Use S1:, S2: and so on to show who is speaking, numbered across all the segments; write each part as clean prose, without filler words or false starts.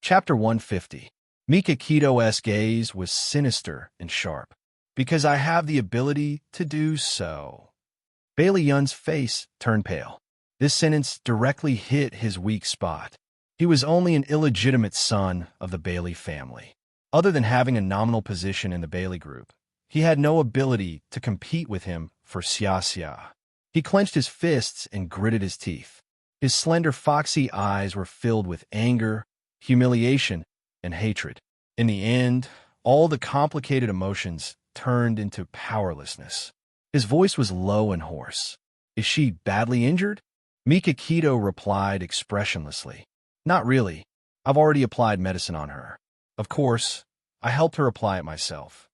S1: Chapter 150. Mikakito's gaze was sinister and sharp. Because I have the ability to do so. Bailey Yun's face turned pale. This sentence directly hit his weak spot. He was only an illegitimate son of the Bailey family. Other than having a nominal position in the Bailey group, he had no ability to compete with him for Xia. He clenched his fists and gritted his teeth. His slender, foxy eyes were filled with anger, humiliation, and hatred. In the end, all the complicated emotions turned into powerlessness. His voice was low and hoarse. "Is she badly injured?" Mikakito replied expressionlessly. "Not really. I've already applied medicine on her. Of course, I helped her apply it myself."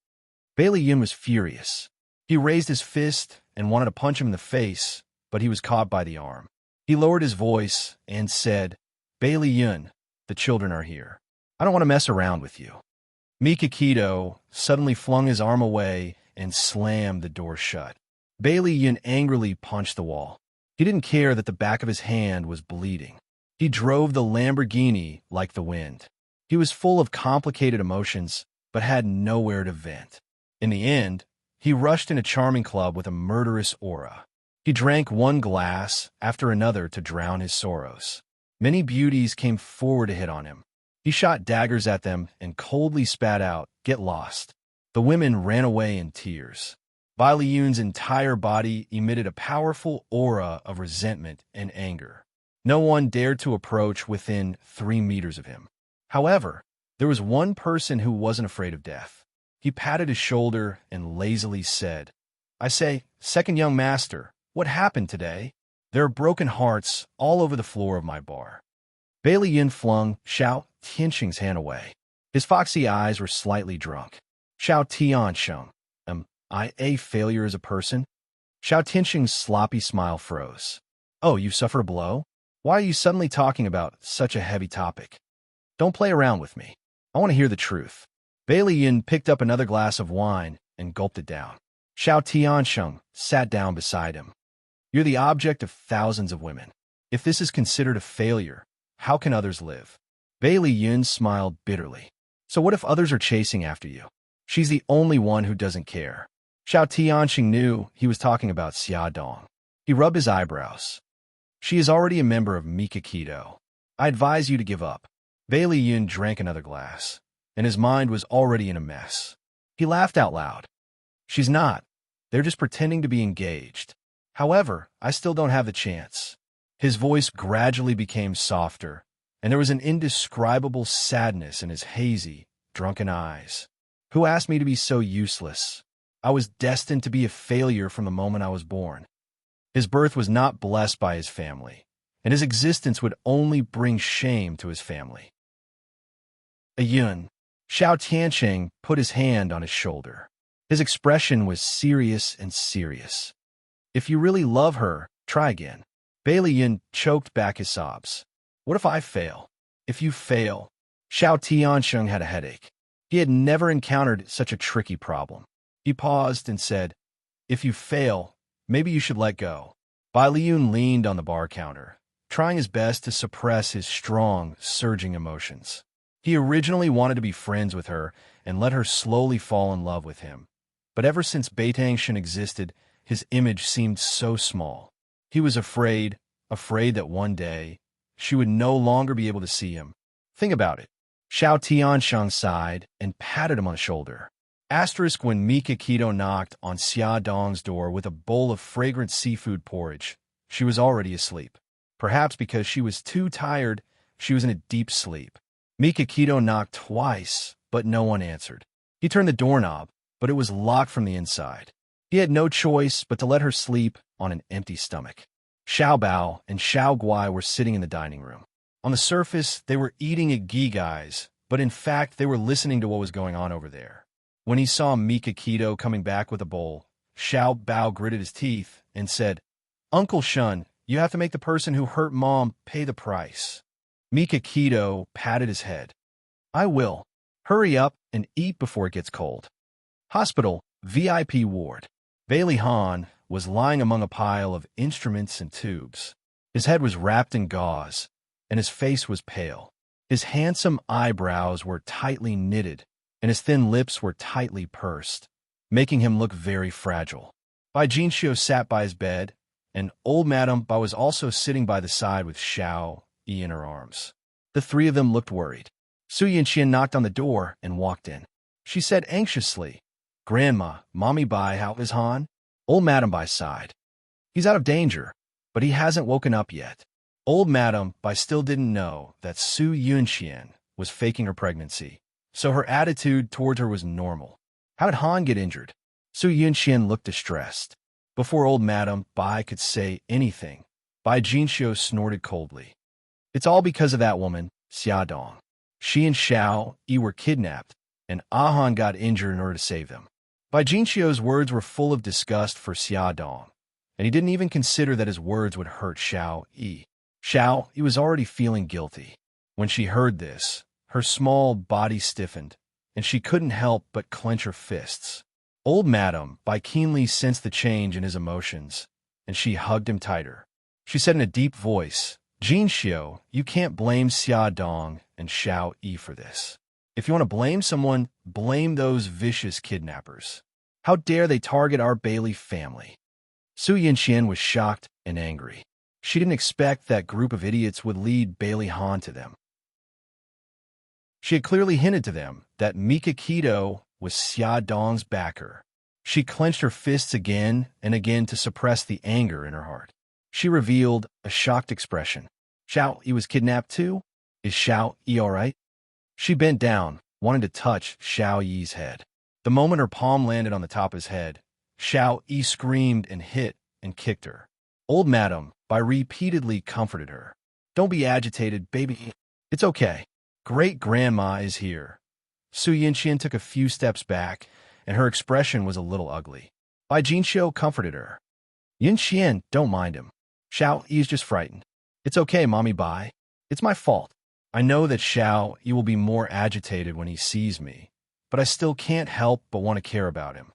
S1: Bailey Yun was furious. He raised his fist and wanted to punch him in the face, but he was caught by the arm. He lowered his voice and said, "Bailey Yun, the children are here. I don't want to mess around with you." Mikakito suddenly flung his arm away and slammed the door shut. Bailey Yun angrily punched the wall. He didn't care that the back of his hand was bleeding. He drove the Lamborghini like the wind. He was full of complicated emotions, but had nowhere to vent. In the end, he rushed in a charming club with a murderous aura. He drank one glass after another to drown his sorrows. Many beauties came forward to hit on him. He shot daggers at them and coldly spat out, "Get lost." The women ran away in tears. Bailey Yun's entire body emitted a powerful aura of resentment and anger. No one dared to approach within 3 meters of him. However, there was one person who wasn't afraid of death. He patted his shoulder and lazily said, "I say, second young master, what happened today? There are broken hearts all over the floor of my bar." Bailey Yun flung Xiao Tianxing's hand away. His foxy eyes were slightly drunk. "Xiao Tianxing, am I a failure as a person?" Xiao Tianxing's sloppy smile froze. "Oh, you suffer a blow? Why are you suddenly talking about such a heavy topic? Don't play around with me. I want to hear the truth." Bailey Yun picked up another glass of wine and gulped it down. Xiao Tianxing sat down beside him. "You're the object of thousands of women. If this is considered a failure, how can others live?" Bailey Yun smiled bitterly. "So what if others are chasing after you? She's the only one who doesn't care." Xiao Tianxing knew he was talking about Xia Dong. He rubbed his eyebrows. "She is already a member of Mikakito. I advise you to give up." Bailey Yun drank another glass, and his mind was already in a mess. He laughed out loud. "She's not. They're just pretending to be engaged. However, I still don't have the chance." His voice gradually became softer, and there was an indescribable sadness in his hazy, drunken eyes. "Who asked me to be so useless? I was destined to be a failure from the moment I was born." His birth was not blessed by his family, and his existence would only bring shame to his family. Yun. Xiao Tianxing put his hand on his shoulder. His expression was serious and serious. "If you really love her, try again." Bailey Yun choked back his sobs. "What if I fail?" "If you fail..." Xiao Tianxing had a headache. He had never encountered such a tricky problem. He paused and said, "If you fail, maybe you should let go." Bailey Yun leaned on the bar counter, trying his best to suppress his strong, surging emotions. He originally wanted to be friends with her and let her slowly fall in love with him. But ever since Beitangshan existed, his image seemed so small. He was afraid that one day she would no longer be able to see him. "Think about it." Xiao Tianxing sighed and patted him on the shoulder. Asterisk when Mikakito knocked on Xia Dong's door with a bowl of fragrant seafood porridge, she was already asleep. Perhaps because she was too tired, she was in a deep sleep. Mikakito knocked twice, but no one answered. He turned the doorknob, but it was locked from the inside. He had no choice but to let her sleep on an empty stomach. Xiao Bao and Xiao Guai were sitting in the dining room. On the surface, they were eating at Gigai's, but in fact, they were listening to what was going on over there. When he saw Mikakito coming back with a bowl, Xiao Bao gritted his teeth and said, "Uncle Shun, you have to make the person who hurt Mom pay the price." Mikakito patted his head. "I will. Hurry up and eat before it gets cold." Hospital, VIP ward. Bailey Han was lying among a pile of instruments and tubes. His head was wrapped in gauze, and his face was pale. His handsome eyebrows were tightly knitted, and his thin lips were tightly pursed, making him look very fragile. Bai Jinxiu sat by his bed, and old Madame Bai was also sitting by the side with Xiao Yi in her arms. The three of them looked worried. Su Yinxian knocked on the door and walked in. She said anxiously, "Grandma, Mommy Bai, how is Han?" Old Madame Bai sighed. "He's out of danger, but he hasn't woken up yet." Old Madame Bai still didn't know that Su Yunxian was faking her pregnancy, so her attitude toward her was normal. How did Han get injured? Su Yunxian looked distressed. Before old Madame Bai could say anything, Bai Jinxiu snorted coldly. "It's all because of that woman, Xia Dong. She and Xiao Yi were kidnapped, and Han got injured in order to save them." Bai Jinxiu's words were full of disgust for Xia Dong, and he didn't even consider that his words would hurt Xiao Yi. Xiao Yi was already feeling guilty. When she heard this, her small body stiffened, and she couldn't help but clench her fists. Old Madame Bai keenly sensed the change in his emotions, and she hugged him tighter. She said in a deep voice, "Jinxiu, you can't blame Xia Dong and Xiao Yi for this. If you want to blame someone, blame those vicious kidnappers. How dare they target our Bailey family?" Su Yinxian was shocked and angry. She didn't expect that group of idiots would lead Bailey Han to them. She had clearly hinted to them that Mika Keto was Xia Dong's backer. She clenched her fists again and again to suppress the anger in her heart. She revealed a shocked expression. "Xiao Yi was kidnapped too? Is Xiao Yi all right?" She bent down, wanting to touch Xiao Yi's head. The moment her palm landed on the top of his head, Xiao Yi screamed and hit and kicked her. Old Madame Bai repeatedly comforted her. "Don't be agitated, baby. It's okay. Great-grandma is here." Su Yinxian took a few steps back, and her expression was a little ugly. Bai Jinxiu comforted her. "Yinxian, don't mind him. Xiao Yi is just frightened. It's okay, Mommy Bai. It's my fault. I know that Xiao Yi will be more agitated when he sees me, but I still can't help but want to care about him."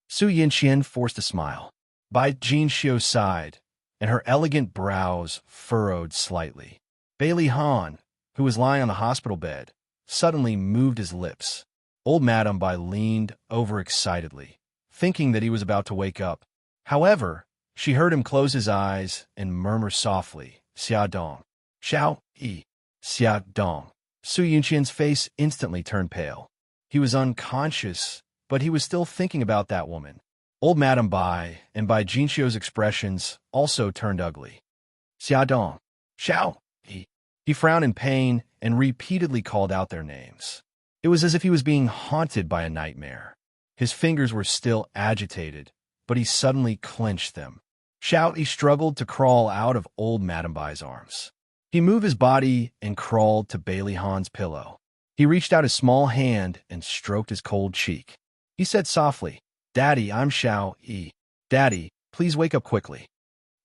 S1: Su Yinxian forced a smile. Bai Jinxiu sighed, and her elegant brows furrowed slightly. Bailey Han, who was lying on the hospital bed, suddenly moved his lips. Old Madame Bai leaned over excitedly, thinking that he was about to wake up. However, she heard him close his eyes and murmur softly, "Xia Dong. Xiao Yi. Xia Dong." Su Yunxian's face instantly turned pale. He was unconscious, but he was still thinking about that woman. Old Madame Bai and Bai Jinxiu's expressions also turned ugly. "Xia Dong. Xiao Yi." He frowned in pain and repeatedly called out their names. It was as if he was being haunted by a nightmare. His fingers were still agitated, but he suddenly clenched them. Xiao Yi struggled to crawl out of old Madame Bai's arms. He moved his body and crawled to Bailey Han's pillow. He reached out his small hand and stroked his cold cheek. He said softly, "Daddy, I'm Xiao Yi. Daddy, please wake up quickly."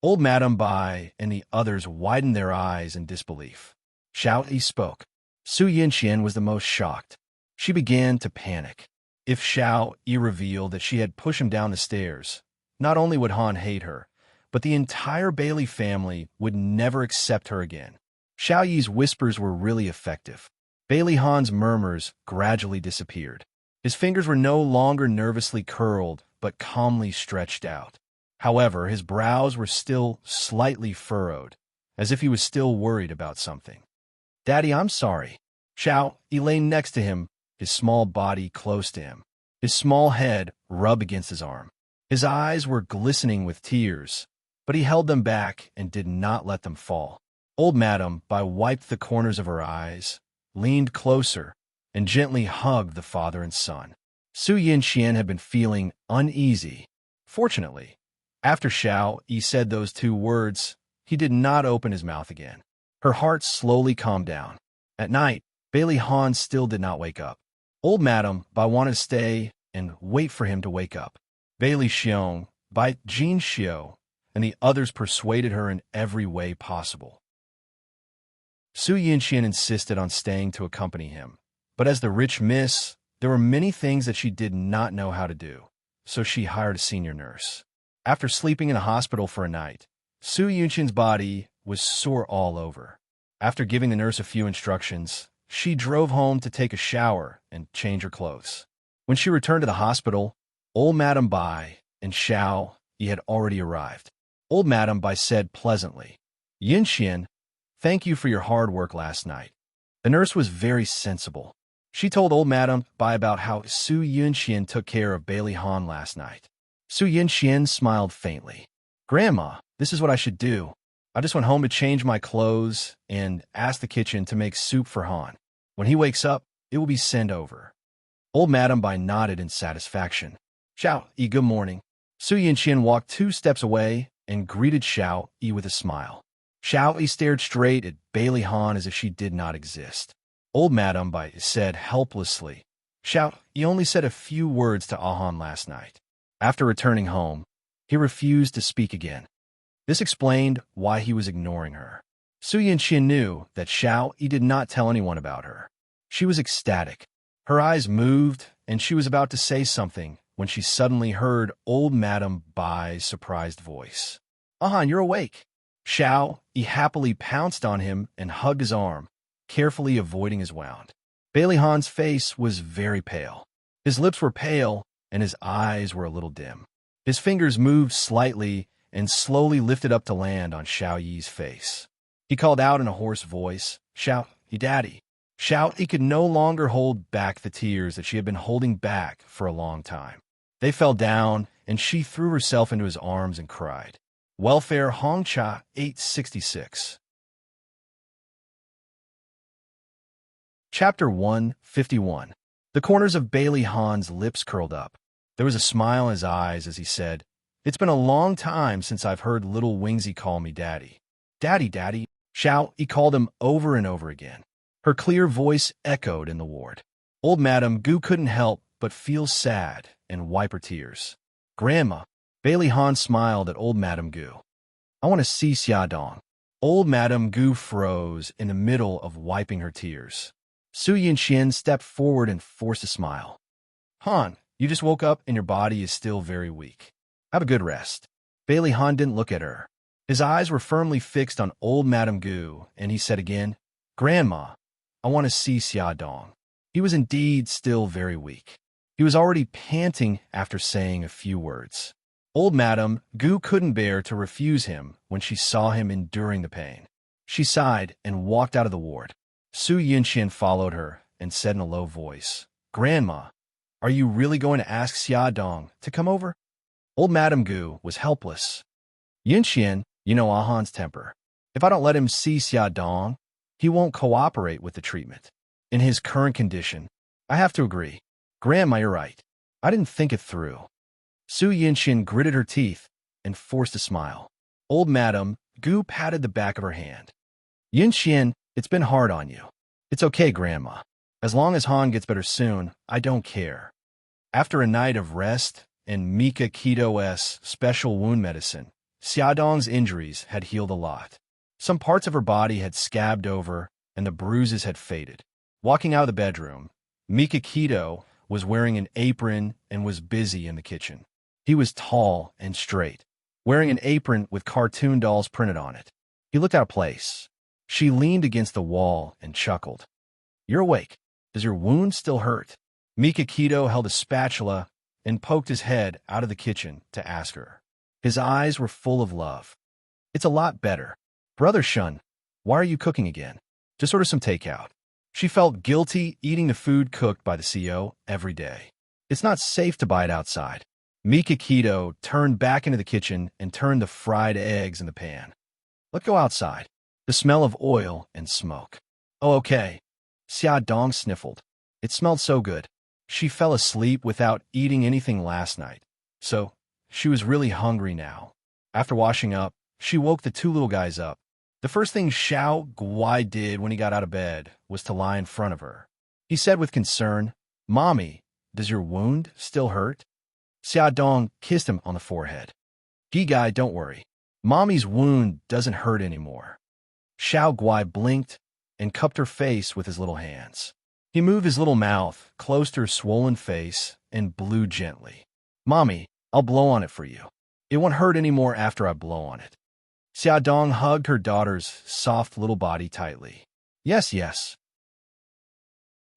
S1: Old Madame Bai and the others widened their eyes in disbelief. Xiao Yi spoke. Su Yinxian was the most shocked. She began to panic. If Xiao Yi revealed that she had pushed him down the stairs, not only would Han hate her, but the entire Bailey family would never accept her again. Xiao Yi's whispers were really effective. Bailey Han's murmurs gradually disappeared. His fingers were no longer nervously curled, but calmly stretched out. However, his brows were still slightly furrowed, as if he was still worried about something. "Daddy, I'm sorry." Xiao Yi lay next to him, his small body close to him. His small head rubbed against his arm. His eyes were glistening with tears, but he held them back and did not let them fall. Old Madame Bai wiped the corners of her eyes, leaned closer, and gently hugged the father and son. Su Yinxian had been feeling uneasy. Fortunately, after Xiao Yi said those two words, he did not open his mouth again. Her heart slowly calmed down. At night, Bailey Han still did not wake up. Old Madame Bai wanted to stay and wait for him to wake up. Bailey Xiong, Bai Jinxiu, and the others persuaded her in every way possible. Su Yinxian insisted on staying to accompany him, but as the rich miss, there were many things that she did not know how to do, so she hired a senior nurse. After sleeping in a hospital for a night, Su Yunxian's body was sore all over. After giving the nurse a few instructions, she drove home to take a shower and change her clothes. When she returned to the hospital, old Madame Bai and Xiao Yi had already arrived. Old Madame Bai said pleasantly, "Yinxian, thank you for your hard work last night." The nurse was very sensible. She told old Madame Bai about how Su Yinxian took care of Bailey Han last night. Su Yinxian smiled faintly. "Grandma, this is what I should do. I just went home to change my clothes and ask the kitchen to make soup for Han. When he wakes up, it will be sent over." Old Madame Bai nodded in satisfaction. "Xiao Yi, good morning." Su Yinxian walked 2 steps away and greeted Xiao Yi with a smile. Xiao Yi stared straight at Bailey Han as if she did not exist. Old Madame Bai said helplessly, "Xiao Yi only said a few words to Ahan last night. After returning home, he refused to speak again." This explained why he was ignoring her. Su Yinxian knew that Xiao Yi did not tell anyone about her. She was ecstatic. Her eyes moved, and she was about to say something when she suddenly heard old Madame Bai's surprised voice. "Ahan, you're awake." Xiao Yi happily pounced on him and hugged his arm, carefully avoiding his wound. Bailey Han's face was very pale. His lips were pale, and his eyes were a little dim. His fingers moved slightly and slowly lifted up to land on Xiao Yi's face. He called out in a hoarse voice, "Xiao Yi, Daddy." Xiao Yi could no longer hold back the tears that she had been holding back for a long time. They fell down, and she threw herself into his arms and cried. Welfare Hongcha 866. Chapter 151. The corners of Bailey Han's lips curled up. There was a smile in his eyes as he said, "It's been a long time since I've heard little Wingsy call me Daddy." "Daddy, Daddy." Xiao Yi called him over and over again. Her clear voice echoed in the ward. Old Madame Gu couldn't help but feel sad and wipe her tears. "Grandma." Bailey Han smiled at old Madame Gu. "I want to see Xiaodong." Old Madame Gu froze in the middle of wiping her tears. Su Yinxian stepped forward and forced a smile. "Han, you just woke up and your body is still very weak. Have a good rest." Bailey Han didn't look at her. His eyes were firmly fixed on old Madame Gu, and he said again, "Grandma, I want to see Xiaodong." He was indeed still very weak. He was already panting after saying a few words. Old Madame Gu couldn't bear to refuse him when she saw him enduring the pain. She sighed and walked out of the ward. Su Yinxian followed her and said in a low voice, "Grandma, are you really going to ask Xiaodong to come over?" Old Madame Gu was helpless. "Yinxian, you know Ahan's temper. If I don't let him see Xiaodong, he won't cooperate with the treatment. In his current condition, I have to agree. Grandma, you're right. I didn't think it through." Su Yinxian gritted her teeth and forced a smile. Old Madame Gu patted the back of her hand. "Yinxian, it's been hard on you. It's okay, Grandma. As long as Han gets better soon, I don't care." After a night of rest and Mika Keto's special wound medicine, Xiaodong's injuries had healed a lot. Some parts of her body had scabbed over, and the bruises had faded. Walking out of the bedroom, Mika Keto was wearing an apron and was busy in the kitchen. He was tall and straight, wearing an apron with cartoon dolls printed on it. He looked out of place. She leaned against the wall and chuckled. "You're awake. Does your wound still hurt?" Mika Keto held a spatula and poked his head out of the kitchen to ask her. His eyes were full of love. "It's a lot better. Brother Shun, why are you cooking again? Just order some takeout." She felt guilty eating the food cooked by the CEO every day. "It's not safe to buy it outside." Mika Keto turned back into the kitchen and turned the fried eggs in the pan. "Let's go outside." The smell of oil and smoke. "Oh, okay." Xiaodong sniffled. It smelled so good. She fell asleep without eating anything last night, so she was really hungry now. After washing up, she woke the 2 little guys up. The first thing Xiao Guai did when he got out of bed was to lie in front of her. He said with concern, "Mommy, does your wound still hurt?" Xiaodong kissed him on the forehead. "Guy, don't worry. Mommy's wound doesn't hurt anymore." Xiao Guai blinked and cupped her face with his little hands. He moved his little mouth close to her swollen face and blew gently. "Mommy, I'll blow on it for you. It won't hurt anymore after I blow on it." Xiaodong hugged her daughter's soft little body tightly. "Yes, yes."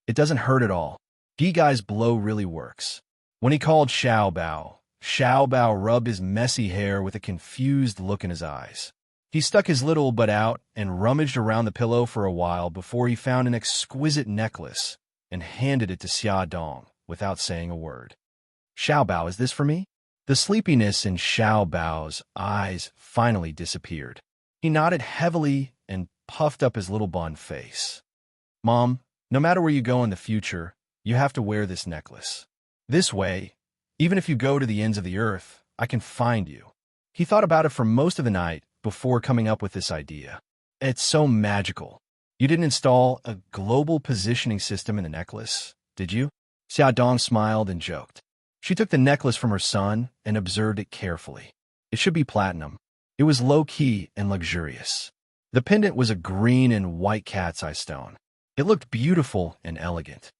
S1: It doesn't hurt at all. Gi Guy's blow really works. When he called Xiao Bao rubbed his messy hair with a confused look in his eyes. He stuck his little butt out and rummaged around the pillow for a while before he found an exquisite necklace and handed it to Xia Dong without saying a word. Xiao Bao, is this for me? The sleepiness in Xiao Bao's eyes finally disappeared. He nodded heavily and puffed up his little bun face. Mom, no matter where you go in the future, you have to wear this necklace. This way, even if you go to the ends of the earth, I can find you. He thought about it for most of the night before coming up with this idea. It's so magical. You didn't install a global positioning system in the necklace, did you? Xia Dong smiled and joked. She took the necklace from her son and observed it carefully. It should be platinum. It was low-key and luxurious. The pendant was a green and white cat's eye stone. It looked beautiful and elegant.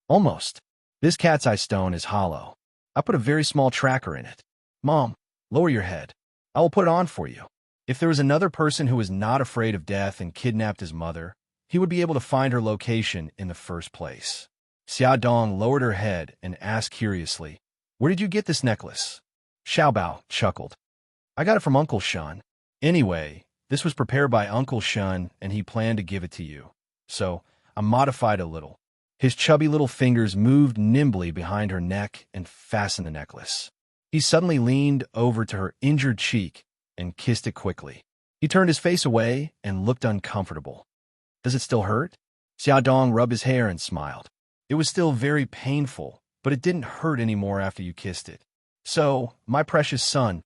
S1: Almost. This cat's eye stone is hollow. I put a very small tracker in it. Mom, lower your head. I will put it on for you. If there was another person who was not afraid of death and kidnapped his mother, he would be able to find her location in the first place. Xia Dong lowered her head and asked curiously, "Where did you get this necklace?" Xiao Bao chuckled. "I got it from Uncle Shun. Anyway, this was prepared by Uncle Shun and he planned to give it to you. So, I modified a little." His chubby little fingers moved nimbly behind her neck and fastened the necklace. He suddenly leaned over to her injured cheek and kissed it quickly. He turned his face away and looked uncomfortable. "Does it still hurt?" Xia Dong rubbed his hair and smiled. "It was still very painful, but it didn't hurt anymore after you kissed it. So, my precious son,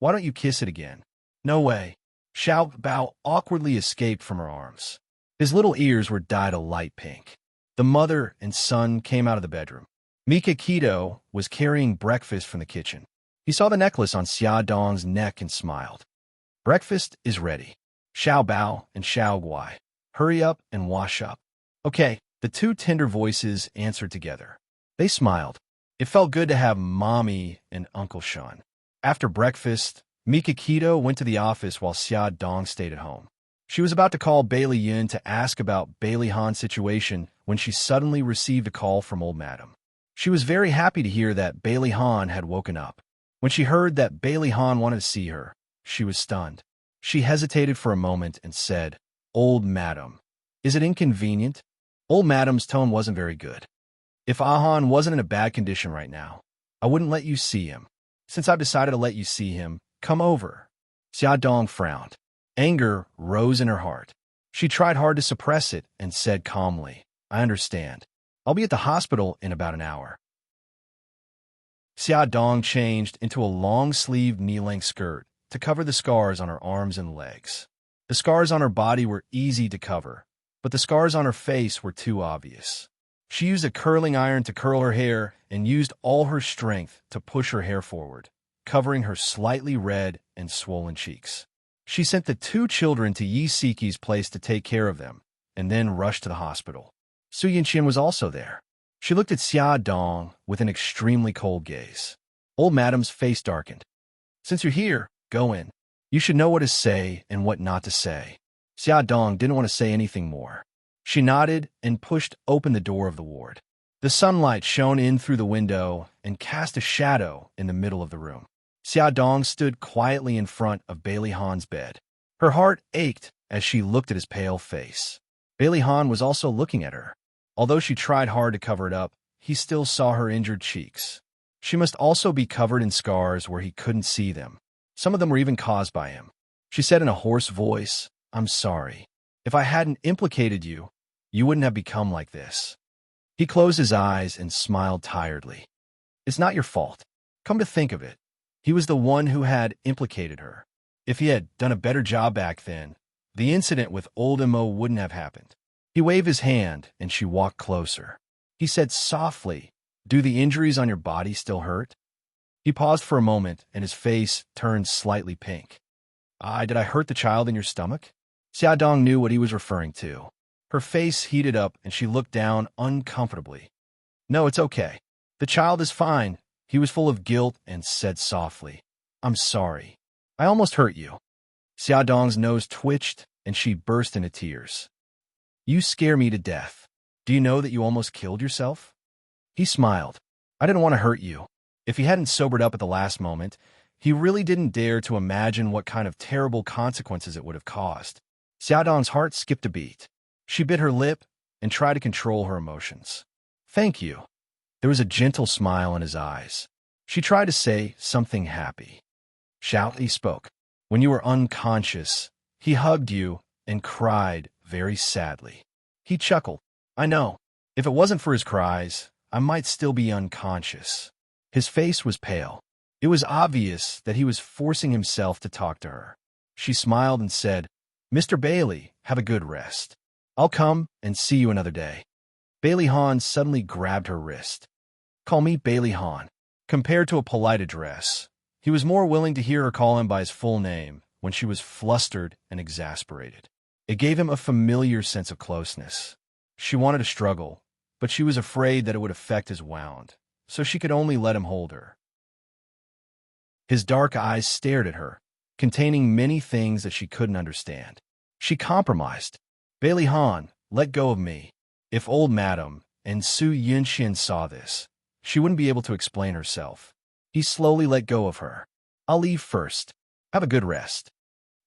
S1: why don't you kiss it again?" "No way." Xiao Bao awkwardly escaped from her arms. His little ears were dyed a light pink. The mother and son came out of the bedroom. Mika Keto was carrying breakfast from the kitchen. He saw the necklace on Xia Dong's neck and smiled. "Breakfast is ready. Xiao Bao and Xiao Guai, hurry up and wash up." "Okay," the two tender voices answered together. They smiled. It felt good to have Mommy and Uncle Shun. After breakfast, Mika Keto went to the office while Xia Dong stayed at home. She was about to call Bailey Yun to ask about Bailey Han's situation when she suddenly received a call from old Madam. She was very happy to hear that Bailey Han had woken up. When she heard that Bailey Han wanted to see her, she was stunned. She hesitated for a moment and said, "Old Madam, is it inconvenient?" Old Madam's tone wasn't very good. "If Ahan wasn't in a bad condition right now, I wouldn't let you see him. Since I've decided to let you see him, come over." Xia Dong frowned. Anger rose in her heart. She tried hard to suppress it and said calmly, "I understand. I'll be at the hospital in about an hour." Xia Dong changed into a long-sleeved knee-length skirt to cover the scars on her arms and legs. The scars on her body were easy to cover, but the scars on her face were too obvious. She used a curling iron to curl her hair and used all her strength to push her hair forward, covering her slightly red and swollen cheeks. She sent the two children to Yi Siki's place to take care of them, and then rushed to the hospital. Su Yinqian was also there. She looked at Xia Dong with an extremely cold gaze. Old Madam's face darkened. "Since you're here, go in. You should know what to say and what not to say." Xia Dong didn't want to say anything more. She nodded and pushed open the door of the ward. The sunlight shone in through the window and cast a shadow in the middle of the room. Xia Dong stood quietly in front of Bailey Han's bed. Her heart ached as she looked at his pale face. Bailey Han was also looking at her. Although she tried hard to cover it up, he still saw her injured cheeks. She must also be covered in scars where he couldn't see them. Some of them were even caused by him. She said in a hoarse voice, "I'm sorry. If I hadn't implicated you, you wouldn't have become like this." He closed his eyes and smiled tiredly. "It's not your fault. Come to think of it, he was the one who had implicated her. If he had done a better job back then, the incident with old Mo wouldn't have happened." He waved his hand and she walked closer. He said softly, "Do the injuries on your body still hurt?" He paused for a moment and his face turned slightly pink. Did I hurt the child in your stomach?" Xia Dong knew what he was referring to. Her face heated up and she looked down uncomfortably. "No, it's okay. The child is fine." He was full of guilt and said softly, "I'm sorry. I almost hurt you." Xia Dong's nose twitched and she burst into tears. "You scare me to death." Do you know that you almost killed yourself? He smiled. I didn't want to hurt you. If he hadn't sobered up at the last moment, he really didn't dare to imagine what kind of terrible consequences it would have caused. Xiaodong's heart skipped a beat. She bit her lip and tried to control her emotions. Thank you. There was a gentle smile in his eyes. She tried to say something happy. He spoke. When you were unconscious, he hugged you and cried very sadly. He chuckled. I know. If it wasn't for his cries, I might still be unconscious. His face was pale. It was obvious that he was forcing himself to talk to her. She smiled and said, Mr. Bailey, have a good rest. I'll come and see you another day. Bailey Han suddenly grabbed her wrist. Call me Bailey Han. Compared to a polite address, he was more willing to hear her call him by his full name when she was flustered and exasperated. It gave him a familiar sense of closeness. She wanted to struggle, but she was afraid that it would affect his wound, so she could only let him hold her. His dark eyes stared at her, containing many things that she couldn't understand. She compromised. Bailey Han, let go of me. If old Madam and Su Yunxian saw this, she wouldn't be able to explain herself. He slowly let go of her. I'll leave first. Have a good rest.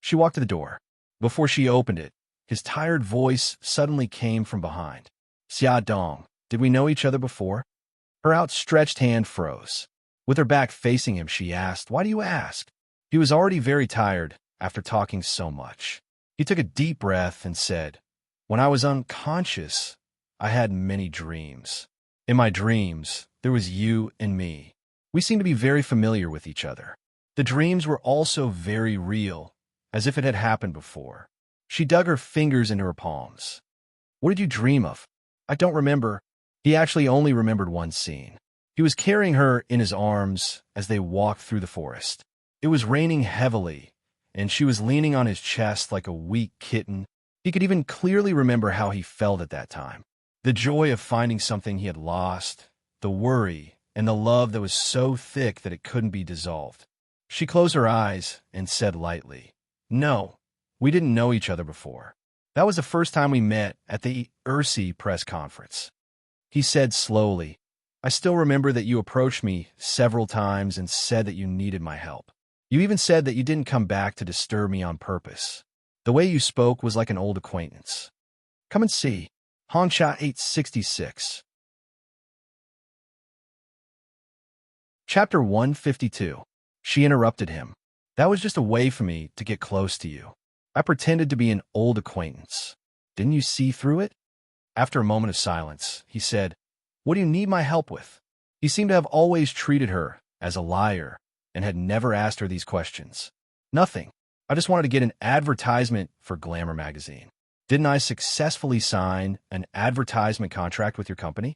S1: She walked to the door. Before she opened it, his tired voice suddenly came from behind. Xia Dong, did we know each other before? Her outstretched hand froze. With her back facing him, she asked, Why do you ask? He was already very tired after talking so much. He took a deep breath and said, When I was unconscious, I had many dreams. In my dreams, there was you and me. We seemed to be very familiar with each other. The dreams were also very real, as if it had happened before. She dug her fingers into her palms. What did you dream of? I don't remember. He actually only remembered one scene. He was carrying her in his arms as they walked through the forest. It was raining heavily, and she was leaning on his chest like a weak kitten. He could even clearly remember how he felt at that time. The joy of finding something he had lost, the worry, and the love that was so thick that it couldn't be dissolved. She closed her eyes and said lightly, No, we didn't know each other before. That was the first time we met at the Immerse press conference. He said slowly, I still remember that you approached me several times and said that you needed my help. You even said that you didn't come back to disturb me on purpose. The way you spoke was like an old acquaintance. Come and see. Hansha 866. Chapter 152. She interrupted him. That was just a way for me to get close to you. I pretended to be an old acquaintance. Didn't you see through it? After a moment of silence, he said, What do you need my help with? He seemed to have always treated her as a liar and had never asked her these questions. Nothing. I just wanted to get an advertisement for Glamour magazine. Didn't I successfully sign an advertisement contract with your company?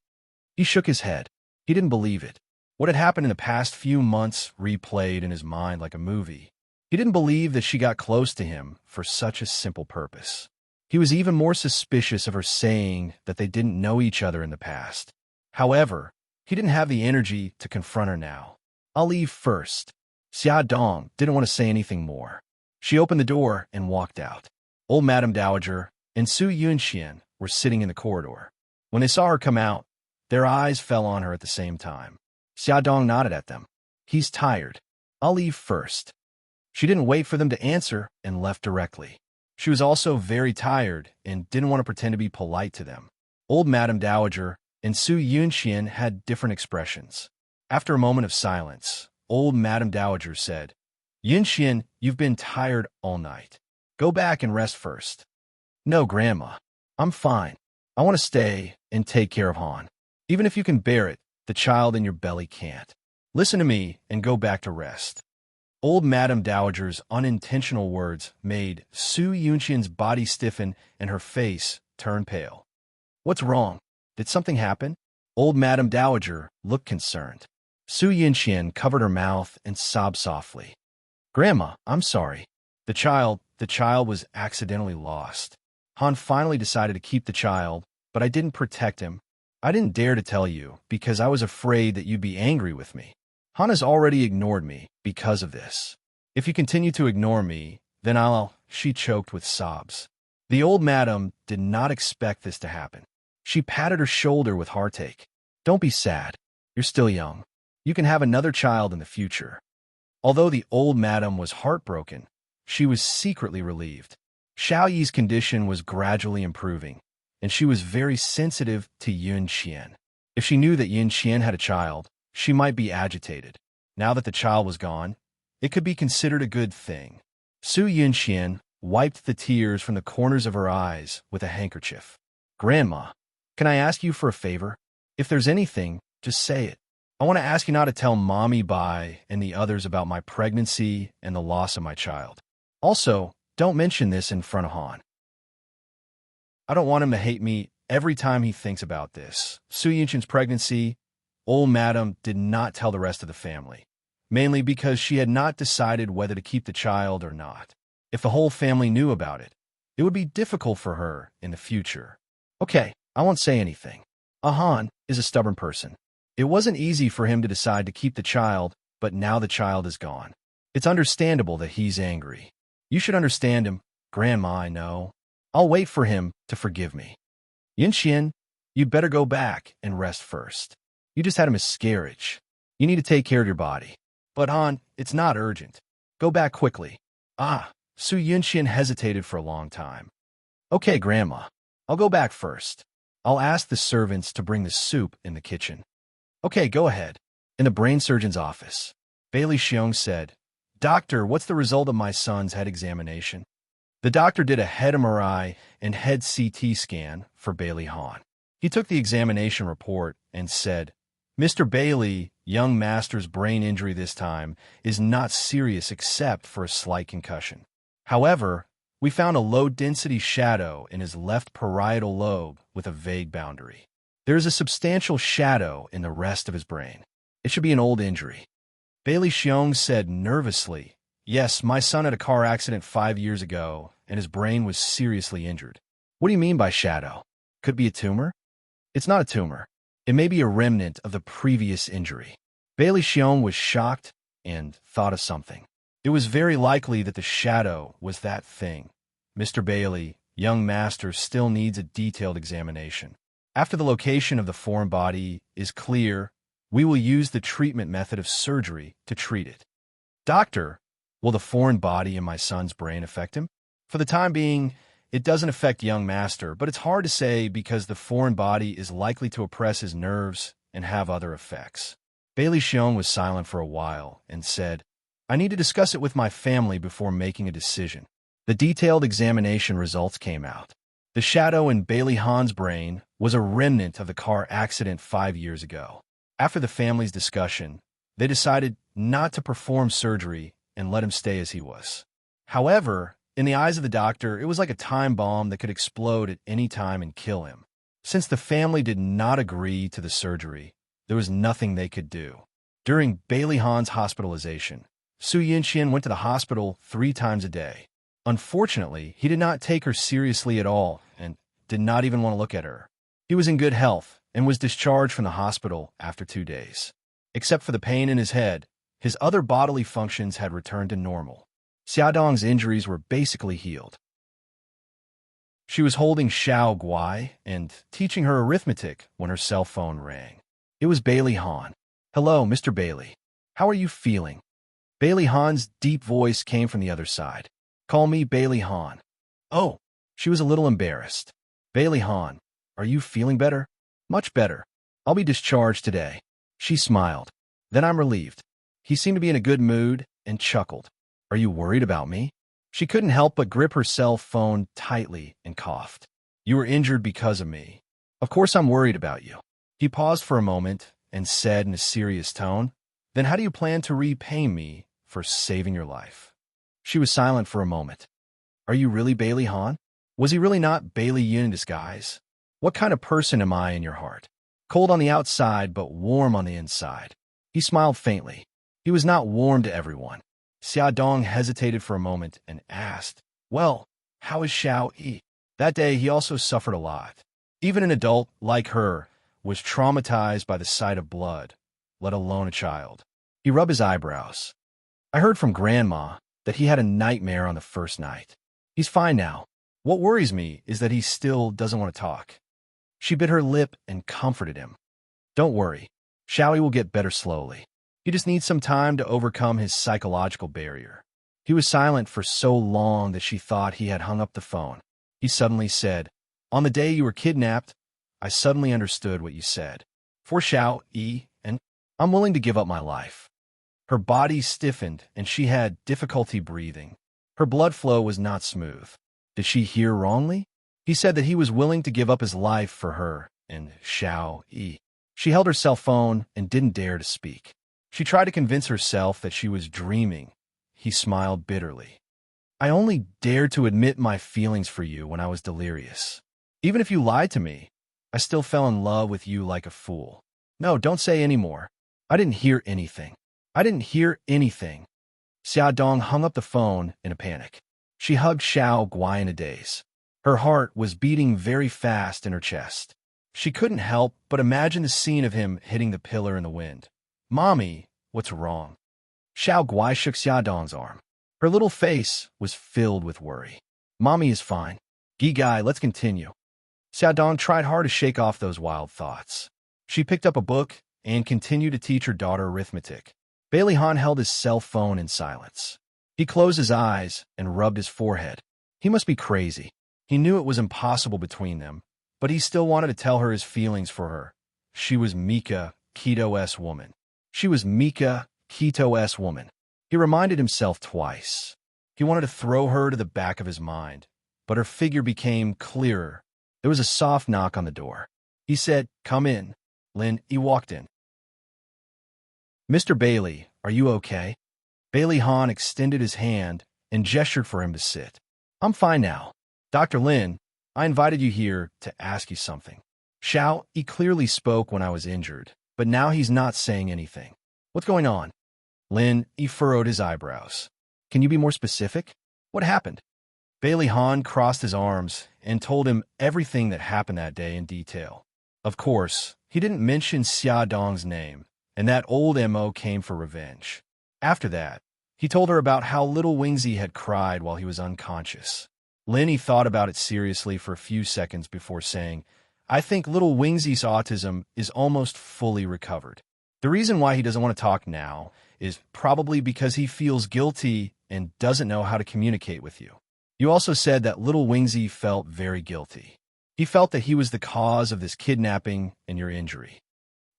S1: He shook his head. He didn't believe it. What had happened in the past few months replayed in his mind like a movie. He didn't believe that she got close to him for such a simple purpose. He was even more suspicious of her saying that they didn't know each other in the past. However, he didn't have the energy to confront her now. I'll leave first. Xia Dong didn't want to say anything more. She opened the door and walked out. Old Madam Dowager and Su Yunxian were sitting in the corridor. When they saw her come out, their eyes fell on her at the same time. Xia Dong nodded at them. He's tired. I'll leave first. She didn't wait for them to answer and left directly. She was also very tired and didn't want to pretend to be polite to them. Old Madam Dowager and Su Yunxian had different expressions. After a moment of silence, Old Madam Dowager said, Yunxian, you've been tired all night. Go back and rest first. No, Grandma. I'm fine. I want to stay and take care of Han. Even if you can bear it, the child in your belly can't. Listen to me and go back to rest. Old Madam Dowager's unintentional words made Su Yunxian's body stiffen and her face turn pale. What's wrong? Did something happen? Old Madam Dowager looked concerned. Su Yunxian covered her mouth and sobbed softly. Grandma, I'm sorry. The child was accidentally lost. Han finally decided to keep the child, but I didn't protect him. I didn't dare to tell you because I was afraid that you'd be angry with me. Han has already ignored me because of this. If you continue to ignore me, then she choked with sobs. The old madam did not expect this to happen. She patted her shoulder with heartache. Don't be sad. You're still young. You can have another child in the future. Although the old madam was heartbroken, she was secretly relieved. Xiao Yi's condition was gradually improving, and she was very sensitive to Yun Qian. If she knew that Yun Qian had a child, she might be agitated. Now that the child was gone, it could be considered a good thing. Su Yunxian wiped the tears from the corners of her eyes with a handkerchief. Grandma, can I ask you for a favor? If there's anything, just say it. I want to ask you not to tell Mommy Bai and the others about my pregnancy and the loss of my child. Also, don't mention this in front of Han. I don't want him to hate me every time he thinks about this. Su Yunxian's pregnancy, old madam did not tell the rest of the family, mainly because she had not decided whether to keep the child or not. If the whole family knew about it, it would be difficult for her in the future. Okay, I won't say anything. Han is a stubborn person. It wasn't easy for him to decide to keep the child, but now the child is gone. It's understandable that he's angry. You should understand him, Grandma, I know. I'll wait for him to forgive me. Yunxian, you'd better go back and rest first. You just had a miscarriage. You need to take care of your body. But Han, it's not urgent. Go back quickly. Su Yunxian hesitated for a long time. Okay, Grandma. I'll go back first. I'll ask the servants to bring the soup in the kitchen. Okay, go ahead. In the brain surgeon's office, Bailey Xiong said, Doctor, what's the result of my son's head examination? The doctor did a head MRI and head CT scan for Bailey Han. He took the examination report and said, Mr. Bailey, young master's brain injury this time is not serious except for a slight concussion. However, we found a low-density shadow in his left parietal lobe with a vague boundary. There is a substantial shadow in the rest of his brain. It should be an old injury. Bailey Xiong said nervously, Yes, my son had a car accident 5 years ago, and his brain was seriously injured. What do you mean by shadow? Could be a tumor? It's not a tumor. It may be a remnant of the previous injury. Bailey Xiong was shocked and thought of something. It was very likely that the shadow was that thing. Mr. Bailey, young master, still needs a detailed examination. After the location of the foreign body is clear, we will use the treatment method of surgery to treat it. Doctor, will the foreign body in my son's brain affect him? For the time being, it doesn't affect young master, but it's hard to say because the foreign body is likely to oppress his nerves and have other effects. Bailey Xiong was silent for a while and said, I need to discuss it with my family before making a decision. The detailed examination results came out. The shadow in Bailey Han's brain was a remnant of the car accident 5 years ago. After the family's discussion, they decided not to perform surgery and let him stay as he was. However, in the eyes of the doctor, it was like a time bomb that could explode at any time and kill him. Since the family did not agree to the surgery, there was nothing they could do. During Bailey Han's hospitalization, Su Yunxian went to the hospital 3 times a day. Unfortunately, he did not take her seriously at all and did not even want to look at her. He was in good health and was discharged from the hospital after 2 days. Except for the pain in his head, his other bodily functions had returned to normal. Xiaodong's injuries were basically healed. She was holding Xiao Guai and teaching her arithmetic when her cell phone rang. It was Bailey Han. Hello, Mr. Bailey. How are you feeling? Bailey Han's deep voice came from the other side. Call me Bailey Han. Oh, she was a little embarrassed. Bailey Han, are you feeling better? Much better. I'll be discharged today. She smiled. Then I'm relieved. He seemed to be in a good mood and chuckled. Are you worried about me? She couldn't help but grip her cell phone tightly and coughed. You were injured because of me. Of course I'm worried about you. He paused for a moment and said in a serious tone, Then how do you plan to repay me for saving your life? She was silent for a moment. Are you really Bailey Han? Was he really not Bailey Yun in disguise? What kind of person am I in your heart? Cold on the outside, but warm on the inside. He smiled faintly. He was not warm to everyone. Xiaodong hesitated for a moment and asked, Well, how is Xiao Yi? That day he also suffered a lot. Even an adult, like her, was traumatized by the sight of blood, let alone a child. He rubbed his eyebrows. I heard from Grandma that he had a nightmare on the first night. He's fine now. What worries me is that he still doesn't want to talk. She bit her lip and comforted him. Don't worry, Xiaoyi will get better slowly. He just needs some time to overcome his psychological barrier. He was silent for so long that she thought he had hung up the phone. He suddenly said, On the day you were kidnapped, I suddenly understood what you said. For Xiaoyi, and I'm willing to give up my life. Her body stiffened, and she had difficulty breathing. Her blood flow was not smooth. Did she hear wrongly? He said that he was willing to give up his life for her and Xiaoyi. She held her cell phone and didn't dare to speak. She tried to convince herself that she was dreaming. He smiled bitterly. I only dared to admit my feelings for you when I was delirious. Even if you lied to me, I still fell in love with you like a fool. No, don't say any more. I didn't hear anything. I didn't hear anything. Xiaodong hung up the phone in a panic. She hugged Xiao Guai in a daze. Her heart was beating very fast in her chest. She couldn't help but imagine the scene of him hitting the pillar in the wind. Mommy, what's wrong? Xiao Guai shook Xiaodong's arm. Her little face was filled with worry. Mommy is fine. Gigai, let's continue. Xiaodong tried hard to shake off those wild thoughts. She picked up a book and continued to teach her daughter arithmetic. Bailey Han held his cell phone in silence. He closed his eyes and rubbed his forehead. He must be crazy. He knew it was impossible between them, but he still wanted to tell her his feelings for her. She was Mika Kito's woman. She was Mika Kito's woman. He reminded himself twice. He wanted to throw her to the back of his mind, but her figure became clearer. There was a soft knock on the door. He said, Come in. Lin, he walked in. Mr. Bailey, are you okay? Bailey Han extended his hand and gestured for him to sit. I'm fine now. Dr. Lin, I invited you here to ask you something. Xiao, he clearly spoke when I was injured, but now he's not saying anything. What's going on? Lin, he furrowed his eyebrows. Can you be more specific? What happened? Bailey Han crossed his arms and told him everything that happened that day in detail. Of course, he didn't mention Xia Dong's name, and that old MO came for revenge. After that, he told her about how little Wingzy had cried while he was unconscious. Lenny thought about it seriously for a few seconds before saying, I think little Wingzy's autism is almost fully recovered. The reason why he doesn't want to talk now is probably because he feels guilty and doesn't know how to communicate with you. You also said that little Wingzy felt very guilty. He felt that he was the cause of this kidnapping and your injury.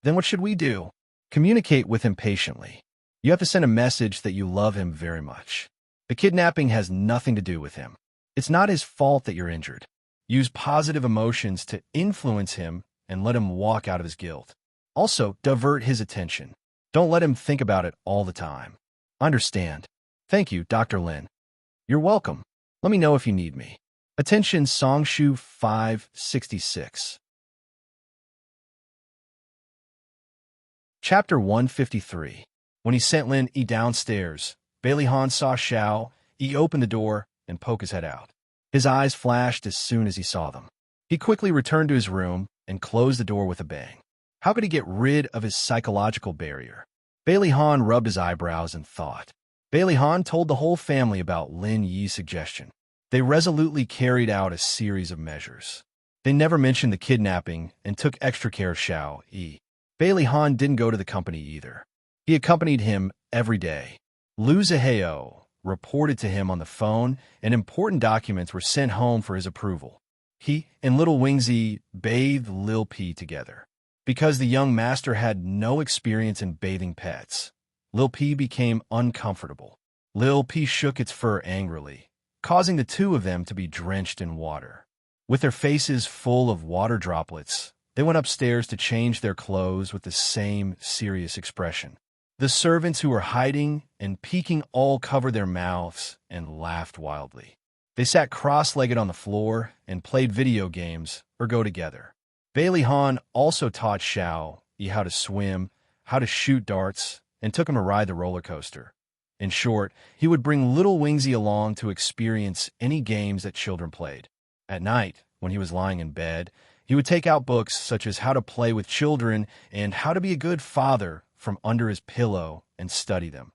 S1: Then what should we do? Communicate with him patiently. You have to send a message that you love him very much. The kidnapping has nothing to do with him. It's not his fault that you're injured. Use positive emotions to influence him and let him walk out of his guilt. Also, divert his attention. Don't let him think about it all the time. Understand. Thank you, Dr. Lin. You're welcome. Let me know if you need me. Attention, Songshu 566. Chapter 153. When he sent Lin Yi downstairs, Bailey Han saw Xiao Yi open the door and poke his head out. His eyes flashed as soon as he saw them. He quickly returned to his room and closed the door with a bang. How could he get rid of his psychological barrier? Bailey Han rubbed his eyebrows and thought. Bailey Han told the whole family about Lin Yi's suggestion. They resolutely carried out a series of measures. They never mentioned the kidnapping and took extra care of Xiao Yi. Bailey Han didn't go to the company either. He accompanied him every day. Lu Zihao reported to him on the phone, and important documents were sent home for his approval. He and little Wingzy bathed Lil P together. Because the young master had no experience in bathing pets, Lil P became uncomfortable. Lil P shook its fur angrily, causing the two of them to be drenched in water. With their faces full of water droplets, they went upstairs to change their clothes with the same serious expression. The servants who were hiding and peeking all covered their mouths and laughed wildly. They sat cross-legged on the floor and played video games or go together. Bailey Han also taught Xiao Yi how to swim, how to shoot darts, and took him to ride the roller coaster. In short, he would bring little Wingzy along to experience any games that children played. At night, when he was lying in bed, he would take out books such as How to Play with Children and How to Be a Good Father from under his pillow and study them.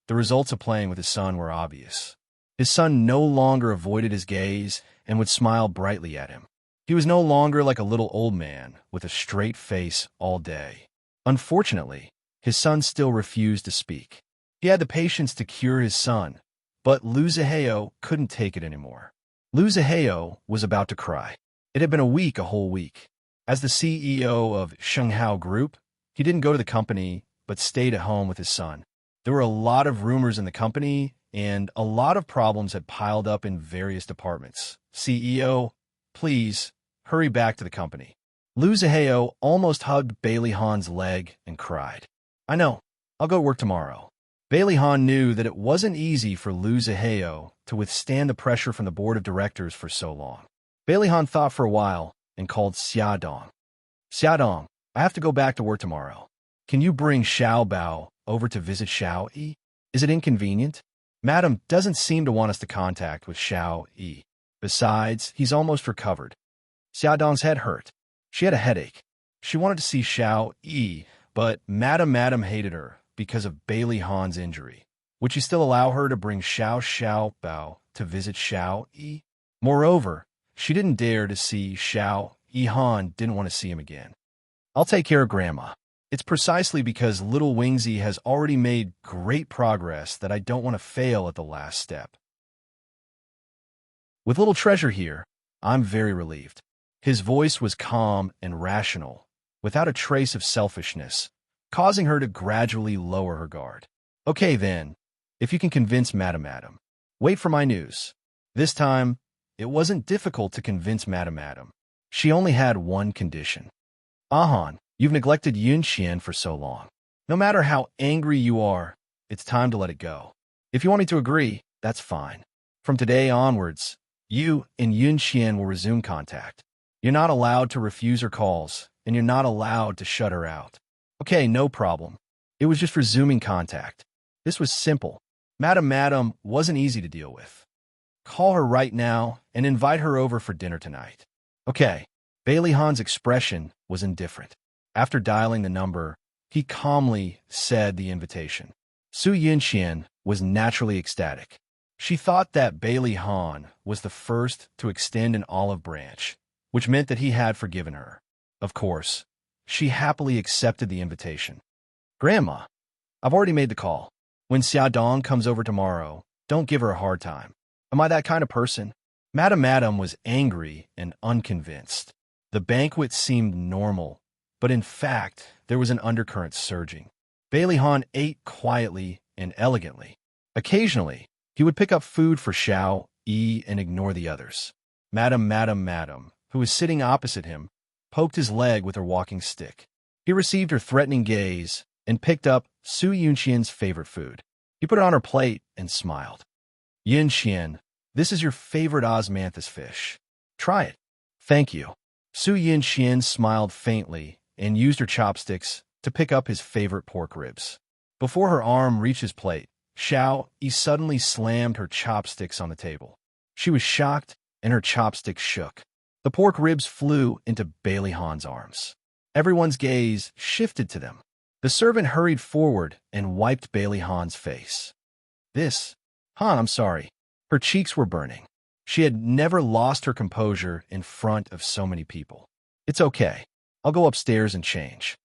S1: The results of playing with his son were obvious. His son no longer avoided his gaze and would smile brightly at him. He was no longer like a little old man with a straight face all day. Unfortunately, his son still refused to speak. He had the patience to cure his son, but Liu Zihao couldn't take it anymore. Liu Zihao was about to cry. It had been a whole week. As the CEO of Shenghao Group, he didn't go to the company, but stayed at home with his son. There were a lot of rumors in the company, and a lot of problems had piled up in various departments. CEO, please, hurry back to the company. Liu Zihao almost hugged Bailey Han's leg and cried. I know, I'll go to work tomorrow. Bailey Han knew that it wasn't easy for Liu Zihao to withstand the pressure from the board of directors for so long. Bailey Han thought for a while and called Xiaodong. Xiaodong, I have to go back to work tomorrow. Can you bring Xiao Bao over to visit Xiao Yi? Is it inconvenient? Madam doesn't seem to want us to contact with Xiao Yi. Besides, he's almost recovered. Xiaodong's head hurt. She had a headache. She wanted to see Xiao Yi, but Madam hated her because of Bailey Han's injury. Would she still allow her to bring Xiao Bao to visit Xiao Yi? Moreover, she didn't dare to see Xiao Yi. Han didn't want to see him again. I'll take care of Grandma. It's precisely because little Wingsy has already made great progress that I don't want to fail at the last step. With little Treasure here, I'm very relieved. His voice was calm and rational, without a trace of selfishness, causing her to gradually lower her guard. Okay then, if you can convince Madam. Wait for my news. This time, it wasn't difficult to convince Madam. She only had one condition. Han, you've neglected Yunxian for so long. No matter how angry you are, it's time to let it go. If you want me to agree, that's fine. From today onwards, you and Yunxian will resume contact. You're not allowed to refuse her calls, and you're not allowed to shut her out. Okay, no problem. It was just resuming contact. This was simple. Madam wasn't easy to deal with. Call her right now and invite her over for dinner tonight. Okay. Bailey Han's expression was indifferent. After dialing the number, he calmly said the invitation. Su Yunxian was naturally ecstatic. She thought that Bailey Han was the first to extend an olive branch, which meant that he had forgiven her. Of course, she happily accepted the invitation. Grandma, I've already made the call. When Xiaodong comes over tomorrow, don't give her a hard time. Am I that kind of person? Madam was angry and unconvinced. The banquet seemed normal, but in fact, there was an undercurrent surging. Bailey Han ate quietly and elegantly. Occasionally, he would pick up food for Xiao Yi and ignore the others. Madam, who was sitting opposite him, poked his leg with her walking stick. He received her threatening gaze and picked up Su Yunxian's favorite food. He put it on her plate and smiled. Yunxian, this is your favorite osmanthus fish. Try it. Thank you. Su Yunxian smiled faintly and used her chopsticks to pick up his favorite pork ribs. Before her arm reached his plate, Xiao Yi suddenly slammed her chopsticks on the table. She was shocked and her chopsticks shook. The pork ribs flew into Bailey Han's arms. Everyone's gaze shifted to them. The servant hurried forward and wiped Bailey Han's face. Han, I'm sorry. Her cheeks were burning. She had never lost her composure in front of so many people. It's okay. I'll go upstairs and change.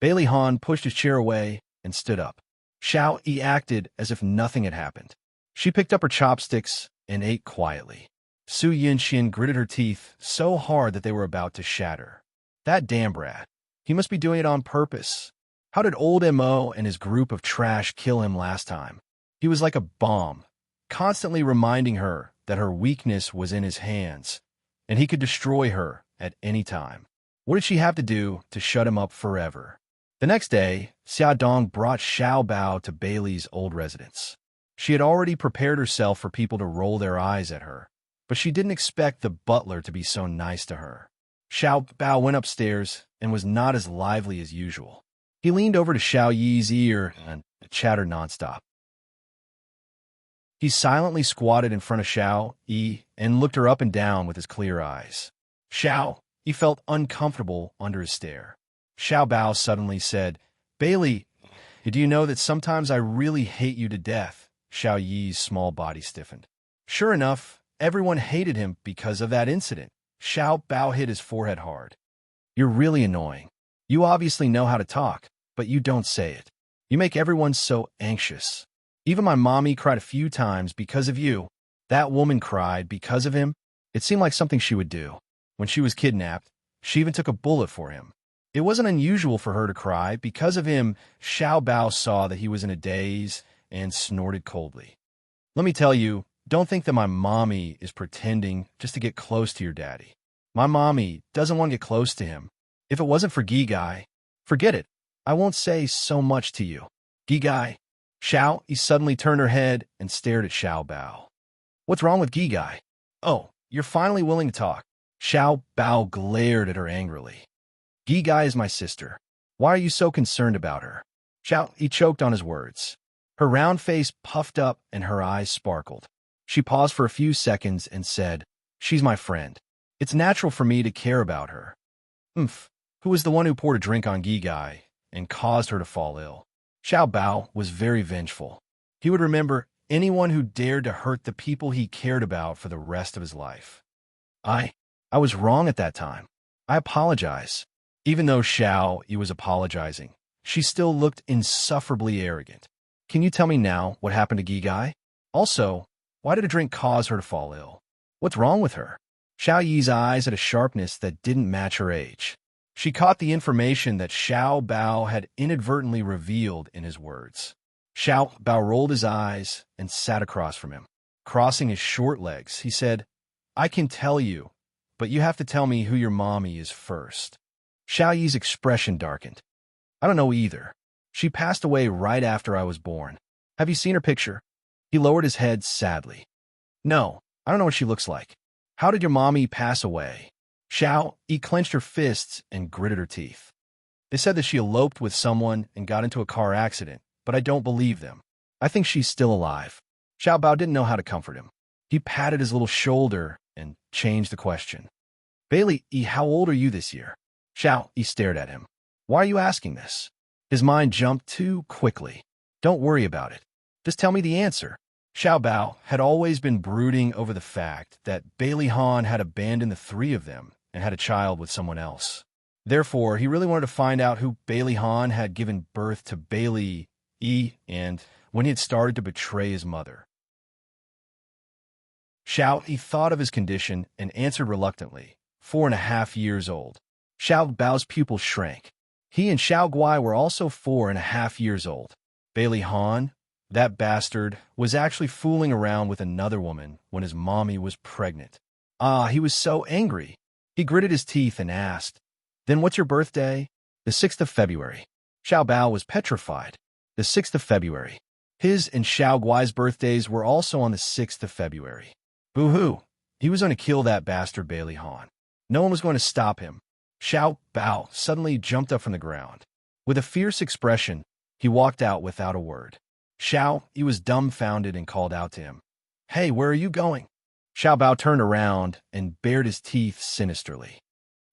S1: Bailey Han pushed his chair away and stood up. Xiao Yi acted as if nothing had happened. She picked up her chopsticks and ate quietly. Su Yunxian gritted her teeth so hard that they were about to shatter. That damn brat. He must be doing it on purpose. How did old M.O. and his group of trash kill him last time? He was like a bomb, constantly reminding her that her weakness was in his hands, and he could destroy her at any time. What did she have to do to shut him up forever? The next day, Xiaodong brought Xiao Bao to Bailey's old residence. She had already prepared herself for people to roll their eyes at her, but she didn't expect the butler to be so nice to her. Xiao Bao went upstairs and was not as lively as usual. He leaned over to Xiao Yi's ear and chattered nonstop. He silently squatted in front of Xiao Yi and looked her up and down with his clear eyes. Xiao Yi felt uncomfortable under his stare. Xiao Bao suddenly said, Bailey, do you know that sometimes I really hate you to death? Xiao Yi's small body stiffened. Sure enough, everyone hated him because of that incident. Xiao Bao hit his forehead hard. You're really annoying. You obviously know how to talk, but you don't say it. You make everyone so anxious. Even my mommy cried a few times because of you. That woman cried because of him. It seemed like something she would do. When she was kidnapped, she even took a bullet for him. It wasn't unusual for her to cry. Because of him, Xiao Bao saw that he was in a daze and snorted coldly. Let me tell you, don't think that my mommy is pretending just to get close to your daddy. My mommy doesn't want to get close to him. If it wasn't for Gigai, forget it. I won't say so much to you. Gigai. Xiao, he suddenly turned her head and stared at Xiao Bao. What's wrong with Gigai? Oh, you're finally willing to talk. Xiao Bao glared at her angrily. Gigai is my sister. Why are you so concerned about her? Xiao, he choked on his words. Her round face puffed up and her eyes sparkled. She paused for a few seconds and said, She's my friend. It's natural for me to care about her. Who was the one who poured a drink on Gigai and caused her to fall ill? Xiao Bao was very vengeful. He would remember anyone who dared to hurt the people he cared about for the rest of his life. I was wrong at that time. I apologize. Even though Xiao Yi was apologizing, she still looked insufferably arrogant. Can you tell me now what happened to Gigai? Also, why did a drink cause her to fall ill? What's wrong with her? Xiao Yi's eyes had a sharpness that didn't match her age. She caught the information that Xiao Bao had inadvertently revealed in his words. Xiao Bao rolled his eyes and sat across from him. Crossing his short legs, he said, I can tell you, but you have to tell me who your mommy is first. Xiao Yi's expression darkened. I don't know either. She passed away right after I was born. Have you seen her picture? He lowered his head sadly. No, I don't know what she looks like. How did your mommy pass away? Xiao Yi clenched her fists and gritted her teeth. They said that she eloped with someone and got into a car accident, but I don't believe them. I think she's still alive. Xiao Bao didn't know how to comfort him. He patted his little shoulder and changed the question. Bailey E., how old are you this year? Xiao Yi stared at him. Why are you asking this? His mind jumped too quickly. Don't worry about it. Just tell me the answer. Xiao Bao had always been brooding over the fact that Bailey Han had abandoned the three of them and had a child with someone else. Therefore, he really wanted to find out who Bailey Han had given birth to Bailey E. and when he had started to betray his mother. Xiao Yi thought of his condition and answered reluctantly, 4.5 years old. Xiao Bao's pupils shrank. He and Xiao Guai were also 4.5 years old. Bailey Han, that bastard, was actually fooling around with another woman when his mommy was pregnant. He was so angry. He gritted his teeth and asked, Then what's your birthday? The 6th of February. Xiao Bao was petrified. The 6th of February. His and Xiao Guai's birthdays were also on the 6th of February. Boo-hoo. He was going to kill that bastard Bailey Han. No one was going to stop him. Xiao Bao suddenly jumped up from the ground. With a fierce expression, he walked out without a word. Xiao Yi was dumbfounded and called out to him. Hey, where are you going? Xiao Bao turned around and bared his teeth sinisterly.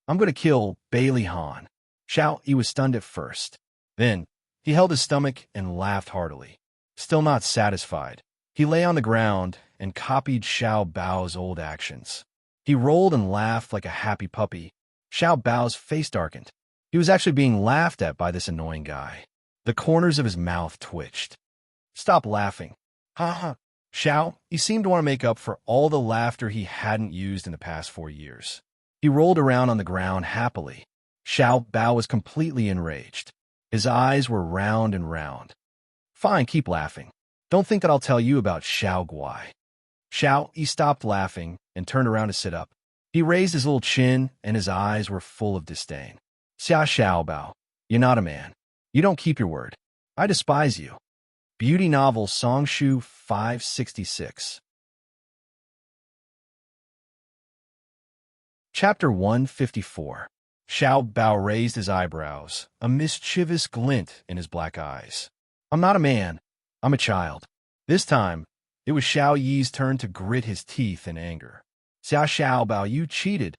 S1: I'm going to kill Bailey Han. Xiao Yi was stunned at first. Then, he held his stomach and laughed heartily. Still not satisfied, he lay on the ground and copied Xiao Bao's old actions. He rolled and laughed like a happy puppy. Xiao Bao's face darkened. He was actually being laughed at by this annoying guy. The corners of his mouth twitched. Stop laughing. Ha ha. Xiao, he seemed to want to make up for all the laughter he hadn't used in the past 4 years. He rolled around on the ground happily. Xiao Bao was completely enraged. His eyes were round and round. Fine, keep laughing. Don't think that I'll tell you about Xiao Guai. Xiao, he stopped laughing and turned around to sit up. He raised his little chin and his eyes were full of disdain. Xiao Bao, you're not a man. You don't keep your word. I despise you. Beauty novel Songshu 566. Chapter 154. Xiao Bao raised his eyebrows, a mischievous glint in his black eyes. I'm not a man. I'm a child. This time, it was Xiao Yi's turn to grit his teeth in anger. Xiao Bao, you cheated.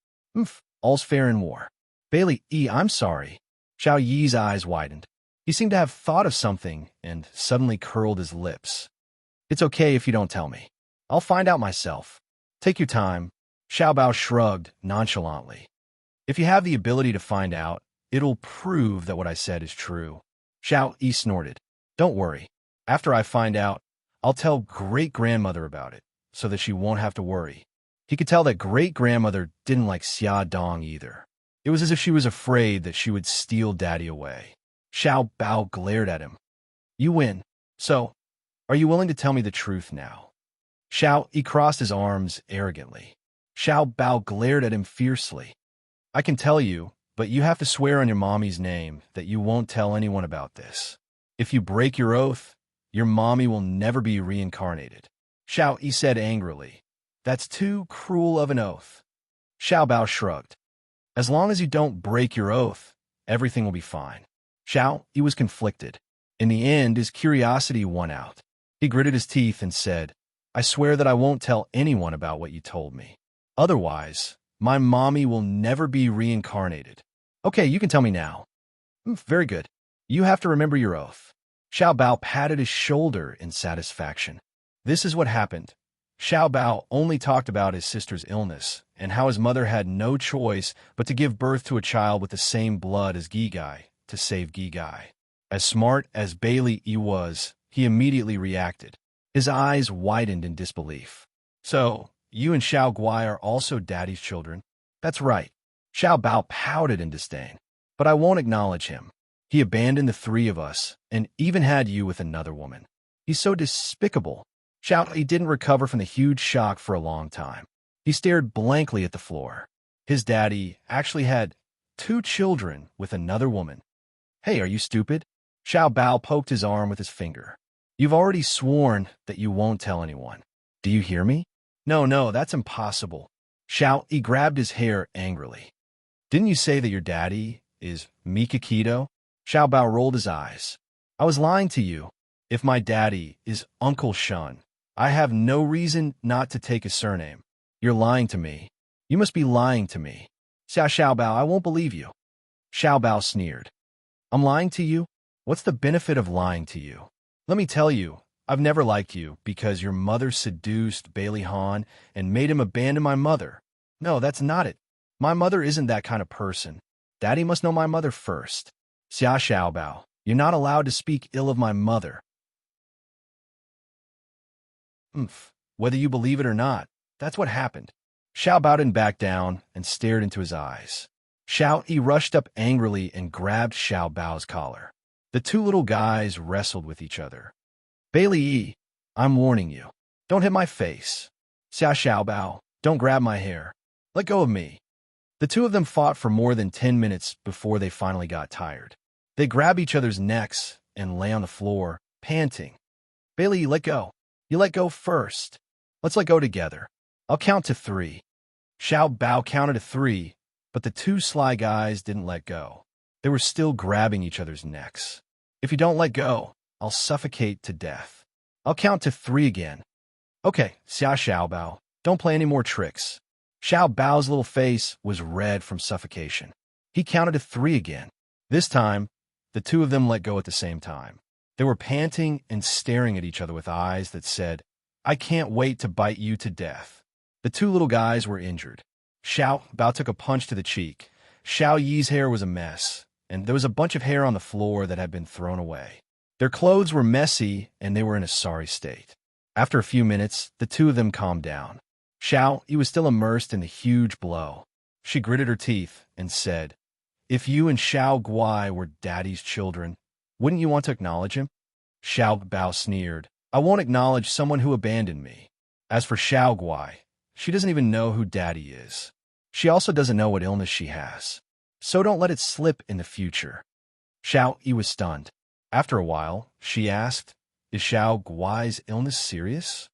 S1: All's fair in war. Bailey E., I'm sorry. Xiao Yi's eyes widened. He seemed to have thought of something and suddenly curled his lips. It's okay if you don't tell me. I'll find out myself. Take your time. Xiao Bao shrugged nonchalantly. If you have the ability to find out, it'll prove that what I said is true. Xiao Yi snorted. Don't worry. After I find out, I'll tell great-grandmother about it, so that she won't have to worry. He could tell that great-grandmother didn't like Xia Dong either. It was as if she was afraid that she would steal Daddy away. Xiao Bao glared at him. You win. So, are you willing to tell me the truth now? Xiao Yi crossed his arms arrogantly. Xiao Bao glared at him fiercely. I can tell you, but you have to swear on your mommy's name that you won't tell anyone about this. If you break your oath, your mommy will never be reincarnated. Xiao Yi said angrily. That's too cruel of an oath. Xiao Bao shrugged. As long as you don't break your oath, everything will be fine. Xiao Yi was conflicted. In the end, his curiosity won out. He gritted his teeth and said, I swear that I won't tell anyone about what you told me. Otherwise, my mommy will never be reincarnated. Okay, you can tell me now. Very good. You have to remember your oath. Xiao Bao patted his shoulder in satisfaction. This is what happened. Xiao Bao only talked about his sister's illness and how his mother had no choice but to give birth to a child with the same blood as Gigai to save Gigai. As smart as Bailey Yi was, he immediately reacted. His eyes widened in disbelief. So, you and Xiao Guai are also Daddy's children? That's right. Xiao Bao pouted in disdain. But I won't acknowledge him. He abandoned the three of us and even had you with another woman. He's so despicable. Xiao Yi didn't recover from the huge shock for a long time. He stared blankly at the floor. His daddy actually had 2 children with another woman. Hey, are you stupid? Xiao Bao poked his arm with his finger. You've already sworn that you won't tell anyone. Do you hear me? No, that's impossible. Xiao Yi grabbed his hair angrily. Didn't you say that your daddy is Mikakido? Xiao Bao rolled his eyes. I was lying to you. If my daddy is Uncle Shun, I have no reason not to take his surname. You're lying to me. You must be lying to me. Xiao Bao, I won't believe you. Xiao Bao sneered. I'm lying to you? What's the benefit of lying to you? Let me tell you, I've never liked you because your mother seduced Bailey Han and made him abandon my mother. No, that's not it. My mother isn't that kind of person. Daddy must know my mother first. Xiao Bao, you're not allowed to speak ill of my mother. Whether you believe it or not, that's what happened. Xiao Bao didn't back down and stared into his eyes. Xiao Yi rushed up angrily and grabbed Xiao Bao's collar. The 2 little guys wrestled with each other. Bailey Yi, I'm warning you. Don't hit my face. Xiao Bao, don't grab my hair. Let go of me. The 2 of them fought for more than 10 minutes before they finally got tired. They grabbed each other's necks and lay on the floor, panting. Bailey Yi, let go. You let go first. Let's let go together. I'll count to 3. Xiao Bao counted to 3, but the 2 sly guys didn't let go. They were still grabbing each other's necks. If you don't let go, I'll suffocate to death. I'll count to 3 again. Okay, Xiao Bao, don't play any more tricks. Xiao Bao's little face was red from suffocation. He counted to 3 again. This time, the 2 of them let go at the same time. They were panting and staring at each other with eyes that said, I can't wait to bite you to death. The 2 little guys were injured. Xiao Bao took a punch to the cheek. Xiao Yi's hair was a mess, and there was a bunch of hair on the floor that had been thrown away. Their clothes were messy, and they were in a sorry state. After a few minutes, the 2 of them calmed down. Xiao Yi was still immersed in the huge blow. She gritted her teeth and said, If you and Xiao Guai were Daddy's children, wouldn't you want to acknowledge him? Xiao Bao sneered. I won't acknowledge someone who abandoned me. As for Xiao Guai, she doesn't even know who Daddy is. She also doesn't know what illness she has. So don't let it slip in the future. Xiao Yi was stunned. After a while, she asked, Is Xiao Guai's illness serious?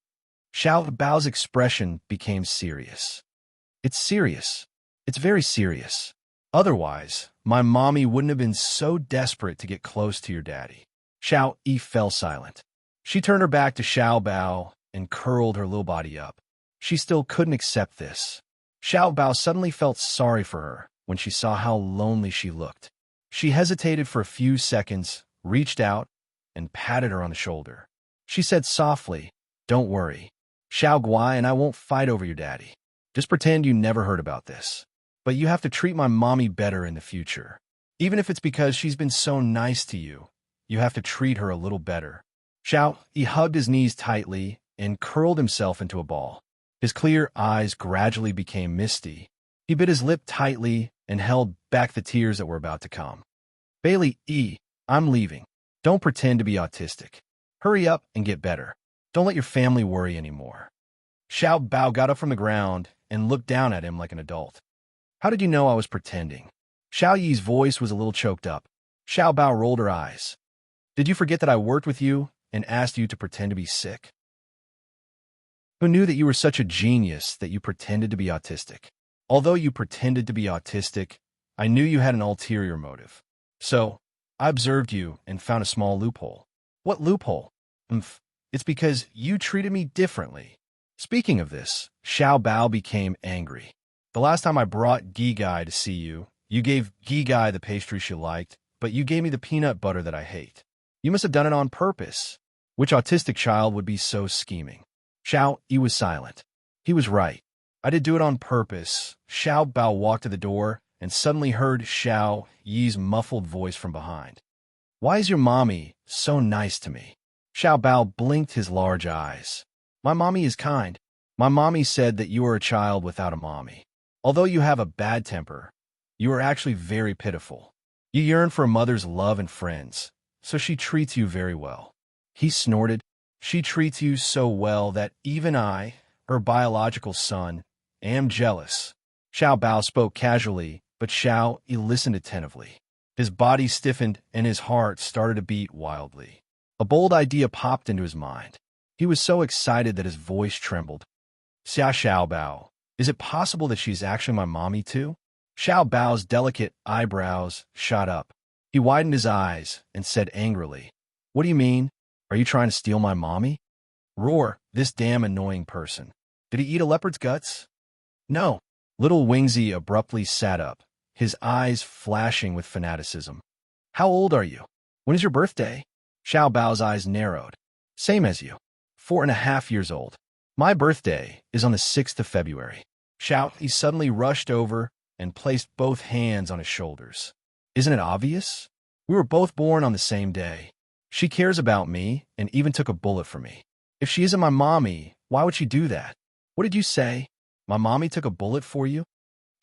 S1: Xiao Bao's expression became serious. It's serious. It's very serious. Otherwise, my mommy wouldn't have been so desperate to get close to your daddy. Xiao Yi fell silent. She turned her back to Xiao Bao and curled her little body up. She still couldn't accept this. Xiao Bao suddenly felt sorry for her when she saw how lonely she looked. She hesitated for a few seconds, reached out, and patted her on the shoulder. She said softly, Don't worry. Xiao Guai and I won't fight over your daddy. Just pretend you never heard about this. But you have to treat my mommy better in the future. Even if it's because she's been so nice to you, you have to treat her a little better. Xiao, he hugged his knees tightly and curled himself into a ball. His clear eyes gradually became misty. He bit his lip tightly and held back the tears that were about to come. Bailey, I'm leaving. Don't pretend to be autistic. Hurry up and get better. Don't let your family worry anymore. Xiao Bao got up from the ground and looked down at him like an adult. How did you know I was pretending? Xiao Yi's voice was a little choked up. Xiao Bao rolled her eyes. Did you forget that I worked with you and asked you to pretend to be sick? Who knew that you were such a genius that you pretended to be autistic? Although you pretended to be autistic, I knew you had an ulterior motive. So, I observed you and found a small loophole. What loophole? It's because you treated me differently. Speaking of this, Xiao Bao became angry. The last time I brought Gigai to see you, you gave Gigai the pastry she liked, but you gave me the peanut butter that I hate. You must have done it on purpose. Which autistic child would be so scheming? Xiao Yi was silent. He was right. I did do it on purpose. Xiao Bao walked to the door and suddenly heard Xiao Yi's muffled voice from behind. Why is your mommy so nice to me? Xiao Bao blinked his large eyes. My mommy is kind. My mommy said that you are a child without a mommy. Although you have a bad temper, you are actually very pitiful. You yearn for a mother's love and friends, so she treats you very well. He snorted. She treats you so well that even I, her biological son, am jealous. Xiao Bao spoke casually, but Xiao Yi listened attentively. His body stiffened and his heart started to beat wildly. A bold idea popped into his mind. He was so excited that his voice trembled. Xiao Bao, is it possible that she's actually my mommy too? Xiao Bao's delicate eyebrows shot up. He widened his eyes and said angrily, What do you mean? Are you trying to steal my mommy? Roar, this damn annoying person. Did he eat a leopard's guts? No. Little Wingsy abruptly sat up, his eyes flashing with fanaticism. How old are you? When is your birthday? Xiao Bao's eyes narrowed. Same as you. 4.5 years old. My birthday is on the 6th of February. Xiao Yi suddenly rushed over and placed both hands on his shoulders. Isn't it obvious? We were both born on the same day. She cares about me and even took a bullet for me. If she isn't my mommy, why would she do that? What did you say? My mommy took a bullet for you?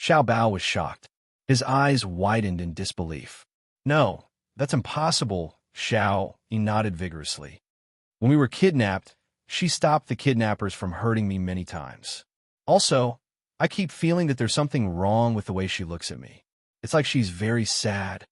S1: Xiao Bao was shocked. His eyes widened in disbelief. No, that's impossible, Xiao Yi nodded vigorously. When we were kidnapped, she stopped the kidnappers from hurting me many times. Also, I keep feeling that there's something wrong with the way she looks at me. It's like she's very sad.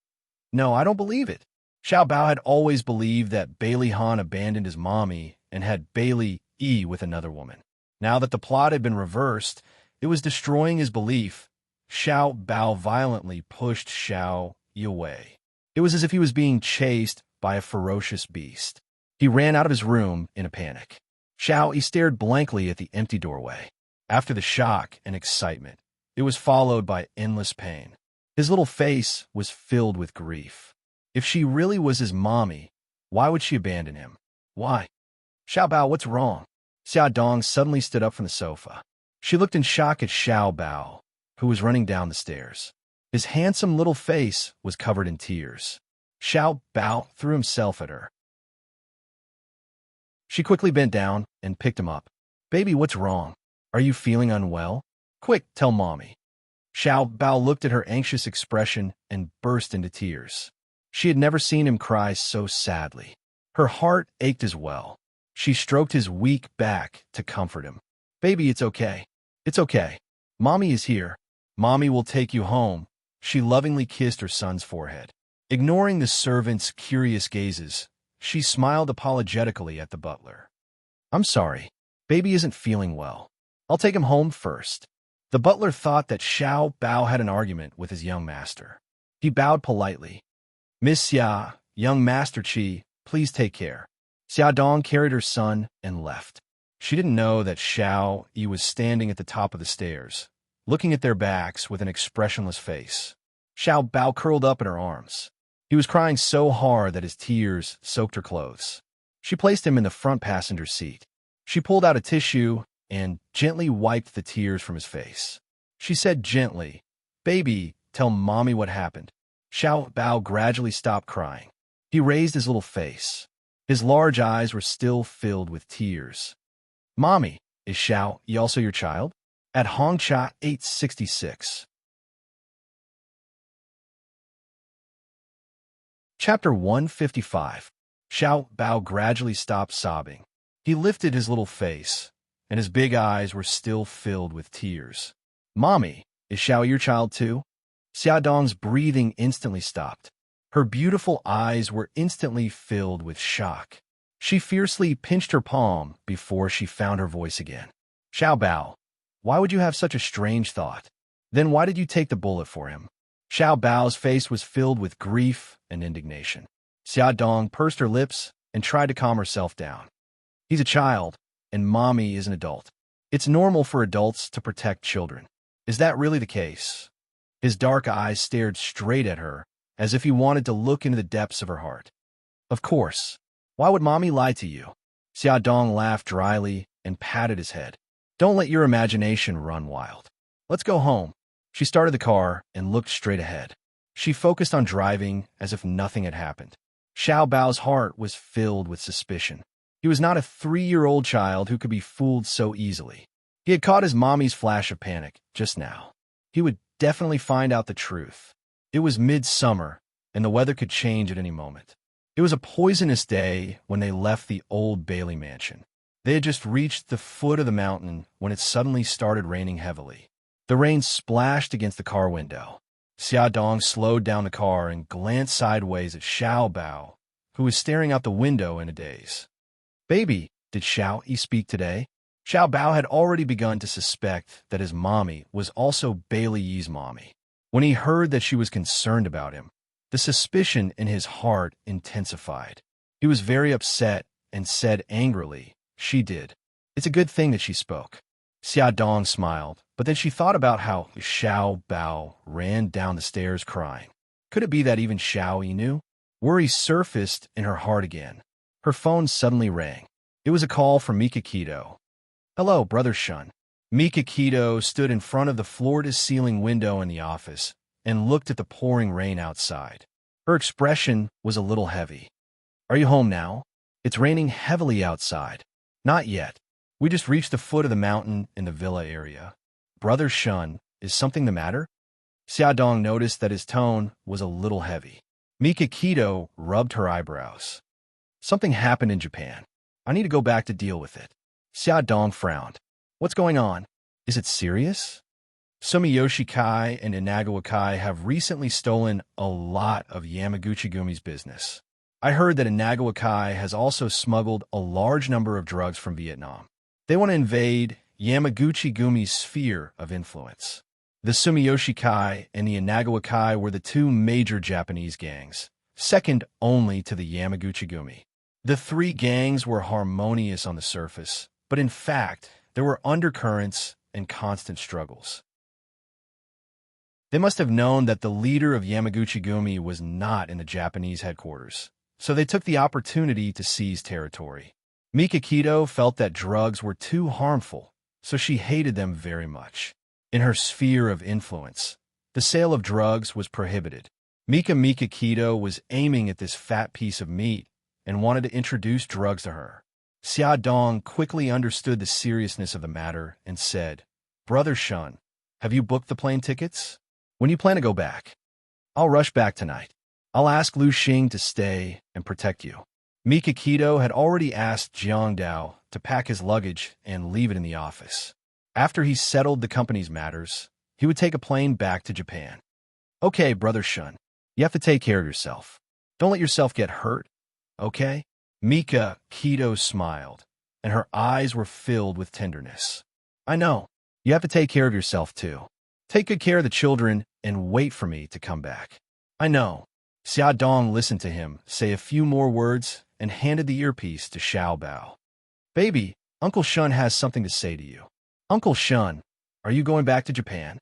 S1: No, I don't believe it. Xiao Bao had always believed that Bailey Han abandoned his mommy and had Bailey Yi with another woman. Now that the plot had been reversed, it was destroying his belief. Xiao Bao violently pushed Xiao Yi away. It was as if he was being chased by a ferocious beast. He ran out of his room in a panic. Xiao Yi stared blankly at the empty doorway. After the shock and excitement, it was followed by endless pain. His little face was filled with grief. If she really was his mommy, why would she abandon him? Why? Xiao Bao, what's wrong? Xia Dong suddenly stood up from the sofa. She looked in shock at Xiao Bao, who was running down the stairs. His handsome little face was covered in tears. Xiao Bao threw himself at her. She quickly bent down and picked him up. Baby, what's wrong? Are you feeling unwell? Quick, tell mommy. Xiao Bao looked at her anxious expression and burst into tears. She had never seen him cry so sadly. Her heart ached as well. She stroked his weak back to comfort him. Baby, it's okay. It's okay. Mommy is here. Mommy will take you home. She lovingly kissed her son's forehead. Ignoring the servant's curious gazes, she smiled apologetically at the butler. I'm sorry. Baby isn't feeling well. I'll take him home first. The butler thought that Xiao Bao had an argument with his young master. He bowed politely. Miss Xia, young Master Qi, please take care. Xia Dong carried her son and left. She didn't know that Xiao Yi was standing at the top of the stairs, looking at their backs with an expressionless face. Xiao Bao curled up in her arms. He was crying so hard that his tears soaked her clothes. She placed him in the front passenger seat. She pulled out a tissue and gently wiped the tears from his face. She said gently, "Baby, tell Mommy what happened." Xiao Bao gradually stopped crying. He raised his little face. His large eyes were still filled with tears. "Mommy, is Xiao Yi also your child?" At Hongcha 866. Chapter 155. Xiao Bao gradually stopped sobbing. He lifted his little face, and his big eyes were still filled with tears. "Mommy, is Xiao your child too?" Xiaodong's breathing instantly stopped. Her beautiful eyes were instantly filled with shock. She fiercely pinched her palm before she found her voice again. "Xiao Bao, why would you have such a strange thought? Then why did you take the bullet for him?" Xiao Bao's face was filled with grief and indignation. Xiaodong pursed her lips and tried to calm herself down. "He's a child, and Mommy is an adult. It's normal for adults to protect children. Is that really the case?" His dark eyes stared straight at her, as if he wanted to look into the depths of her heart. "Of course. Why would Mommy lie to you?" Xiaodong laughed dryly and patted his head. "Don't let your imagination run wild. Let's go home." She started the car and looked straight ahead. She focused on driving as if nothing had happened. Xiao Bao's heart was filled with suspicion. He was not a 3-year-old child who could be fooled so easily. He had caught his mommy's flash of panic just now. He would definitely find out the truth. It was midsummer, and the weather could change at any moment. It was a poisonous day when they left the old Bailey mansion. They had just reached the foot of the mountain when it suddenly started raining heavily. The rain splashed against the car window. Xiaodong slowed down the car and glanced sideways at Xiao Bao, who was staring out the window in a daze. "Baby, did Xiao Yi speak today?" Xiao Bao had already begun to suspect that his mommy was also Bailey Yi's mommy. When he heard that she was concerned about him, the suspicion in his heart intensified. He was very upset and said angrily, "She did. It's a good thing that she spoke." Xiaodong smiled, but then she thought about how Xiao Bao ran down the stairs crying. Could it be that even Xiao Yi knew? Worry surfaced in her heart again. Her phone suddenly rang. It was a call from Mikakito. "Hello, Brother Shun." Mikakito stood in front of the floor-to-ceiling window in the office and looked at the pouring rain outside. Her expression was a little heavy. "Are you home now? It's raining heavily outside." "Not yet. We just reached the foot of the mountain in the villa area." "Brother Shun, is something the matter?" Xiaodong noticed that his tone was a little heavy. Mikakito rubbed her eyebrows. "Something happened in Japan. I need to go back to deal with it." Xiaodong frowned. "What's going on? Is it serious?" Sumiyoshi Kai and Inagawa Kai have recently stolen a lot of Yamaguchi-gumi's business. I heard that Inagawa Kai has also smuggled a large number of drugs from Vietnam. They want to invade Yamaguchi-gumi's sphere of influence. The Sumiyoshi Kai and the Inagawa Kai were the two major Japanese gangs, second only to the Yamaguchi-gumi. The three gangs were harmonious on the surface, but in fact, there were undercurrents and constant struggles. They must have known that the leader of Yamaguchi-gumi was not in the Japanese headquarters, so they took the opportunity to seize territory. Mikakito felt that drugs were too harmful, so she hated them very much. In her sphere of influence, the sale of drugs was prohibited. Mikakito was aiming at this fat piece of meat and wanted to introduce drugs to her. Xiaodong quickly understood the seriousness of the matter and said, "Brother Shun, have you booked the plane tickets? When do you plan to go back?" "I'll rush back tonight. I'll ask Lu Xing to stay and protect you." Mikakito had already asked Jiang Dao to pack his luggage and leave it in the office. After he settled the company's matters, he would take a plane back to Japan. "Okay, Brother Shun, you have to take care of yourself. Don't let yourself get hurt, okay?" Mikakito smiled, and her eyes were filled with tenderness. "I know. You have to take care of yourself, too. Take good care of the children and wait for me to come back." "I know." Xiaodong listened to him say a few more words and handed the earpiece to Xiao Bao. "Baby, Uncle Shun has something to say to you." "Uncle Shun, are you going back to Japan?"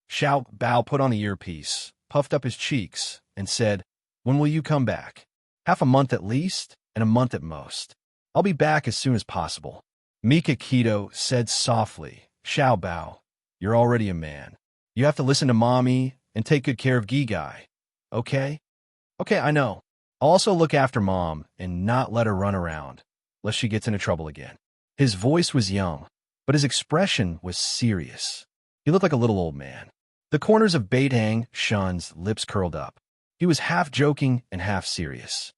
S1: Xiao Bao put on the earpiece, puffed up his cheeks, and said, "When will you come back?" "Half a month at least, and a month at most. I'll be back as soon as possible." Mikakito said softly, Xiao Bao, you're already a man. You have to listen to mommy and take good care of Gigai. Okay? Okay, I know. I'll also look after mom and not let her run around, lest she gets into trouble again. His voice was young, but his expression was serious. He looked like a little old man. The corners of Beidang Shun's lips curled up. He was half joking and half serious.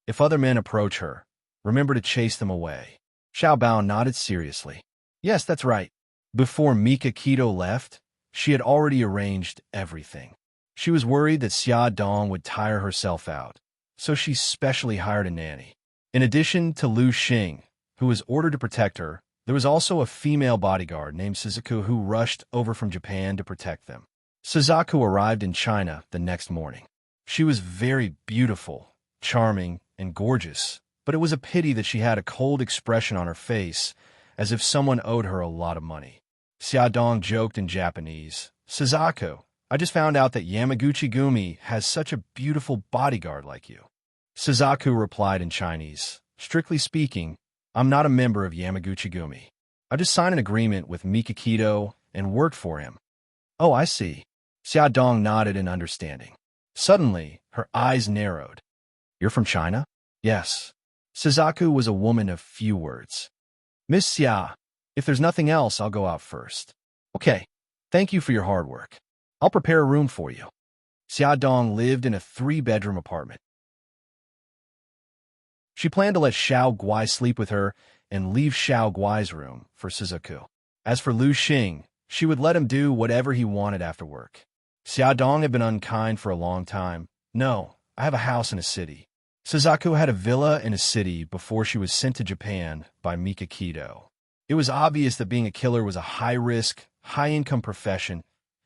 S1: If other men approach her, remember to chase them away. Xiao Bao nodded seriously. Yes, that's right. Before Mikakito left, she had already arranged everything. She was worried that Xia Dong would tire herself out, so she specially hired a nanny. In addition to Lu Xing, who was ordered to protect her, there was also a female bodyguard named Suzaku who rushed over from Japan to protect them. Suzaku arrived in China the next morning. She was very beautiful, charming, and gorgeous, but it was a pity that she had a cold expression on her face, as if someone owed her a lot of money. Xia Dong joked in Japanese, Suzaku, I just found out that Yamaguchi Gumi has such a beautiful bodyguard like you. Suzaku replied in Chinese, strictly speaking, I'm not a member of Yamaguchi Gumi. I just signed an agreement with Mikakito and worked for him. Oh, I see. Xia Dong nodded in understanding. Suddenly, her eyes narrowed. You're from China? Yes. Suzaku was a woman of few words. Miss Xia, if there's nothing else, I'll go out first. Okay. Thank you for your hard work. I'll prepare a room for you. Xia Dong lived in a 3-bedroom apartment. She planned to let Xiao Guai sleep with her and leave Xiao Guai's room for Suzaku. As for Lu Xing, she would let him do whatever he wanted after work. Xia Dong had been unkind for a long time. No, I have a house in a city. Suzaku had a villa in a city before she was sent to Japan by Mikakito. It was obvious that being a killer was a high-risk, high-income profession.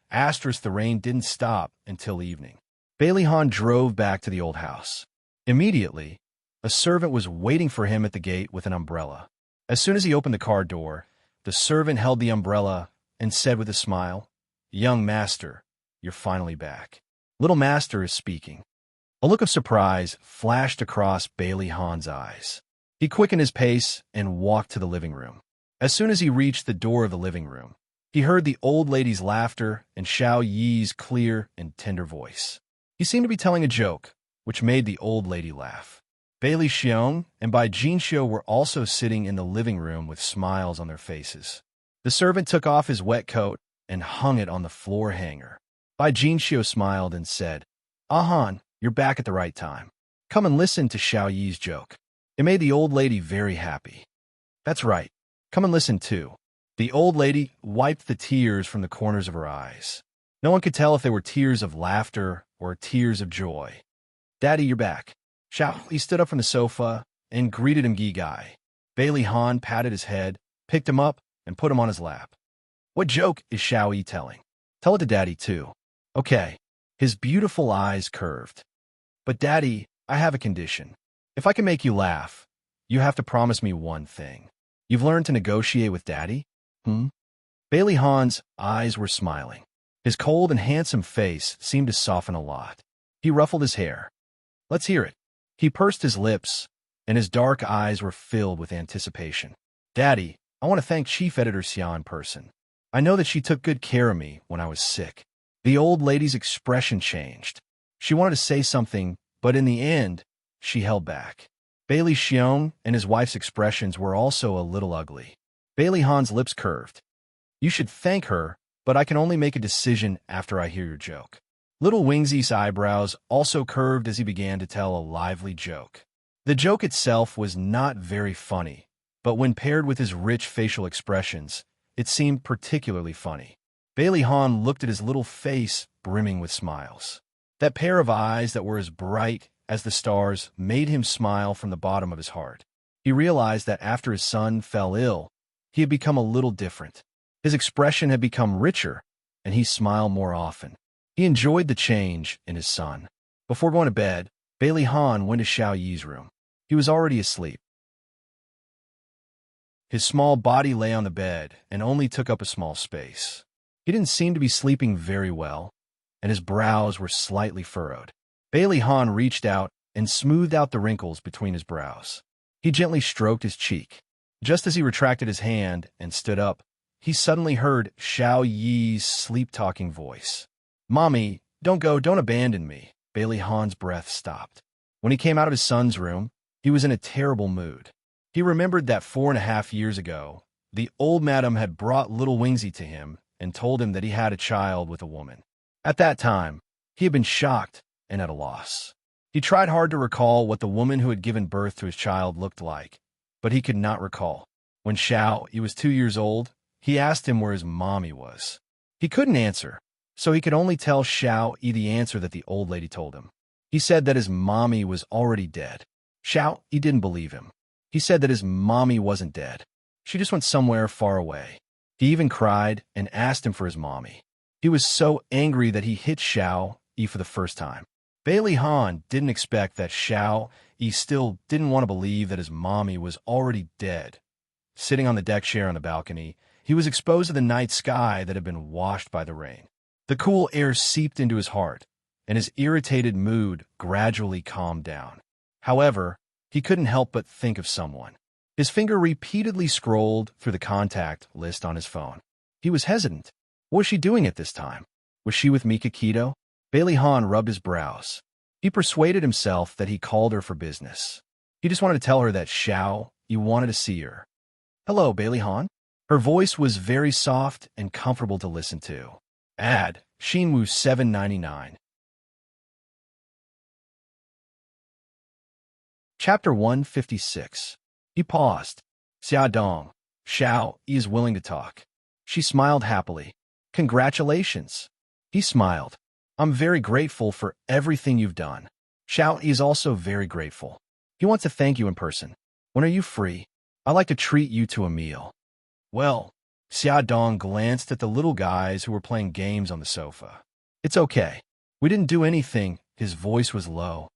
S1: The rain didn't stop until evening. Bailey Han drove back to the old house. Immediately, a servant was waiting for him at the gate with an umbrella. As soon as he opened the car door, the servant held the umbrella and said with a smile, Young master, you're finally back. Little master is speaking. A look of surprise flashed across Bailey Han's eyes. He quickened his pace and walked to the living room. As soon as he reached the door of the living room, he heard the old lady's laughter and Xiao Yi's clear and tender voice. He seemed to be telling a joke, which made the old lady laugh. Bailey Xiong and Bai Jinxiu were also sitting in the living room with smiles on their faces. The servant took off his wet coat and hung it on the floor hanger. Bai Jinxiu smiled and said, Han, you're back at the right time. Come and listen to Xiao Yi's joke. It made the old lady very happy. That's right. Come and listen too. The old lady wiped the tears from the corners of her eyes. No one could tell if they were tears of laughter or tears of joy. Daddy, you're back. Xiao Yi stood up from the sofa and greeted him Gigai. Bailey Han patted his head, picked him up, and put him on his lap. What joke is Xiao Yi telling? Tell it to Daddy too. Okay. His beautiful eyes curved. But Daddy, I have a condition. If I can make you laugh, you have to promise me one thing. You've learned to negotiate with Daddy? Bailey Han's eyes were smiling. His cold and handsome face seemed to soften a lot. He ruffled his hair. Let's hear it. He pursed his lips, and his dark eyes were filled with anticipation. Daddy, I want to thank Chief Editor Xia in person. I know that she took good care of me when I was sick. The old lady's expression changed. She wanted to say something, but in the end, she held back. Bailey Xiong and his wife's expressions were also a little ugly. Bailey Han's lips curved. You should thank her, but I can only make a decision after I hear your joke. Little Wingsy's eyebrows also curved as he began to tell a lively joke. The joke itself was not very funny, but when paired with his rich facial expressions, it seemed particularly funny. Bailey Han looked at his little face brimming with smiles. That pair of eyes that were as bright as the stars made him smile from the bottom of his heart. He realized that after his son fell ill, he had become a little different. His expression had become richer, and he smiled more often. He enjoyed the change in his son. Before going to bed, Bailey Han went to Xiao Yi's room. He was already asleep. His small body lay on the bed and only took up a small space. He didn't seem to be sleeping very well, and his brows were slightly furrowed. Bailey Han reached out and smoothed out the wrinkles between his brows. He gently stroked his cheek. Just as he retracted his hand and stood up, he suddenly heard Xiao Yi's sleep-talking voice. "Mommy, don't go, don't abandon me." Bailey Han's breath stopped. When he came out of his son's room, he was in a terrible mood. He remembered that 4.5 years ago, the old madam had brought little Wingsy to him and told him that he had a child with a woman. At that time, he had been shocked and at a loss. He tried hard to recall what the woman who had given birth to his child looked like, but he could not recall. When Xiao Yi was 2 years old, he asked him where his mommy was. He couldn't answer, so he could only tell Xiao Yi the answer that the old lady told him. He said that his mommy was already dead. Xiao Yi didn't believe him. He said that his mommy wasn't dead. She just went somewhere far away. He even cried and asked him for his mommy. He was so angry that he hit Xiao Yi for the first time. Bailey Han didn't expect that Xiao Yi still didn't want to believe that his mommy was already dead. Sitting on the deck chair on the balcony, he was exposed to the night sky that had been washed by the rain. The cool air seeped into his heart, and his irritated mood gradually calmed down. However, he couldn't help but think of someone. His finger repeatedly scrolled through the contact list on his phone. He was hesitant. What was she doing at this time? Was she with Mika Keto? Bailey Han rubbed his brows. He persuaded himself that he called her for business. He just wanted to tell her that Xiao Yi wanted to see her. "Hello, Bailey Han." Her voice was very soft and comfortable to listen to. Ad, Shinwu 799. Chapter 156. He paused. "Xia Dong, Xiao Yi is willing to talk." She smiled happily. "Congratulations." He smiled. "I'm very grateful for everything you've done." Xiao Yi is also very grateful. He wants to thank you in person. "When are you free? I'd like to treat you to a meal." "Well," Xia Dong glanced at the little guys who were playing games on the sofa. "It's okay. We didn't do anything." His voice was low.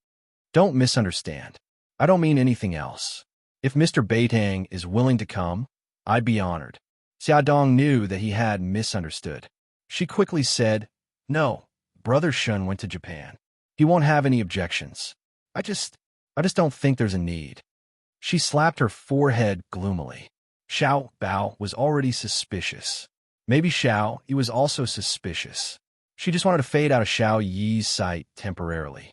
S1: "Don't misunderstand. I don't mean anything else. If Mr. Beitang is willing to come, I'd be honored." Xia Dong knew that he had misunderstood. She quickly said, "No, Brother Shun went to Japan. He won't have any objections. I just don't think there's a need." She slapped her forehead gloomily. Xiao Bao was already suspicious. Maybe Xiao Yi was also suspicious. She just wanted to fade out of Xiao Yi's sight temporarily.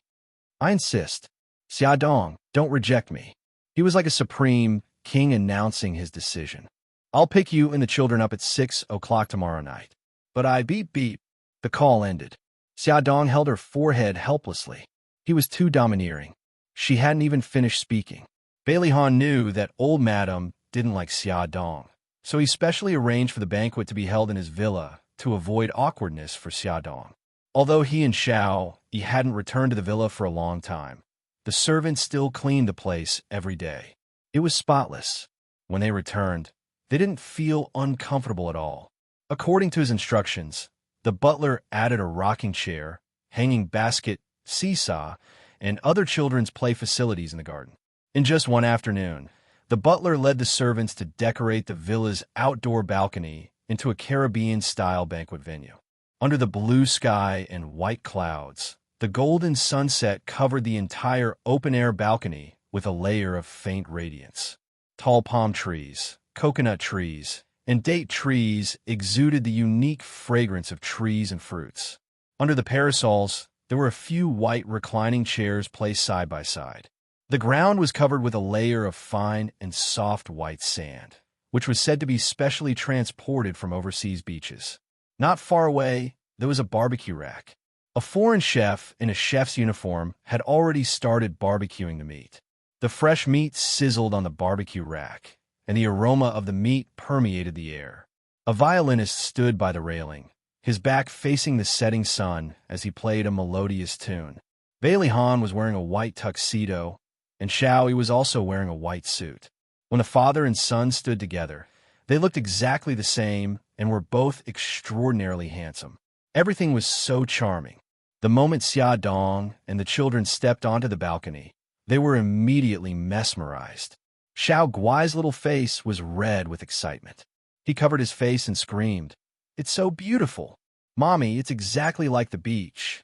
S1: "I insist. Xia Dong, don't reject me." He was like a supreme king announcing his decision. "I'll pick you and the children up at 6 o'clock tomorrow night." But I beep beep. The call ended. Xia Dong held her forehead helplessly. He was too domineering. She hadn't even finished speaking. Bailey Han knew that old madam didn't like Xia Dong, so he specially arranged for the banquet to be held in his villa to avoid awkwardness for Xia Dong. Although he and Xiao Yi hadn't returned to the villa for a long time, the servants still cleaned the place every day. It was spotless. When they returned, they didn't feel uncomfortable at all. According to his instructions, the butler added a rocking chair, hanging basket, seesaw, and other children's play facilities in the garden. In just one afternoon, the butler led the servants to decorate the villa's outdoor balcony into a Caribbean-style banquet venue. Under the blue sky and white clouds, the golden sunset covered the entire open-air balcony with a layer of faint radiance. Tall palm trees, coconut trees, and date trees exuded the unique fragrance of trees and fruits. Under the parasols, there were a few white reclining chairs placed side by side. The ground was covered with a layer of fine and soft white sand, which was said to be specially transported from overseas beaches. Not far away, there was a barbecue rack. A foreign chef in a chef's uniform had already started barbecuing the meat. The fresh meat sizzled on the barbecue rack, and the aroma of the meat permeated the air. A violinist stood by the railing, his back facing the setting sun as he played a melodious tune. Bailey Han was wearing a white tuxedo, and Xiao Yi was also wearing a white suit. When the father and son stood together, they looked exactly the same and were both extraordinarily handsome. Everything was so charming. The moment Xia Dong and the children stepped onto the balcony, they were immediately mesmerized. Xiao Guai's little face was red with excitement. He covered his face and screamed, "It's so beautiful! Mommy, it's exactly like the beach."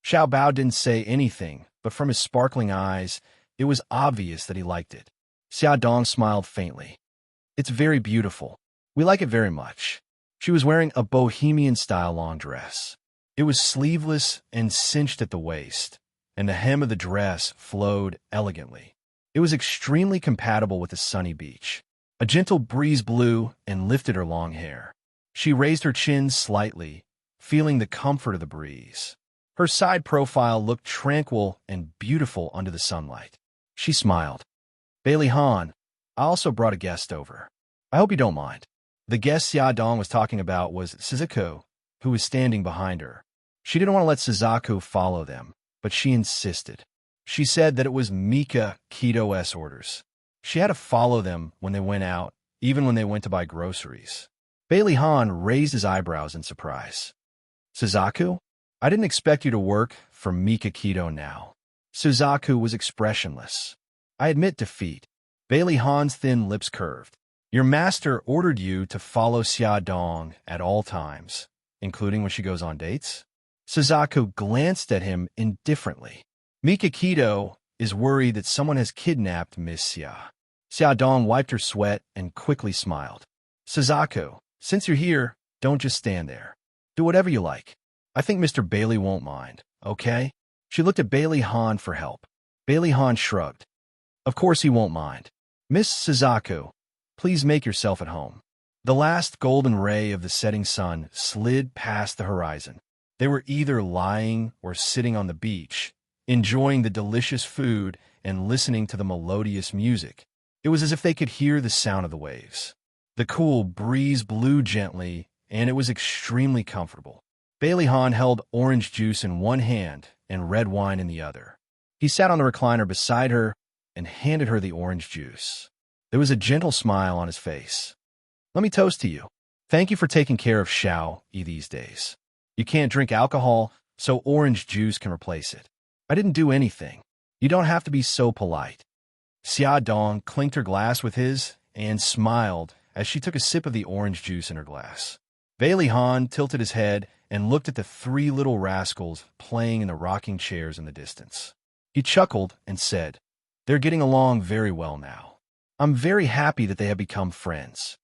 S1: Xiao Bao didn't say anything, but from his sparkling eyes, it was obvious that he liked it. Xiaodong smiled faintly. It's very beautiful. We like it very much. She was wearing a bohemian-style long dress. It was sleeveless and cinched at the waist, and the hem of the dress flowed elegantly. It was extremely compatible with the sunny beach. A gentle breeze blew and lifted her long hair. She raised her chin slightly, feeling the comfort of the breeze. Her side profile looked tranquil and beautiful under the sunlight. She smiled. Bailey Han, I also brought a guest over. I hope you don't mind. The guest Xiaodong was talking about was Suzuko, who was standing behind her. She didn't want to let Suzaku follow them, but she insisted. She said that it was Mika Kito's orders. She had to follow them when they went out, even when they went to buy groceries. Bailey Han raised his eyebrows in surprise. Suzaku? I didn't expect you to work for Mika Kito now. Suzaku was expressionless. I admit defeat. Bailey Han's thin lips curved. Your master ordered you to follow Xiaodong at all times, including when she goes on dates? Suzaku glanced at him indifferently. Mika Kito is worried that someone has kidnapped Miss Xia. Xiaodong wiped her sweat and quickly smiled. Suzaku, since you're here, don't just stand there. Do whatever you like. I think Mr. Bailey won't mind, okay? She looked at Bailey Han for help. Bailey Han shrugged. Of course he won't mind. Miss Suzaku, please make yourself at home. The last golden ray of the setting sun slid past the horizon. They were either lying or sitting on the beach, enjoying the delicious food and listening to the melodious music. It was as if they could hear the sound of the waves. The cool breeze blew gently, and it was extremely comfortable. Bailey Han held orange juice in one hand and red wine in the other. He sat on the recliner beside her and handed her the orange juice. There was a gentle smile on his face. Let me toast to you. Thank you for taking care of Xiao-Yi these days. You can't drink alcohol, so orange juice can replace it. I didn't do anything. You don't have to be so polite. Xiaodong clinked her glass with his and smiled as she took a sip of the orange juice in her glass. Bailey Han tilted his head and looked at the three little rascals playing in the rocking chairs in the distance. He chuckled and said, They're getting along very well now. I'm very happy that they have become friends.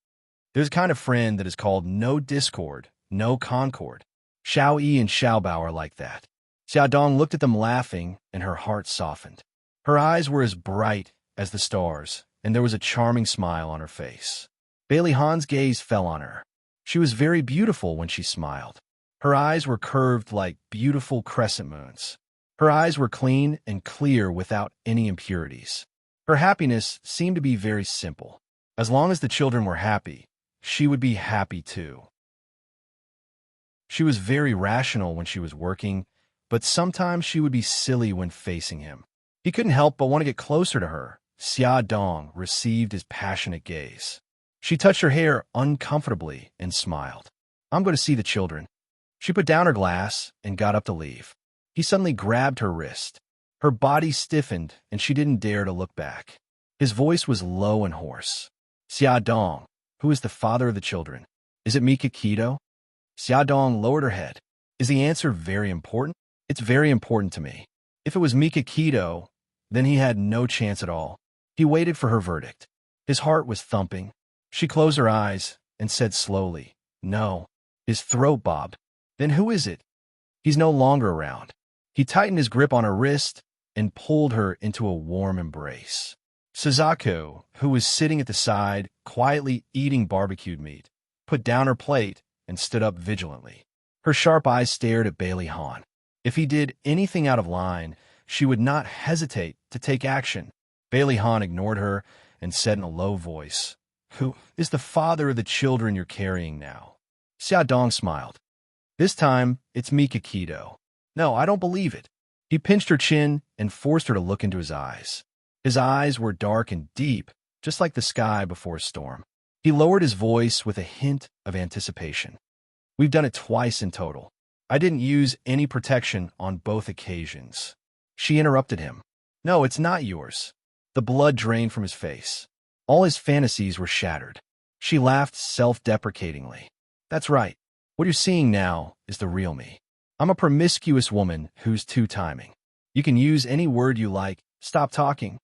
S1: There's a kind of friend that is called no discord, no concord. Xiao-Yi and Xiaobao are like that. Xiaodong looked at them laughing, and her heart softened. Her eyes were as bright as the stars, and there was a charming smile on her face. Bailey Han's gaze fell on her. She was very beautiful when she smiled. Her eyes were curved like beautiful crescent moons. Her eyes were clean and clear without any impurities. Her happiness seemed to be very simple. As long as the children were happy, she would be happy too. She was very rational when she was working, but sometimes she would be silly when facing him. He couldn't help but want to get closer to her. Xiaodong received his passionate gaze. She touched her hair uncomfortably and smiled. I'm going to see the children. She put down her glass and got up to leave. He suddenly grabbed her wrist. Her body stiffened, and she didn't dare to look back. His voice was low and hoarse. Xiaodong, who is the father of the children? Is it Mika Kito? Xiaodong lowered her head. Is the answer very important? It's very important to me. If it was Mika Kito, then he had no chance at all. He waited for her verdict. His heart was thumping. She closed her eyes and said slowly, No. His throat bobbed. Then who is it? He's no longer around. He tightened his grip on her wrist and pulled her into a warm embrace. Suzaku, who was sitting at the side, quietly eating barbecued meat, put down her plate and stood up vigilantly. Her sharp eyes stared at Bailey Han. If he did anything out of line, she would not hesitate to take action. Bailey Han ignored her and said in a low voice, Who is the father of the children you're carrying now? Xiaodong smiled. This time, it's Mika Kito. No, I don't believe it. He pinched her chin and forced her to look into his eyes. His eyes were dark and deep, just like the sky before a storm. He lowered his voice with a hint of anticipation. We've done it twice in total. I didn't use any protection on both occasions. She interrupted him. No, it's not yours. The blood drained from his face. All his fantasies were shattered. She laughed self-deprecatingly. That's right. What you're seeing now is the real me. I'm a promiscuous woman who's two-timing. You can use any word you like. Stop talking.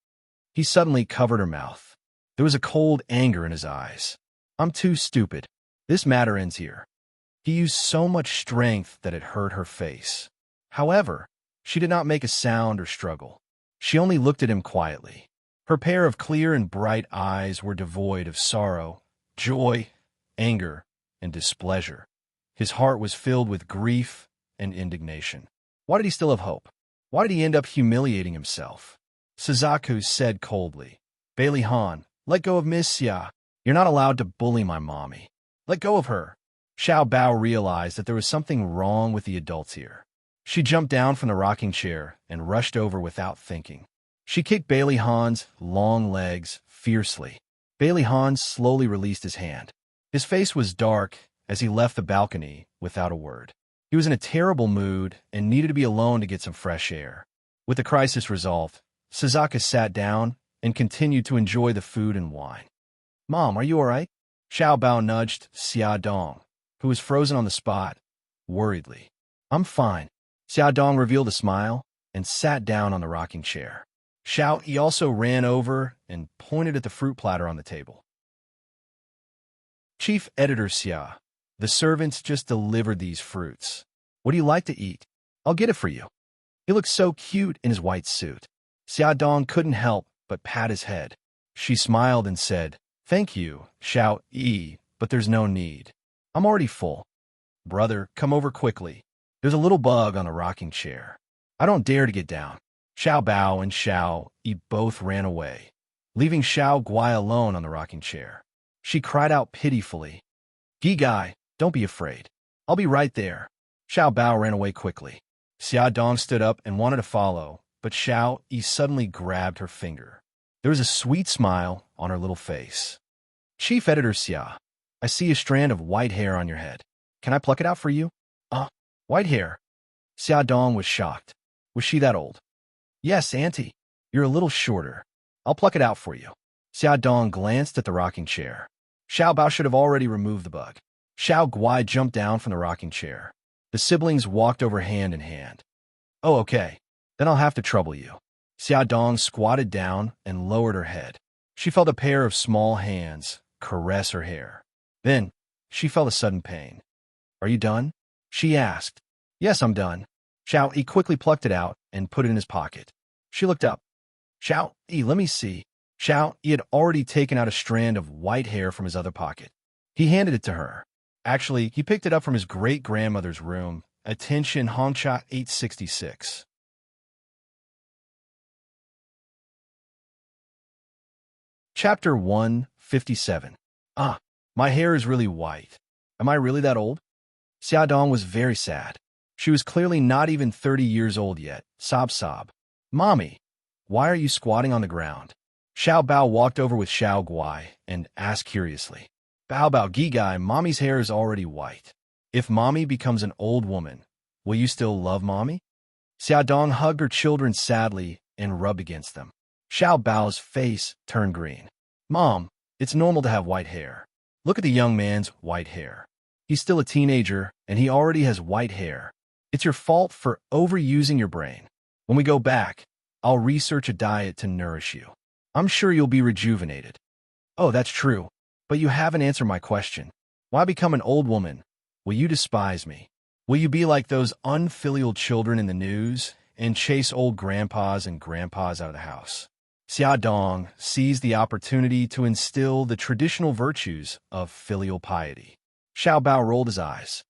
S1: He suddenly covered her mouth. There was a cold anger in his eyes. I'm too stupid. This matter ends here. He used so much strength that it hurt her face. However, she did not make a sound or struggle. She only looked at him quietly. Her pair of clear and bright eyes were devoid of sorrow, joy, anger, and displeasure. His heart was filled with grief and indignation. Why did he still have hope? Why did he end up humiliating himself? Suzaku said coldly, Bailey Han, let go of Miss Xia. You're not allowed to bully my mommy. Let go of her. Xiao Bao realized that there was something wrong with the adults here. She jumped down from the rocking chair and rushed over without thinking. She kicked Bailey Han's long legs fiercely. Bailey Han slowly released his hand. His face was dark as he left the balcony without a word. He was in a terrible mood and needed to be alone to get some fresh air. With the crisis resolved, Suzaku sat down and continued to enjoy the food and wine. Mom, are you all right? Xiao Bao nudged Xia Dong, who was frozen on the spot, worriedly. I'm fine. Xia Dong revealed a smile and sat down on the rocking chair. Xiao Yi also ran over and pointed at the fruit platter on the table. Chief Editor Xia, the servants just delivered these fruits. What do you like to eat? I'll get it for you. He looked so cute in his white suit. Xia Dong couldn't help but pat his head. She smiled and said, Thank you, Xiao Yi, but there's no need. I'm already full. Brother, come over quickly. There's a little bug on a rocking chair. I don't dare to get down. Xiao Bao and Xiao Yi both ran away, leaving Xiao Guai alone on the rocking chair. She cried out pitifully, Gi Gai, don't be afraid. I'll be right there. Xiao Bao ran away quickly. Xia Dong stood up and wanted to follow, but Xiao Yi suddenly grabbed her finger. There was a sweet smile on her little face. Chief Editor Xia, I see a strand of white hair on your head. Can I pluck it out for you? White hair? Xia Dong was shocked. Was she that old? Yes, Auntie. You're a little shorter. I'll pluck it out for you. Xia Dong glanced at the rocking chair. Xiao Bao should have already removed the bug. Xiao Guai jumped down from the rocking chair. The siblings walked over hand in hand. Oh, okay. Then I'll have to trouble you. Xia Dong squatted down and lowered her head. She felt a pair of small hands caress her hair. Then, she felt a sudden pain. Are you done? She asked. Yes, I'm done. Xiao Yi quickly plucked it out and put it in his pocket. She looked up. Xiao Yi, let me see. Xiao Yi had already taken out a strand of white hair from his other pocket. He handed it to her. Actually, he picked it up from his great-grandmother's room. Attention, Hongcha 866. Chapter 157. My hair is really white. Am I really that old? Xia Dong was very sad. She was clearly not even 30 years old yet. Sob sob. Mommy, why are you squatting on the ground? Xiao Bao walked over with Xiao Guai and asked curiously. Bao Bao Gi Gai, Mommy's hair is already white. If Mommy becomes an old woman, will you still love Mommy? Xia Dong hugged her children sadly and rubbed against them. Xiao Bao's face turned green. Mom, it's normal to have white hair. Look at the young man's white hair. He's still a teenager, and he already has white hair. It's your fault for overusing your brain. When we go back, I'll research a diet to nourish you. I'm sure you'll be rejuvenated. Oh, that's true. But you haven't answered my question. Why become an old woman? Will you despise me? Will you be like those unfilial children in the news and chase old grandpas and grandpas out of the house? Xia Dong seized the opportunity to instill the traditional virtues of filial piety. Xiao Bao rolled his eyes.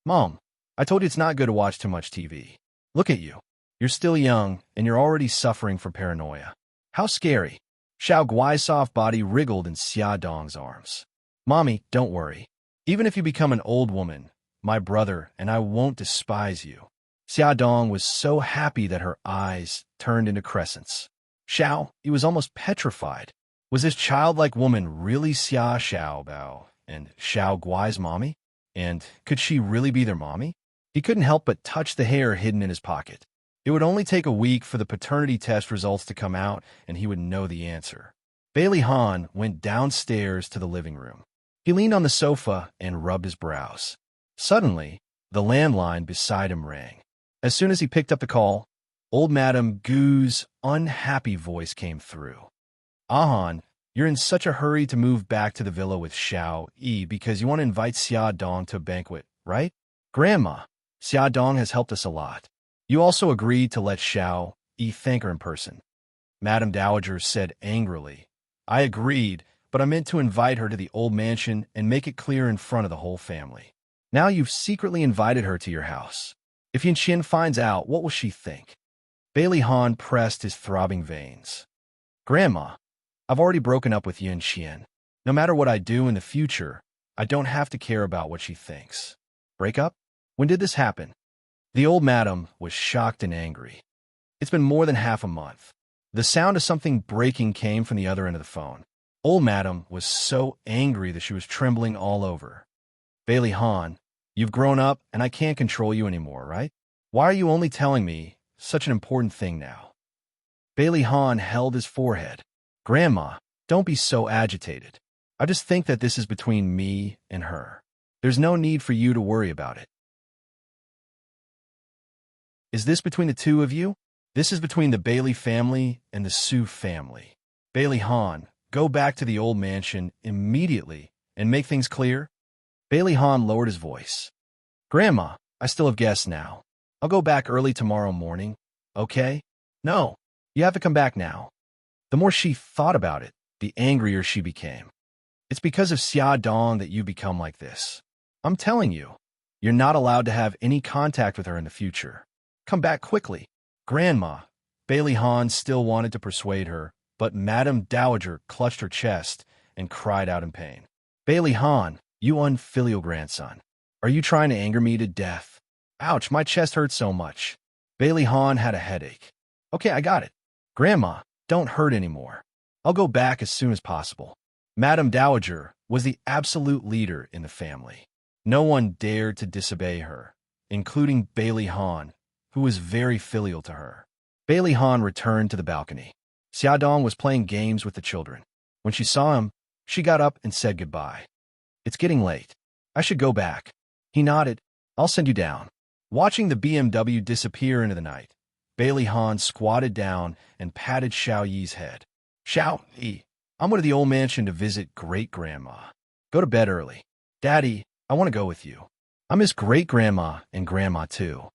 S1: Mom, I told you it's not good to watch too much TV. Look at you. You're still young, and you're already suffering from paranoia. How scary. Xiao Guai's soft body wriggled in Xia Dong's arms. Mommy, don't worry. Even if you become an old woman, my brother and I won't despise you. Xia Dong was so happy that her eyes turned into crescents. Xiao, he was almost petrified. Was this childlike woman really Xiao Bao and Xiao Guai's mommy? And could she really be their mommy? He couldn't help but touch the hair hidden in his pocket. It would only take a week for the paternity test results to come out, and he would know the answer. Bailey Han went downstairs to the living room. He leaned on the sofa and rubbed his brows. Suddenly, the landline beside him rang. As soon as he picked up the call, old Madame Gu's unhappy voice came through. Han, You're in such a hurry to move back to the villa with Xiao Yi because you want to invite Xia Dong to a banquet, right? Grandma, Xia Dong has helped us a lot. You also agreed to let Xiao Yi thank her in person. Madame Dowager said angrily. I agreed, but I meant to invite her to the old mansion and make it clear in front of the whole family. Now you've secretly invited her to your house. If Yin finds out, what will she think? Bailey Han pressed his throbbing veins. Grandma, I've already broken up with Yin Xian. No matter what I do in the future, I don't have to care about what she thinks. Break up? When did this happen? The old madam was shocked and angry. It's been more than half a month. The sound of something breaking came from the other end of the phone. Old madam was so angry that she was trembling all over. Bailey Han, you've grown up and I can't control you anymore, right? Why are you only telling me such an important thing now? Bailey Han held his forehead. Grandma, don't be so agitated. I just think that this is between me and her. There's no need for you to worry about it. Is this between the two of you? This is between the Bailey family and the Su family. Bailey Han, go back to the old mansion immediately and make things clear. Bailey Han lowered his voice. Grandma, I still have guests now. I'll go back early tomorrow morning, okay? No, you have to come back now. The more she thought about it, the angrier she became. It's because of Xia Dong that you become like this. I'm telling you, you're not allowed to have any contact with her in the future. Come back quickly. Grandma, Bailey Han still wanted to persuade her, but Madame Dowager clutched her chest and cried out in pain. Bailey Han, you unfilial grandson. Are you trying to anger me to death? Ouch, my chest hurts so much. Bailey Han had a headache. Okay, I got it. Grandma, don't hurt anymore. I'll go back as soon as possible. Madame Dowager was the absolute leader in the family. No one dared to disobey her, including Bailey Han, who was very filial to her. Bailey Han returned to the balcony. Xia Dong was playing games with the children. When she saw him, she got up and said goodbye. It's getting late. I should go back. He nodded. I'll send you down. Watching the BMW disappear into the night, Bailey Han squatted down and patted Xiao Yi's head. Xiao Yi, I'm going to the old mansion to visit great-grandma. Go to bed early. Daddy, I want to go with you. I miss great-grandma and grandma too.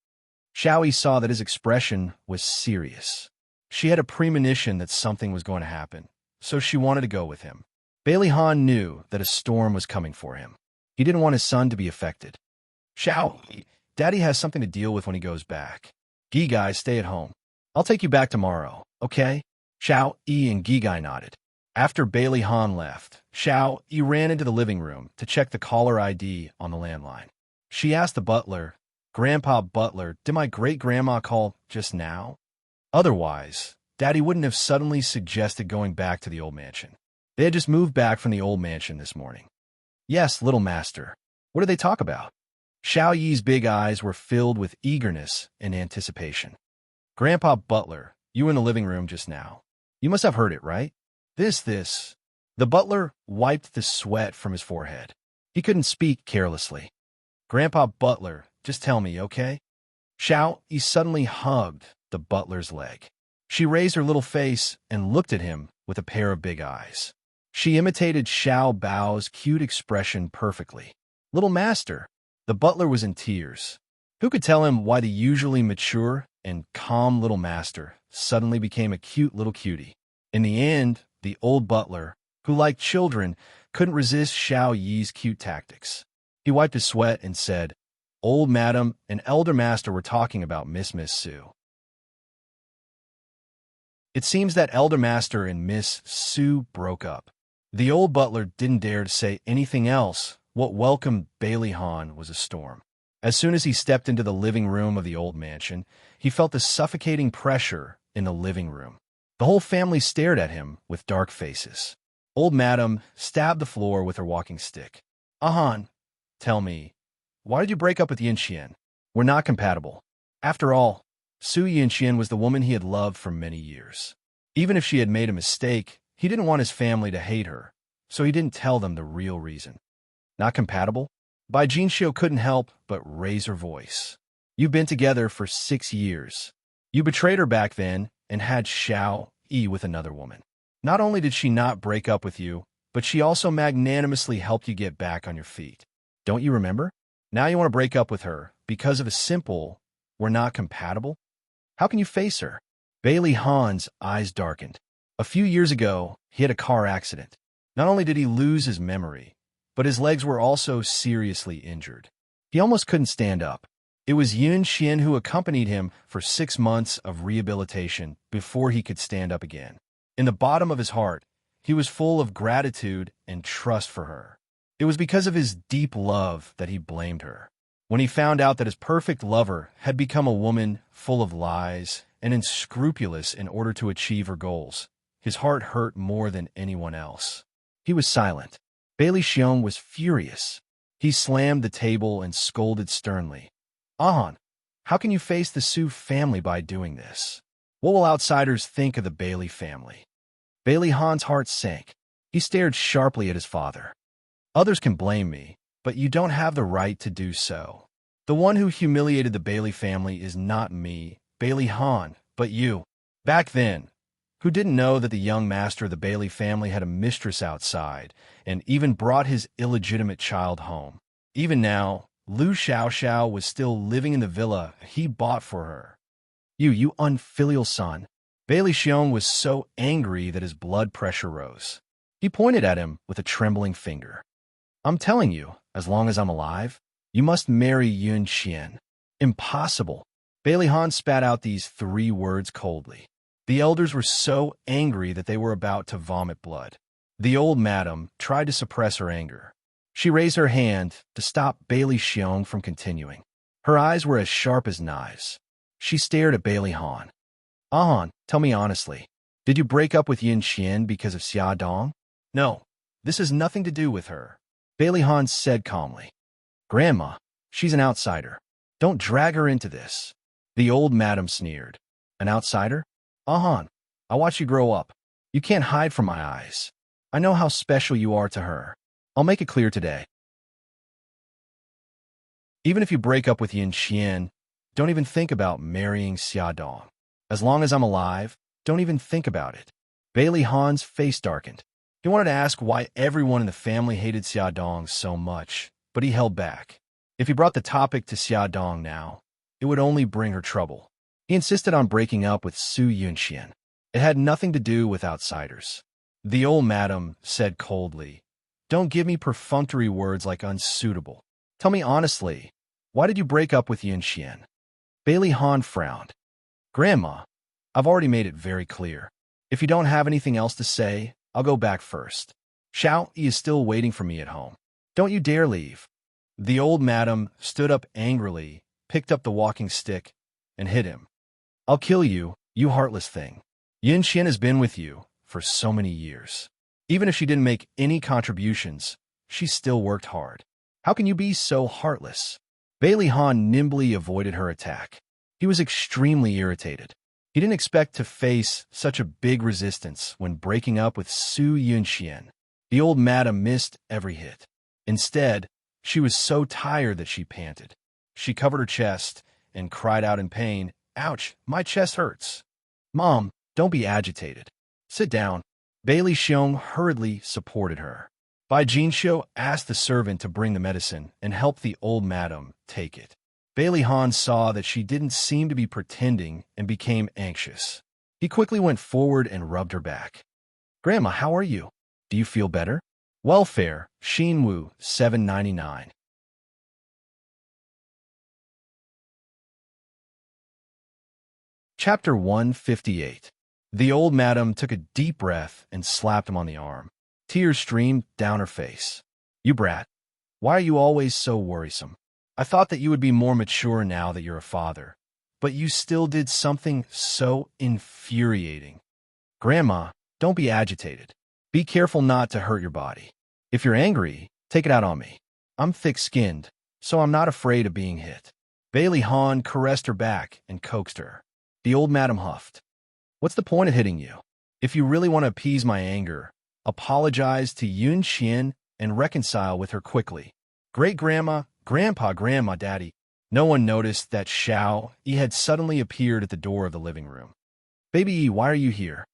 S1: Xiao Yi saw that his expression was serious. She had a premonition that something was going to happen, so she wanted to go with him. Bailey Han knew that a storm was coming for him. He didn't want his son to be affected. Xiao Yi, Daddy has something to deal with when he goes back. Gi Gai, stay at home. I'll take you back tomorrow, okay? Xiao Yi and Gi Gai nodded. After Bailey Han left, Xiao Yi ran into the living room to check the caller ID on the landline. She asked the butler, Grandpa Butler, did my great-grandma call just now? Otherwise, Daddy wouldn't have suddenly suggested going back to the old mansion. They had just moved back from the old mansion this morning. Yes, little master. What did they talk about? Xiao Yi's big eyes were filled with eagerness and anticipation. Grandpa Butler, you were in the living room just now. You must have heard it, right? This. The butler wiped the sweat from his forehead. He couldn't speak carelessly. Grandpa Butler, just tell me, okay? Xiao Yi suddenly hugged the butler's leg. She raised her little face and looked at him with a pair of big eyes. She imitated Xiao Bao's cute expression perfectly. Little master. The butler was in tears. Who could tell him why the usually mature and calm little master suddenly became a cute little cutie? In the end, the old butler, who liked children, couldn't resist Xiao Yi's cute tactics. He wiped his sweat and said, Old madam and elder master were talking about Miss Su. It seems that elder master and Miss Su broke up. The old butler didn't dare to say anything else. What welcomed Bailey Han was a storm. As soon as he stepped into the living room of the old mansion, he felt the suffocating pressure in the living room. The whole family stared at him with dark faces. Old madam stabbed the floor with her walking stick. Han, tell me, why did you break up with Yin Xian? We're not compatible. After all, Su Yin Xian was the woman he had loved for many years. Even if she had made a mistake, he didn't want his family to hate her, so he didn't tell them the real reason. Not compatible? Bai Jinxiu couldn't help but raise her voice. You've been together for 6 years. You betrayed her back then and had Xiao Yi with another woman. Not only did she not break up with you, but she also magnanimously helped you get back on your feet. Don't you remember? Now you want to break up with her because of a simple, we're not compatible? How can you face her? Bailey Hahn's eyes darkened. A few years ago, he had a car accident. Not only did he lose his memory, but his legs were also seriously injured. He almost couldn't stand up. It was Yun Xian who accompanied him for 6 months of rehabilitation before he could stand up again. In the bottom of his heart, he was full of gratitude and trust for her. It was because of his deep love that he blamed her. When he found out that his perfect lover had become a woman full of lies and unscrupulous in order to achieve her goals, his heart hurt more than anyone else. He was silent. Bailey Xiong was furious. He slammed the table and scolded sternly. "Ahn, how can you face the Su family by doing this? What will outsiders think of the Bailey family?" Bailey Han's heart sank. He stared sharply at his father. "Others can blame me, but you don't have the right to do so. The one who humiliated the Bailey family is not me, Bailey Han, but you. Back then, who didn't know that the young master of the Bailey family had a mistress outside and even brought his illegitimate child home. Even now, Lu Xiaoxiao was still living in the villa he bought for her. You unfilial son." Bailey Xiong was so angry that his blood pressure rose. He pointed at him with a trembling finger. "I'm telling you, as long as I'm alive, you must marry Yun Xian." "Impossible." Bailey Han spat out these 3 words coldly. The elders were so angry that they were about to vomit blood. The old madam tried to suppress her anger. She raised her hand to stop Bailey Xiong from continuing. Her eyes were as sharp as knives. She stared at Bailey Han. "Han, tell me honestly, did you break up with Yin Xian because of Xia Dong?" "No, this has nothing to do with her," Bailey Han said calmly. "Grandma, she's an outsider. Don't drag her into this." The old madam sneered. "An outsider? Han, I watched you grow up. You can't hide from my eyes. I know how special you are to her. I'll make it clear today. Even if you break up with Yin Xian, don't even think about marrying Xia Dong. As long as I'm alive, don't even think about it." Bailey Han's face darkened. He wanted to ask why everyone in the family hated Xia Dong so much, but he held back. If he brought the topic to Xia Dong now, it would only bring her trouble. He insisted on breaking up with Su Yunxian. It had nothing to do with outsiders. The old madam said coldly, "Don't give me perfunctory words like unsuitable. Tell me honestly, why did you break up with Yunxian?" Bailey Han frowned. "Grandma, I've already made it very clear. If you don't have anything else to say, I'll go back first. Xiao Yi is still waiting for me at home. Don't you dare leave." The old madam stood up angrily, picked up the walking stick, and hit him. "I'll kill you, you heartless thing. Yin Xian has been with you for so many years. Even if she didn't make any contributions, she still worked hard. How can you be so heartless?" Bailey Han nimbly avoided her attack. He was extremely irritated. He didn't expect to face such a big resistance when breaking up with Su Yunxian. The old madam missed every hit. Instead, she was so tired that she panted. She covered her chest and cried out in pain, "Ouch, my chest hurts." "Mom, don't be agitated. Sit down." Bailey Xiong hurriedly supported her. Bai Jinsho asked the servant to bring the medicine and help the old madam take it. Bailey Han saw that she didn't seem to be pretending and became anxious. He quickly went forward and rubbed her back. "Grandma, how are you? Do you feel better?" Welfare, Xinwu, 799. Chapter 158. The old madam took a deep breath and slapped him on the arm. Tears streamed down her face. "You brat. Why are you always so worrisome? I thought that you would be more mature now that you're a father, but you still did something so infuriating." "Grandma, don't be agitated. Be careful not to hurt your body. If you're angry, take it out on me. I'm thick-skinned, so I'm not afraid of being hit." Bailey Han caressed her back and coaxed her. The old madam huffed. "What's the point of hitting you? If you really want to appease my anger, apologize to Yun Xian and reconcile with her quickly." Great-grandma, grandpa, grandma, daddy. No one noticed that Xiao Yi had suddenly appeared at the door of the living room. "Baby Yi, why are you here?"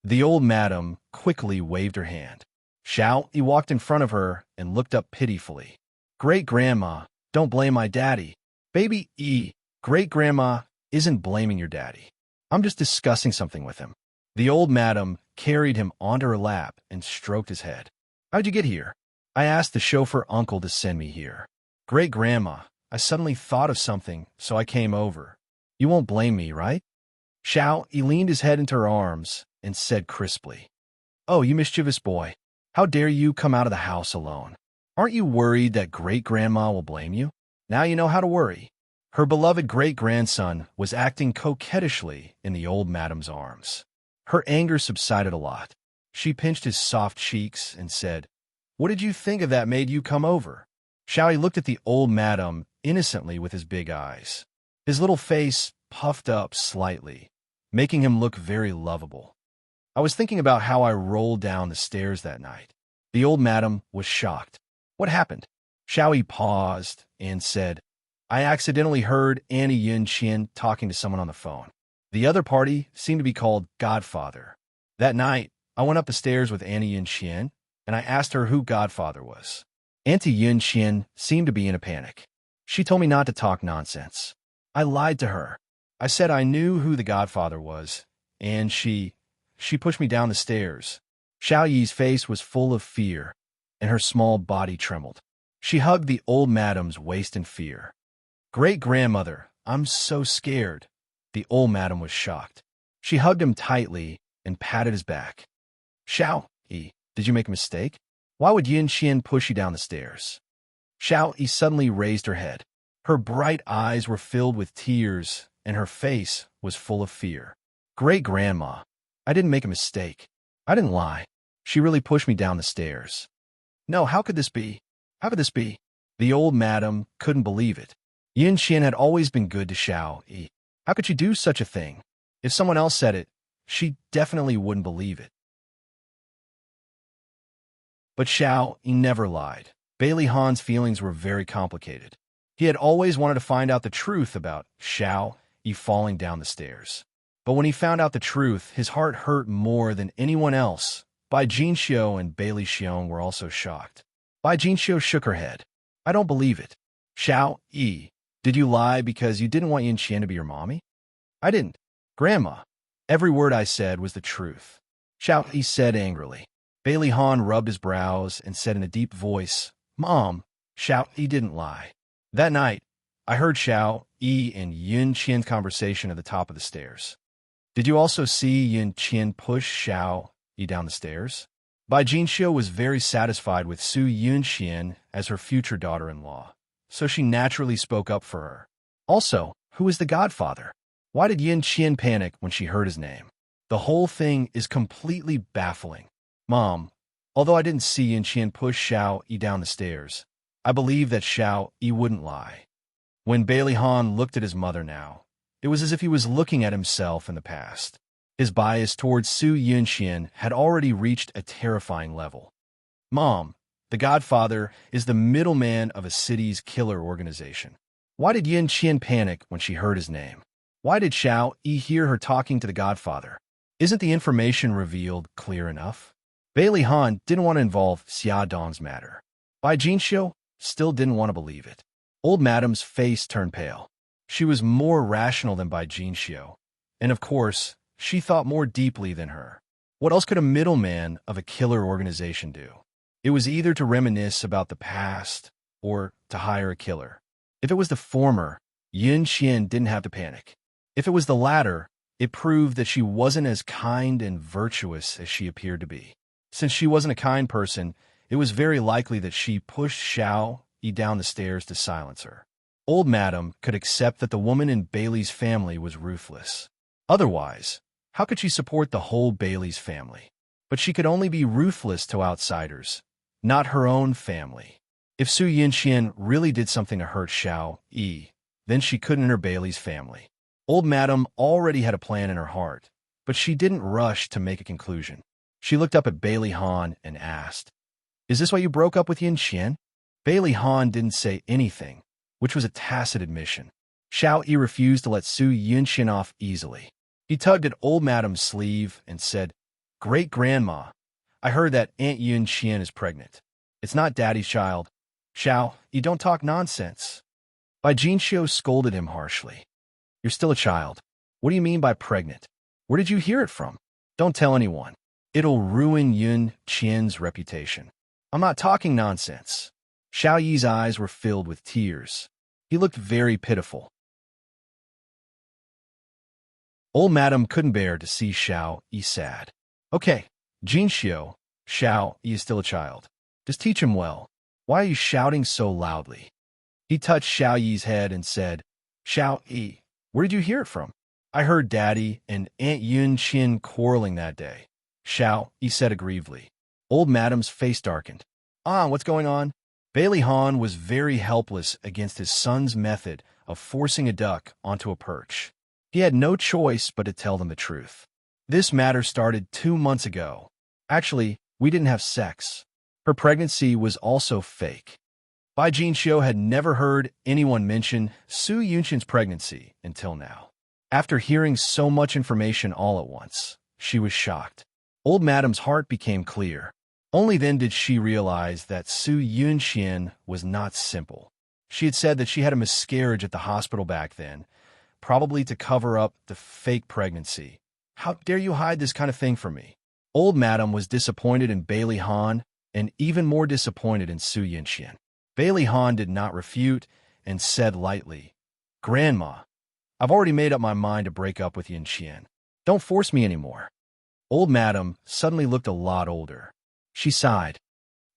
S1: The old madam quickly waved her hand. Xiao Yi walked in front of her and looked up pitifully. Great-grandma, don't blame my daddy. Baby E, great-grandma isn't blaming your daddy. I'm just discussing something with him. The old madam carried him onto her lap and stroked his head. How'd you get here? I asked the chauffeur uncle to send me here. Great-grandma, I suddenly thought of something, so I came over. You won't blame me, right? Xiao Yi leaned his head into her arms and said crisply, Oh, you mischievous boy. How dare you come out of the house alone? Aren't you worried that great-grandma will blame you? Now you know how to worry. Her beloved great-grandson was acting coquettishly in the old madam's arms. Her anger subsided a lot. She pinched his soft cheeks and said, What did you think of that made you come over? Xiao Yi looked at the old madam innocently with his big eyes. His little face puffed up slightly, making him look very lovable. I was thinking about how I rolled down the stairs that night. The old madam was shocked. What happened? Xiao Yi paused and said, I accidentally heard Annie Yun Qian talking to someone on the phone. The other party seemed to be called Godfather. That night, I went up the stairs with Annie Yun Qian, and I asked her who Godfather was. Auntie Yun Qian seemed to be in a panic. She told me not to talk nonsense. I lied to her. I said I knew who the Godfather was, and she pushed me down the stairs. Xiao Yi's face was full of fear, and her small body trembled. She hugged the old madam's waist in fear. Great-grandmother, I'm so scared. The old madam was shocked. She hugged him tightly and patted his back. Xiao Yi, did you make a mistake? Why would Yun Qian push you down the stairs? Xiao Yi suddenly raised her head. Her bright eyes were filled with tears, and her face was full of fear. Great-grandma, I didn't make a mistake. I didn't lie. She really pushed me down the stairs. No, how could this be? How could this be? The old madam couldn't believe it. Yun Qian had always been good to Xiao Yi. How could she do such a thing? If someone else said it, she definitely wouldn't believe it. But Xiao Yi never lied. Bailey Han's feelings were very complicated. He had always wanted to find out the truth about Xiao Yi falling down the stairs. But when he found out the truth, his heart hurt more than anyone else. Bai Jinxiu and Bailey Xiong were also shocked. Bai Jinxiu shook her head. I don't believe it. Xiao Yi, did you lie because you didn't want Yun Qian to be your mommy? I didn't. Grandma, every word I said was the truth. Xiao Yi said angrily. Bailey Han rubbed his brows and said in a deep voice, Mom, Xiao Yi didn't lie. That night, I heard Xiao Yi and Yun Qian's conversation at the top of the stairs. Did you also see Yun Qian push Xiao Yi down the stairs? Bai Jinxiu was very satisfied with Su Yun Qian as her future daughter-in-law, so she naturally spoke up for her. Also, who is the godfather? Why did Yun Qian panic when she heard his name? The whole thing is completely baffling. Mom, although I didn't see Yun Qian push Xiao Yi down the stairs, I believe that Xiao Yi wouldn't lie. When Bailey Han looked at his mother now, it was as if he was looking at himself in the past. His bias towards Su Yun Qian had already reached a terrifying level. Mom, the godfather is the middleman of a city's killer organization. Why did Yun Qian panic when she heard his name? Why did Xiao Yi hear her talking to the godfather? Isn't the information revealed clear enough? Bailey Han didn't want to involve Xia Dong's matter. Bai Jinxiu still didn't want to believe it. Old madam's face turned pale. She was more rational than Bai Jinxiu, and of course, she thought more deeply than her. What else could a middleman of a killer organization do? It was either to reminisce about the past or to hire a killer. If it was the former, Yun Qian didn't have to panic. If it was the latter, it proved that she wasn't as kind and virtuous as she appeared to be. Since she wasn't a kind person, it was very likely that she pushed Xiao Yi down the stairs to silence her. Old Madam could accept that the woman in Bailey's family was ruthless. Otherwise, how could she support the whole Bailey's family? But she could only be ruthless to outsiders, not her own family. If Su Yunxian really did something to hurt Xiao Yi, then she couldn't enter Bailey's family. Old Madam already had a plan in her heart, but she didn't rush to make a conclusion. She looked up at Bailey Han and asked, "Is this why you broke up with Yin Qian?" Bailey Han didn't say anything, which was a tacit admission. Xiao Yi refused to let Su Yunxian off easily. He tugged at Old Madam's sleeve and said, Great-grandma, I heard that Aunt Yun Qian is pregnant. It's not Daddy's child. Xiao, you don't talk nonsense. Bai Jinxiu scolded him harshly. You're still a child. What do you mean by pregnant? Where did you hear it from? Don't tell anyone. It'll ruin Yun Qian's reputation. I'm not talking nonsense. Xiao Yi's eyes were filled with tears. He looked very pitiful. Old Madam couldn't bear to see Xiao Yi sad. Okay, Jinxiu, Xiao Yi is still a child. Just teach him well. Why are you shouting so loudly? He touched Xiao Yi's head and said, Xiao Yi, where did you hear it from? I heard Daddy and Aunt Yun Qian quarreling that day. Xiao Yi said aggrievedly. Old Madam's face darkened. What's going on? Bailey Han was very helpless against his son's method of forcing a duck onto a perch. He had no choice but to tell them the truth. This matter started 2 months ago. Actually, we didn't have sex. Her pregnancy was also fake. Bai Jinxiu had never heard anyone mention Su Yunqian's pregnancy until now. After hearing so much information all at once, she was shocked. Old Madam's heart became clear. Only then did she realize that Su Yunqian was not simple. She had said that she had a miscarriage at the hospital back then, probably to cover up the fake pregnancy. How dare you hide this kind of thing from me? Old Madam was disappointed in Bailey Han and even more disappointed in Su Yunqian. Bailey Han did not refute and said lightly, Grandma, I've already made up my mind to break up with Yun Qian. Don't force me anymore. Old Madam suddenly looked a lot older. She sighed.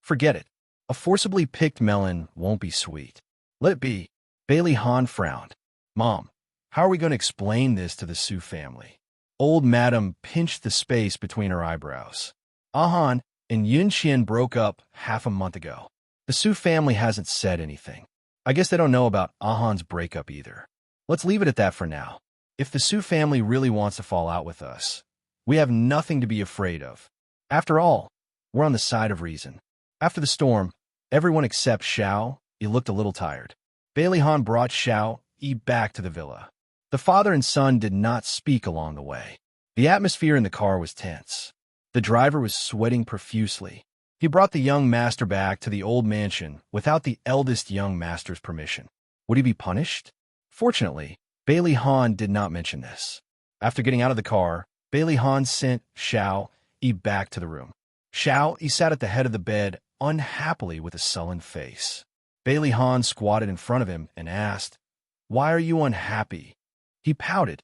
S1: Forget it. A forcibly picked melon won't be sweet. Let it be. Bailey Han frowned. Mom, how are we going to explain this to the Su family? Old Madam pinched the space between her eyebrows. Ahan and Yun Qian broke up half a month ago. The Su family hasn't said anything. I guess they don't know about Ahan's breakup either. Let's leave it at that for now. If the Su family really wants to fall out with us, we have nothing to be afraid of. After all, we're on the side of reason. After the storm, everyone except Xiao Yi looked a little tired. Bailey Han brought Xiao Yi back to the villa. The father and son did not speak along the way. The atmosphere in the car was tense. The driver was sweating profusely. He brought the young master back to the old mansion without the eldest young master's permission. Would he be punished? Fortunately, Bailey Han did not mention this. After getting out of the car, Bailey Han sent Xiao Yi back to the room. Xiao Yi sat at the head of the bed unhappily with a sullen face. Bailey Han squatted in front of him and asked, Why are you unhappy? He pouted.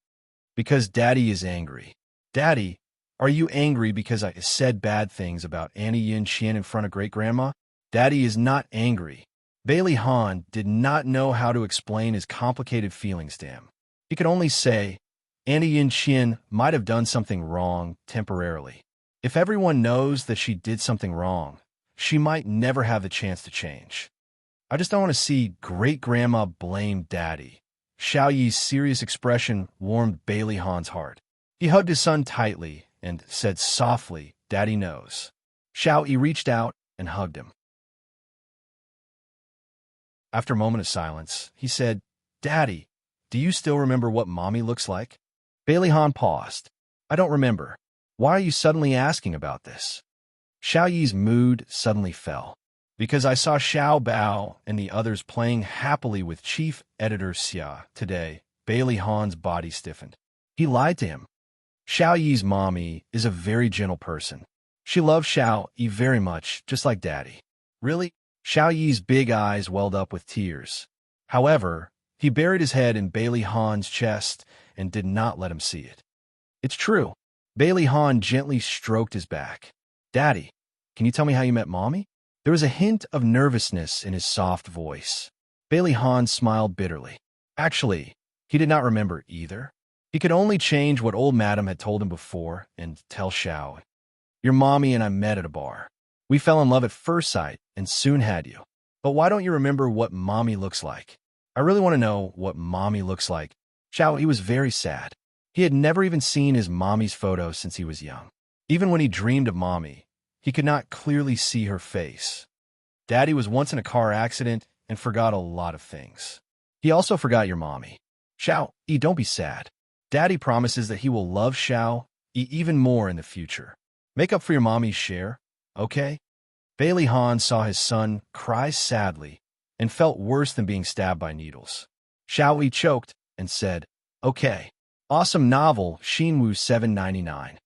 S1: Because Daddy is angry. Daddy, are you angry because I said bad things about Annie Yun Qian in front of great-grandma? Daddy is not angry. Bailey Han did not know how to explain his complicated feelings to him. He could only say, Annie Yun Qian might have done something wrong temporarily. If everyone knows that she did something wrong, she might never have the chance to change. I just don't want to see great-grandma blame Daddy. Xiao Yi's serious expression warmed Bailey Han's heart. He hugged his son tightly and said softly, Daddy knows. Xiao Yi reached out and hugged him. After a moment of silence, he said, Daddy, do you still remember what Mommy looks like? Bailey Han paused. I don't remember. Why are you suddenly asking about this? Xiao Yi's mood suddenly fell. Because I saw Xiao Bao and the others playing happily with Chief Editor Xia today, Bailey Han's body stiffened. He lied to him. Xiao Yi's mommy is a very gentle person. She loves Xiao Yi very much, just like Daddy. Really? Xiao Yi's big eyes welled up with tears. However, he buried his head in Bailey Han's chest and did not let him see it. It's true. Bailey Han gently stroked his back. Daddy, can you tell me how you met Mommy? There was a hint of nervousness in his soft voice. Bailey Han smiled bitterly. Actually, he did not remember either. He could only change what old Madam had told him before and tell Xiao. Your Mommy and I met at a bar. We fell in love at first sight and soon had you. But why don't you remember what Mommy looks like? I really want to know what Mommy looks like. Xiao, he was very sad. He had never even seen his Mommy's photo since he was young. Even when he dreamed of Mommy, he could not clearly see her face. Daddy was once in a car accident and forgot a lot of things. He also forgot your Mommy. Xiao, don't be sad. Daddy promises that he will love Xiao even more in the future. Make up for your mommy's share, okay? Bailey Han saw his son cry sadly and felt worse than being stabbed by needles. Xiao Yi choked and said, okay. Awesome novel, Xinwu 799.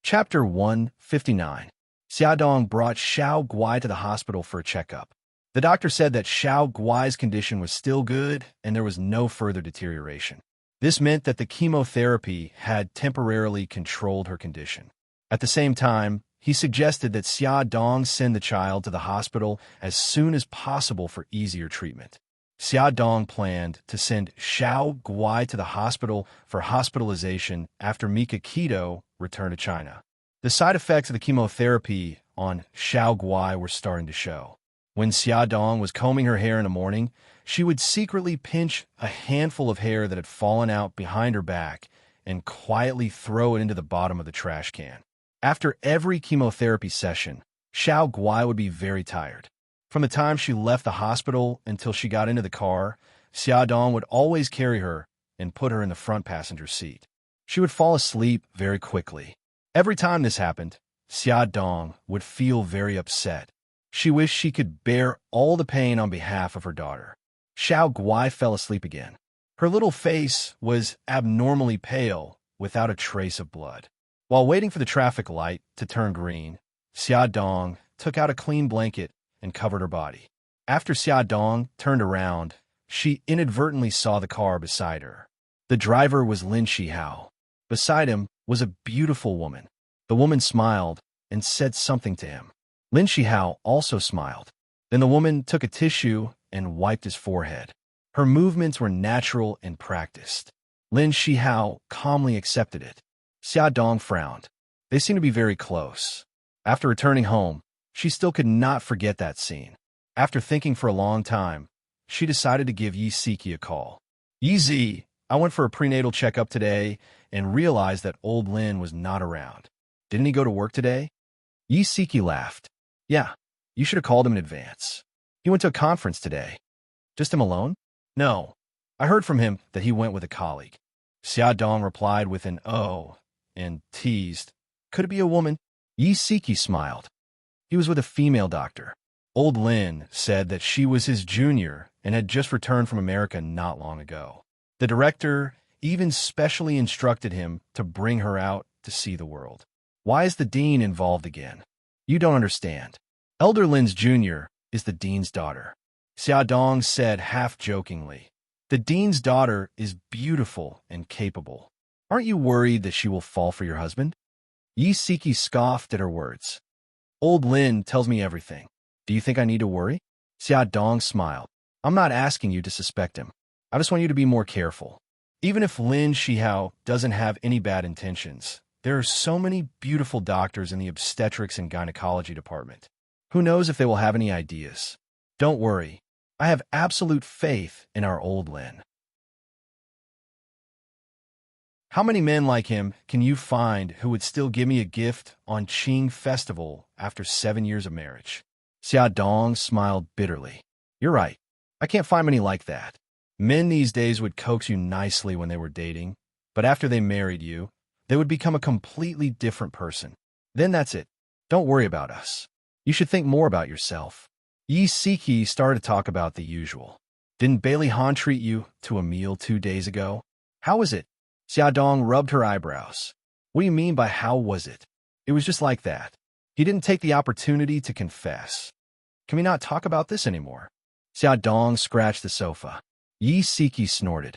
S1: Chapter 159. Xiaodong brought Xiao Guai to the hospital for a checkup. The doctor said that Xiao Guai's condition was still good and there was no further deterioration. This meant that the chemotherapy had temporarily controlled her condition. At the same time, he suggested that Xiaodong send the child to the hospital as soon as possible for easier treatment. Xiaodong planned to send Xiao Guai to the hospital for hospitalization after Mika Keto returned to China. The side effects of the chemotherapy on Xiao Guai were starting to show. When Xiaodong was combing her hair in the morning, she would secretly pinch a handful of hair that had fallen out behind her back and quietly throw it into the bottom of the trash can. After every chemotherapy session, Xiao Guai would be very tired. From the time she left the hospital until she got into the car, Xiaodong would always carry her and put her in the front passenger seat. She would fall asleep very quickly. Every time this happened, Xiaodong would feel very upset. She wished she could bear all the pain on behalf of her daughter. Xiao Guai fell asleep again. Her little face was abnormally pale, without a trace of blood. While waiting for the traffic light to turn green, Xiaodong took out a clean blanket and covered her body. After Xiaodong turned around, she inadvertently saw the car beside her. The driver was Lin Shihao. Beside him was a beautiful woman. The woman smiled and said something to him. Lin Shihao also smiled. Then the woman took a tissue and wiped his forehead. Her movements were natural and practiced. Lin Shihao calmly accepted it. Xiaodong frowned. They seemed to be very close. After returning home, she still could not forget that scene. After thinking for a long time, she decided to give Yi Siki a call. Yi Zi, I went for a prenatal checkup today and realized that old Lin was not around. Didn't he go to work today? Yi Siki laughed. Yeah, you should have called him in advance. He went to a conference today. Just him alone? No. I heard from him that he went with a colleague. Xiaodong replied with an oh and teased. Could it be a woman? Yi Siki smiled. He was with a female doctor. Old Lin said that she was his junior and had just returned from America not long ago. The director even specially instructed him to bring her out to see the world. Why is the dean involved again? You don't understand. Elder Lin's junior is the dean's daughter. Xiaodong said half-jokingly. The dean's daughter is beautiful and capable. Aren't you worried that she will fall for your husband? Yi Siki scoffed at her words. Old Lin tells me everything. Do you think I need to worry? Xiaodong smiled. I'm not asking you to suspect him. I just want you to be more careful. Even if Lin Shihao doesn't have any bad intentions, there are so many beautiful doctors in the obstetrics and gynecology department. Who knows if they will have any ideas? Don't worry. I have absolute faith in our old Lin. How many men like him can you find who would still give me a gift on Qing Festival after 7 years of marriage? Xiaodong smiled bitterly. You're right. I can't find many like that. Men these days would coax you nicely when they were dating, but after they married you, they would become a completely different person. Then that's it. Don't worry about us. You should think more about yourself. Yi Siki started to talk about the usual. Didn't Bailey Han treat you to a meal 2 days ago? How was it? Xiaodong rubbed her eyebrows. What do you mean by how was it? It was just like that. He didn't take the opportunity to confess. Can we not talk about this anymore? Xiaodong scratched the sofa. Yi Siki snorted.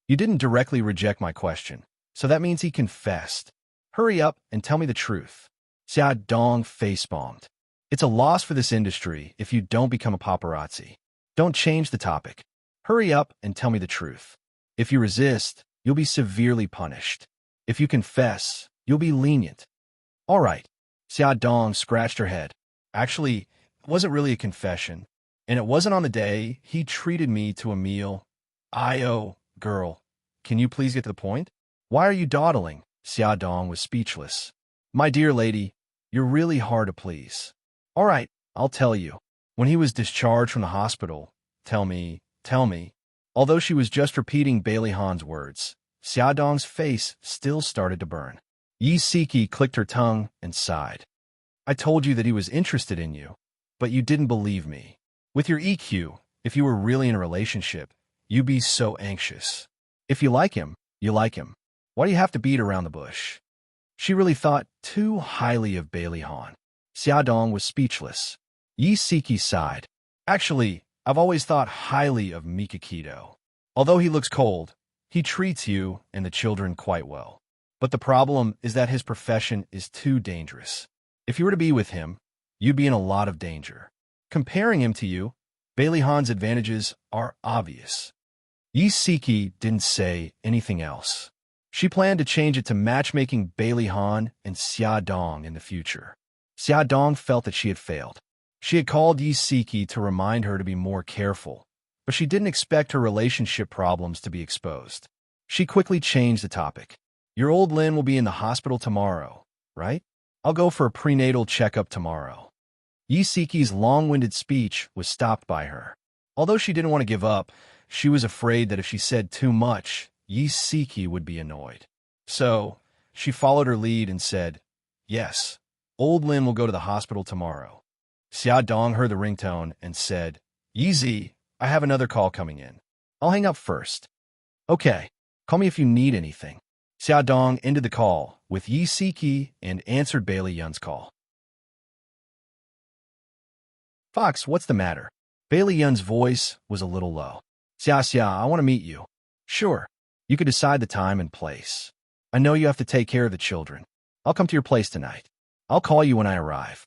S1: You didn't directly reject my question, so that means he confessed. Hurry up and tell me the truth. Xiaodong facepalmed. It's a loss for this industry if you don't become a paparazzi. Don't change the topic. Hurry up and tell me the truth. If you resist, you'll be severely punished. If you confess, you'll be lenient. All right. Xiaodong scratched her head. Actually, it wasn't really a confession, and it wasn't on the day he treated me to a meal. Girl, can you please get to the point? Why are you dawdling? Xiaodong was speechless. My dear lady, you're really hard to please. All right, I'll tell you. When he was discharged from the hospital, tell me. Although she was just repeating Bailey Han's words, Xiaodong's face still started to burn. Yi Siki clicked her tongue and sighed. I told you that he was interested in you, but you didn't believe me. With your EQ, if you were really in a relationship, you'd be so anxious. If you like him, you like him. Why do you have to beat around the bush? She really thought too highly of Bailey Han. Xiaodong was speechless. Yi Siki sighed. Actually, I've always thought highly of Mikakito. Although he looks cold, he treats you and the children quite well. But the problem is that his profession is too dangerous. If you were to be with him, you'd be in a lot of danger. Comparing him to you, Bailey Han's advantages are obvious. Yi Siki didn't say anything else. She planned to change it to matchmaking Bailey Han and Xiaodong in the future. Xiaodong felt that she had failed. She had called Yi Siki to remind her to be more careful, but she didn't expect her relationship problems to be exposed. She quickly changed the topic. Your old Lin will be in the hospital tomorrow, right? I'll go for a prenatal checkup tomorrow. Yi Siki's long-winded speech was stopped by her. Although she didn't want to give up, she was afraid that if she said too much, Yi Siki would be annoyed. So, she followed her lead and said, Yes, old Lin will go to the hospital tomorrow. Xiaodong heard the ringtone and said, Yi, I have another call coming in. I'll hang up first. Okay, call me if you need anything. Xiaodong ended the call with Yi Siki and answered Bailey Yun's call. Fox, what's the matter? Bailey Yun's voice was a little low. Xia, I want to meet you. Sure. You could decide the time and place. I know you have to take care of the children. I'll come to your place tonight. I'll call you when I arrive.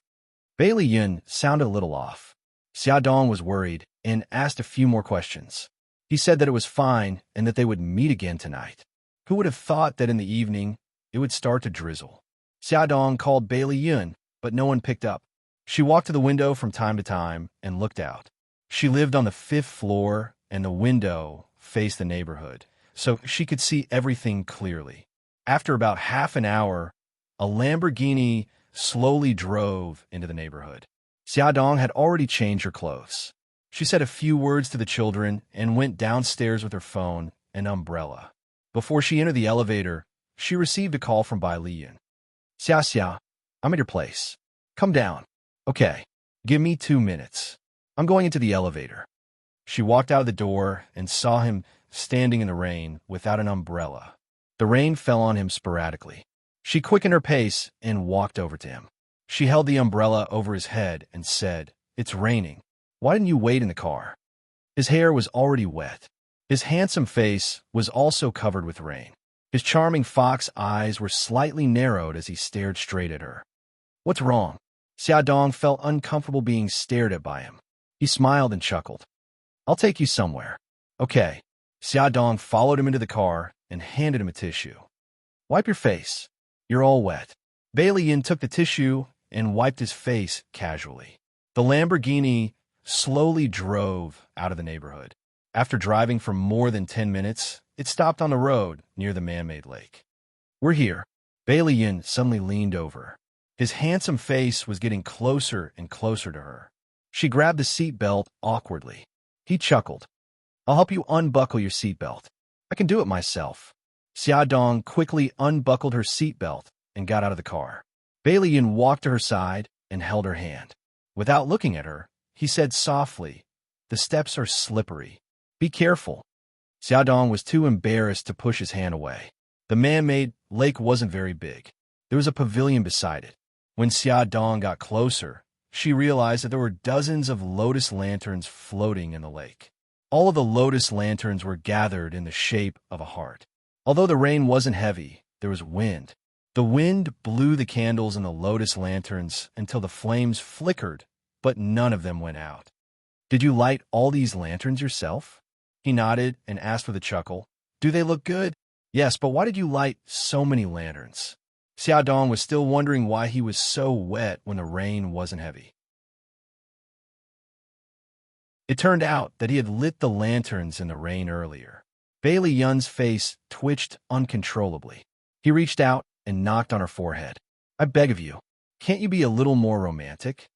S1: Bailey Yun sounded a little off. Xiaodong was worried and asked a few more questions. He said that it was fine and that they would meet again tonight. Who would have thought that in the evening it would start to drizzle? Xiaodong called Bailey Yun, but no one picked up. She walked to the window from time to time and looked out. She lived on the 5th floor and the window faced the neighborhood, so she could see everything clearly. After about half an hour, a Lamborghini slowly drove into the neighborhood. Xiaodong had already changed her clothes. She said a few words to the children and went downstairs with her phone and umbrella. Before she entered the elevator, she received a call from Bai Liyun. Xia, I'm at your place. Come down. Okay, give me 2 minutes. I'm going into the elevator. She walked out of the door and saw him standing in the rain without an umbrella. The rain fell on him sporadically. She quickened her pace and walked over to him. She held the umbrella over his head and said, It's raining. Why didn't you wait in the car? His hair was already wet. His handsome face was also covered with rain. His charming fox eyes were slightly narrowed as he stared straight at her. What's wrong? Xiaodong felt uncomfortable being stared at by him. He smiled and chuckled. I'll take you somewhere. Okay. Xiaodong followed him into the car and handed him a tissue. Wipe your face. You're all wet. Bailey Yin took the tissue and wiped his face casually. The Lamborghini slowly drove out of the neighborhood. After driving for more than 10 minutes, it stopped on the road near the man-made lake. We're here. Bailey Yin suddenly leaned over. His handsome face was getting closer and closer to her. She grabbed the seatbelt awkwardly. He chuckled. I'll help you unbuckle your seatbelt. I can do it myself. Xiaodong quickly unbuckled her seatbelt and got out of the car. Bailey Yin walked to her side and held her hand. Without looking at her, he said softly, The steps are slippery. Be careful. Xiaodong was too embarrassed to push his hand away. The man-made lake wasn't very big. There was a pavilion beside it. When Xiaodong got closer, she realized that there were dozens of lotus lanterns floating in the lake. All of the lotus lanterns were gathered in the shape of a heart. Although the rain wasn't heavy, there was wind. The wind blew the candles in the lotus lanterns until the flames flickered, but none of them went out. Did you light all these lanterns yourself? He nodded and asked with a chuckle, Do they look good? Yes, but why did you light so many lanterns? Xiaodong was still wondering why he was so wet when the rain wasn't heavy. It turned out that he had lit the lanterns in the rain earlier. Bailey Yun's face twitched uncontrollably. He reached out and knocked on her forehead. I beg of you, can't you be a little more romantic?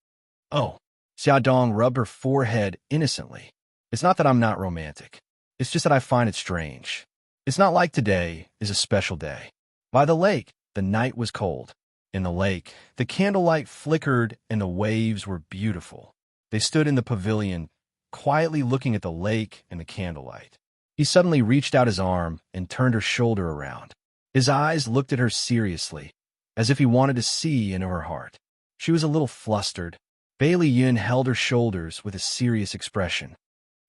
S1: Oh, Xiaodong rubbed her forehead innocently. It's not that I'm not romantic. It's just that I find it strange. It's not like today is a special day. By the lake, the night was cold. In the lake, the candlelight flickered and the waves were beautiful. They stood in the pavilion, quietly looking at the lake and the candlelight. He suddenly reached out his arm and turned her shoulder around. His eyes looked at her seriously, as if he wanted to see into her heart. She was a little flustered. Bailey Yun held her shoulders with a serious expression.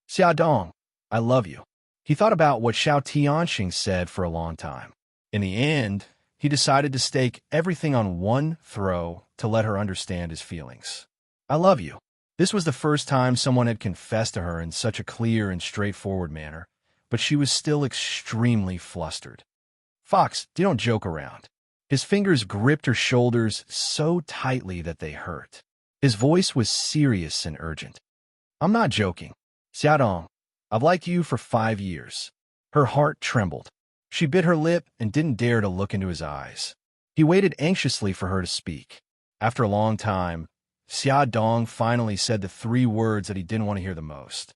S1: Xiaodong, I love you. He thought about what Xiao Tianxing said for a long time. In the end, he decided to stake everything on one throw to let her understand his feelings. I love you. This was the first time someone had confessed to her in such a clear and straightforward manner, but she was still extremely flustered. Fox, you don't joke around. His fingers gripped her shoulders so tightly that they hurt. His voice was serious and urgent. I'm not joking. Xiaodong, I've liked you for 5 years. Her heart trembled. She bit her lip and didn't dare to look into his eyes. He waited anxiously for her to speak. After a long time, Xiaodong finally said the 3 words that he didn't want to hear the most.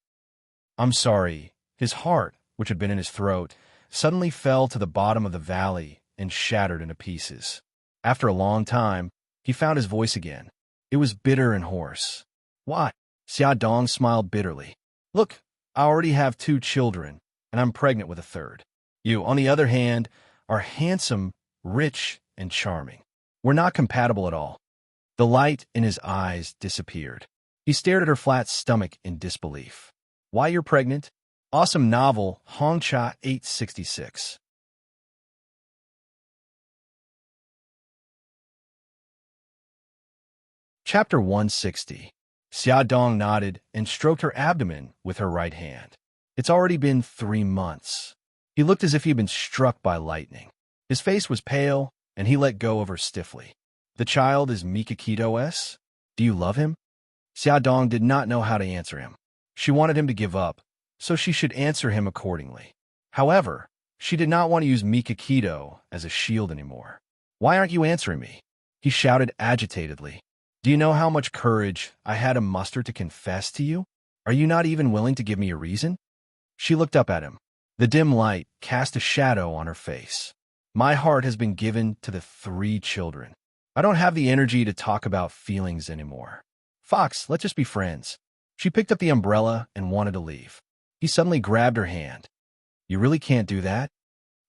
S1: I'm sorry. His heart, which had been in his throat, suddenly fell to the bottom of the valley and shattered into pieces. After a long time, he found his voice again. It was bitter and hoarse. What? Xiaodong smiled bitterly. Look, I already have 2 children, and I'm pregnant with a 3rd. You, on the other hand, are handsome, rich, and charming. We're not compatible at all. The light in his eyes disappeared. He stared at her flat stomach in disbelief. Why you're pregnant? Awesome novel, Hongcha 866. Chapter 160. Xiaodong nodded and stroked her abdomen with her right hand. It's already been 3 months. He looked as if he'd been struck by lightning. His face was pale, and he let go of her stiffly. The child is Mikakito S. Do you love him? Xiaodong did not know how to answer him. She wanted him to give up, so she should answer him accordingly. However, she did not want to use Mikakito as a shield anymore. Why aren't you answering me? He shouted agitatedly. Do you know how much courage I had to muster to confess to you? Are you not even willing to give me a reason? She looked up at him. The dim light cast a shadow on her face. My heart has been given to the 3 children. I don't have the energy to talk about feelings anymore. Fox, let's just be friends. She picked up the umbrella and wanted to leave. He suddenly grabbed her hand. You really can't do that?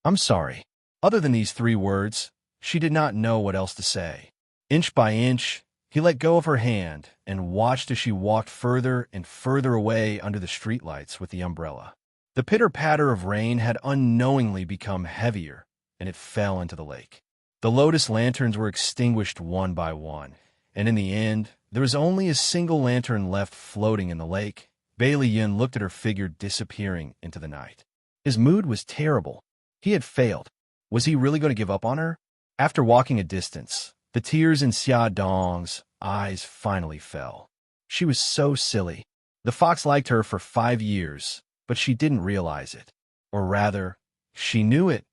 S1: I'm sorry. Other than these 3 words, she did not know what else to say. Inch by inch, he let go of her hand and watched as she walked further and further away under the streetlights with the umbrella. The pitter-patter of rain had unknowingly become heavier, and it fell into the lake. The lotus lanterns were extinguished one by one, and in the end, there was only a single lantern left floating in the lake. Bailey Yun looked at her figure disappearing into the night. His mood was terrible. He had failed. Was he really going to give up on her? After walking a distance, the tears in Xiaodong's eyes finally fell. She was so silly. The fox liked her for 5 years, but she didn't realize it. Or rather, she knew it,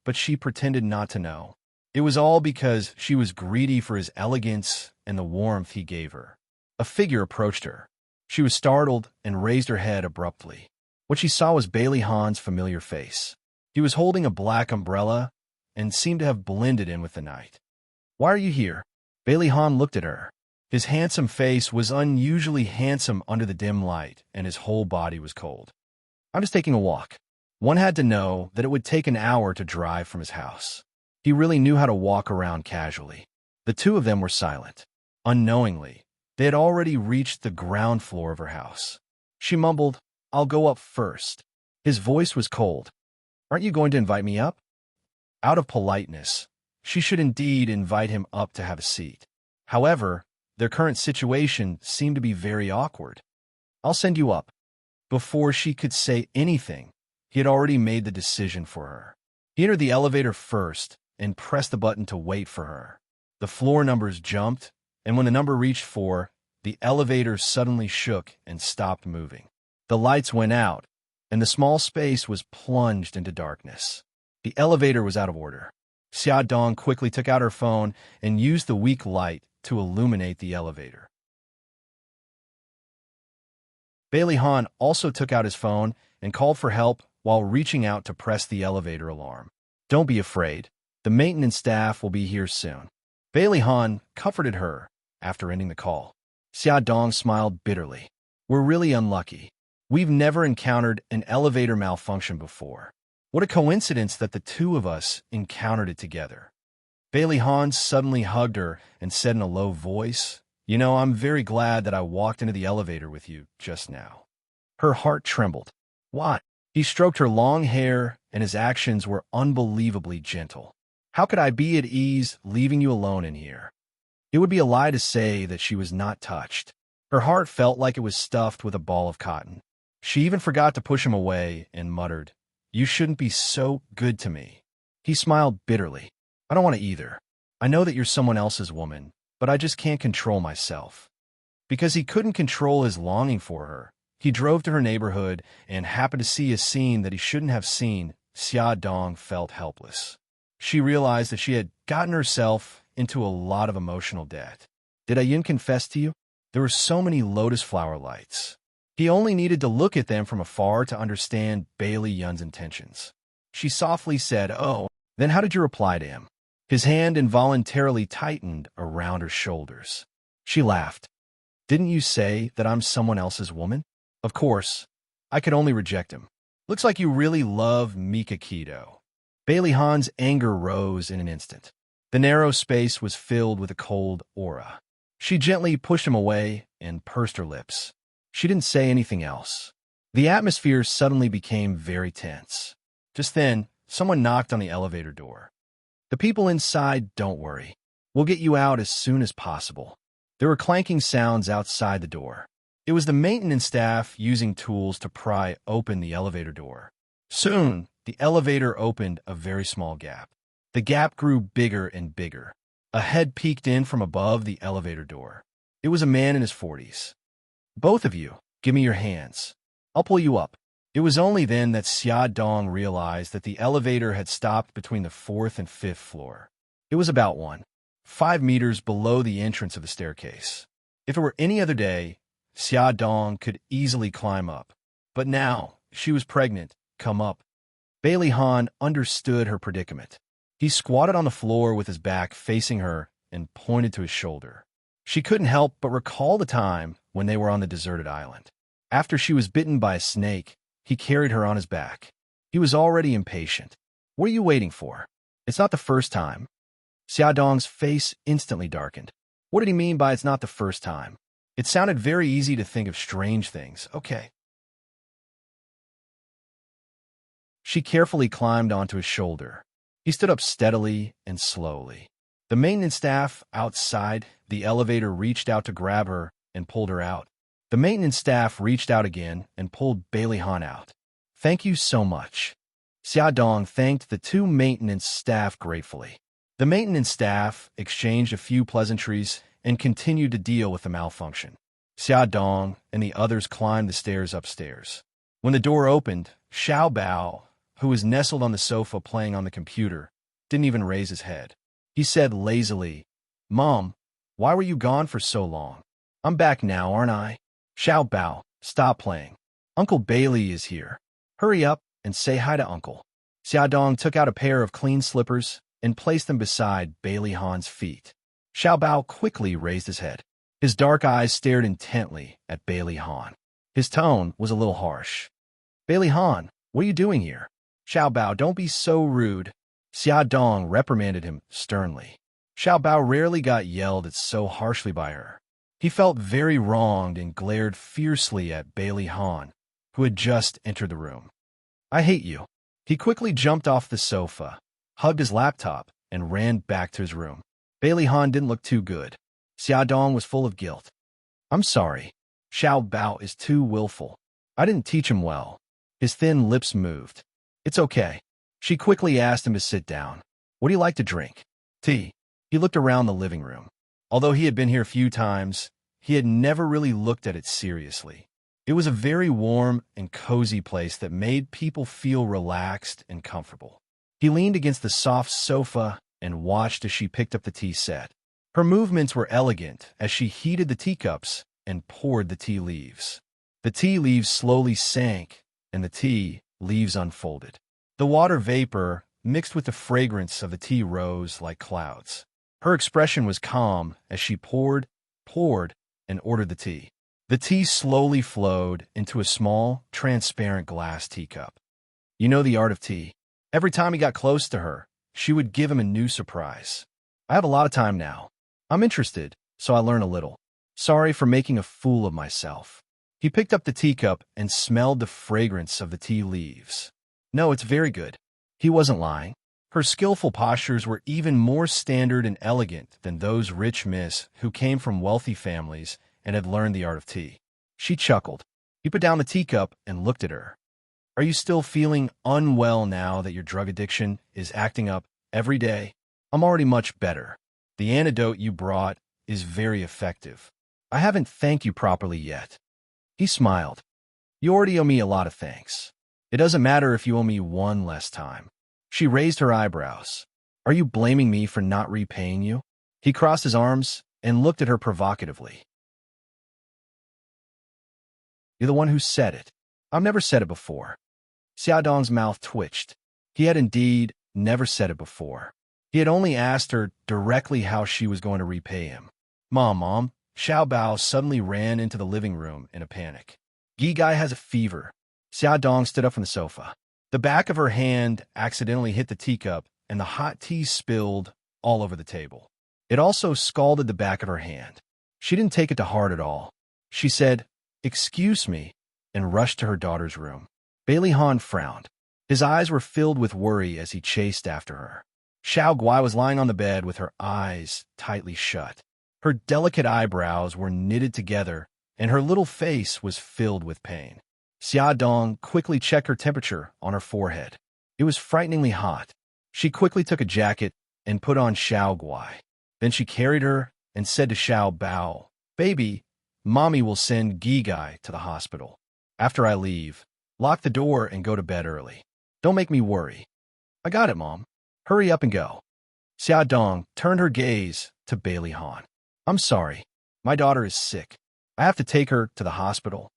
S1: but she pretended not to know. It was all because she was greedy for his elegance and the warmth he gave her. A figure approached her. She was startled and raised her head abruptly. What she saw was Bailey Han's familiar face. He was holding a black umbrella and seemed to have blended in with the night. Why are you here? Bailey Han looked at her. His handsome face was unusually handsome under the dim light, and his whole body was cold. I'm just taking a walk. One had to know that it would take an hour to drive from his house. He really knew how to walk around casually. The 2 of them were silent. Unknowingly, they had already reached the ground floor of her house. She mumbled, I'll go up first. His voice was cold. Aren't you going to invite me up? Out of politeness, she should indeed invite him up to have a seat. However, their current situation seemed to be very awkward. I'll send you up. Before she could say anything, he had already made the decision for her. He entered the elevator first and pressed the button to wait for her. The floor numbers jumped, and when the number reached 4, the elevator suddenly shook and stopped moving. The lights went out, and the small space was plunged into darkness. The elevator was out of order. Xiaodong quickly took out her phone and used the weak light to illuminate the elevator. Bailey Han also took out his phone and called for help while reaching out to press the elevator alarm. Don't be afraid. The maintenance staff will be here soon. Bailey Han comforted her after ending the call. Xia Dong smiled bitterly. We're really unlucky. We've never encountered an elevator malfunction before. What a coincidence that the two of us encountered it together. Bailey Han suddenly hugged her and said in a low voice, "You know, I'm very glad that I walked into the elevator with you just now." Her heart trembled. Why? He stroked her long hair, and his actions were unbelievably gentle. How could I be at ease leaving you alone in here? It would be a lie to say that she was not touched. Her heart felt like it was stuffed with a ball of cotton. She even forgot to push him away and muttered, "You shouldn't be so good to me." He smiled bitterly. "I don't want to either. I know that you're someone else's woman, but I just can't control myself." Because he couldn't control his longing for her, he drove to her neighborhood and happened to see a scene that he shouldn't have seen. Xia Dong felt helpless. She realized that she had gotten herself into a lot of emotional debt. Did Ayun confess to you? There were so many lotus flower lights. He only needed to look at them from afar to understand Bailey Yun's intentions. She softly said, "Oh, then how did you reply to him?" His hand involuntarily tightened around her shoulders. She laughed. "Didn't you say that I'm someone else's woman?" "Of course. I could only reject him." "Looks like you really love Mika Keto." Bailey Han's anger rose in an instant. The narrow space was filled with a cold aura. She gently pushed him away and pursed her lips. She didn't say anything else. The atmosphere suddenly became very tense. Just then, someone knocked on the elevator door. "The people inside, don't worry. We'll get you out as soon as possible." There were clanking sounds outside the door. It was the maintenance staff using tools to pry open the elevator door. Soon, the elevator opened a very small gap. The gap grew bigger and bigger. A head peeked in from above the elevator door. It was a man in his 40s. "Both of you, give me your hands. I'll pull you up." It was only then that Xia Dong realized that the elevator had stopped between the 4th and 5th floor. It was about 5 meters below the entrance of the staircase. If it were any other day, Xia Dong could easily climb up. But now, she was pregnant. Come up. Bailey Han understood her predicament. He squatted on the floor with his back facing her and pointed to his shoulder. She couldn't help but recall the time when they were on the deserted island. After she was bitten by a snake, he carried her on his back. He was already impatient. "What are you waiting for? It's not the first time." Xia Dong's face instantly darkened. What did he mean by "it's not the first time"? It sounded very easy to think of strange things. Okay. She carefully climbed onto his shoulder. He stood up steadily and slowly. The maintenance staff outside the elevator reached out to grab her and pulled her out. The maintenance staff reached out again and pulled Bailey Han out. "Thank you so much." Xia Dong thanked the two maintenance staff gratefully. The maintenance staff exchanged a few pleasantries and continued to deal with the malfunction. Xia Dong and the others climbed the stairs upstairs. When the door opened, Xiao Bao, who was nestled on the sofa playing on the computer, didn't even raise his head. He said lazily, "Mom, why were you gone for so long?" "I'm back now, aren't I?" "Xiao Bao, stop playing. Uncle Bailey is here. Hurry up and say hi to Uncle." Xia Dong took out a pair of clean slippers and placed them beside Bailey Han's feet. Xiao Bao quickly raised his head. His dark eyes stared intently at Bailey Han. His tone was a little harsh. "Bailey Han, what are you doing here?" "Xiao Bao, don't be so rude." Xia Dong reprimanded him sternly. Xiao Bao rarely got yelled at so harshly by her. He felt very wronged and glared fiercely at Bailey Han, who had just entered the room. "I hate you." He quickly jumped off the sofa, hugged his laptop, and ran back to his room. Bailey Han didn't look too good. Xia Dong was full of guilt. "I'm sorry. Xiao Bao is too willful. I didn't teach him well." His thin lips moved. "It's okay." She quickly asked him to sit down. "What do you like to drink?" "Tea." He looked around the living room. Although he had been here a few times, he had never really looked at it seriously. It was a very warm and cozy place that made people feel relaxed and comfortable. He leaned against the soft sofa and watched as she picked up the tea set. Her movements were elegant as she heated the teacups and poured the tea leaves. The tea leaves slowly sank and the tea leaves unfolded. The water vapor mixed with the fragrance of the tea rose like clouds. Her expression was calm as she poured, and ordered the tea. The tea slowly flowed into a small, transparent glass teacup. You know the art of tea. Every time he got close to her, she would give him a new surprise. I have a lot of time now. I'm interested, so I learn a little. Sorry for making a fool of myself. He picked up the teacup and smelled the fragrance of the tea leaves. No, it's very good. He wasn't lying. Her skillful postures were even more standard and elegant than those rich miss who came from wealthy families and had learned the art of tea. She chuckled. He put down the teacup and looked at her. Are you still feeling unwell now that your drug addiction is acting up every day? I'm already much better. The antidote you brought is very effective. I haven't thanked you properly yet. He smiled. You already owe me a lot of thanks. It doesn't matter if you owe me one less time. She raised her eyebrows. Are you blaming me for not repaying you? He crossed his arms and looked at her provocatively. You're the one who said it. I've never said it before. Xiaodong's mouth twitched. He had indeed never said it before. He had only asked her directly how she was going to repay him. Mom. Xiao Bao suddenly ran into the living room in a panic. Yi Gai has a fever. Xiaodong stood up from the sofa. The back of her hand accidentally hit the teacup, and the hot tea spilled all over the table. It also scalded the back of her hand. She didn't take it to heart at all. She said, "Excuse me," and rushed to her daughter's room. Bailey Han frowned. His eyes were filled with worry as he chased after her. Xiao Guai was lying on the bed with her eyes tightly shut. Her delicate eyebrows were knitted together, and her little face was filled with pain. Xiaodong quickly checked her temperature on her forehead. It was frighteningly hot. She quickly took a jacket and put on Xiao Guai. Then she carried her and said to Xiao Bao, "Baby, Mommy will send Yi Gai to the hospital. After I leave, lock the door and go to bed early. Don't make me worry." "I got it, Mom. Hurry up and go." Xiaodong turned her gaze to Bailey Han. "I'm sorry. My daughter is sick. I have to take her to the hospital.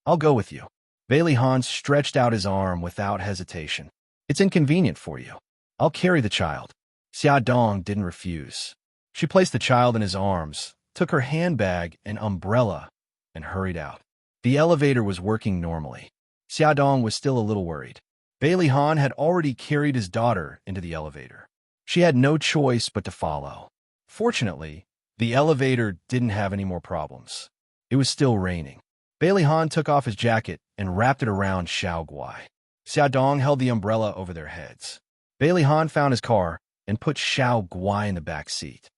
S1: I'll go with you." Bailey Han stretched out his arm without hesitation. "It's inconvenient for you. I'll carry the child." Xiaodong didn't refuse. She placed the child in his arms, took her handbag and umbrella, and hurried out. The elevator was working normally. Xiaodong was still a little worried. Bailey Han had already carried his daughter into the elevator. She had no choice but to follow. Fortunately, the elevator didn't have any more problems. It was still raining. Bailey Han took off his jacket and wrapped it around Xiao Guai. Xiaodong held the umbrella over their heads. Bailey Han found his car and put Xiao Guai in the back seat.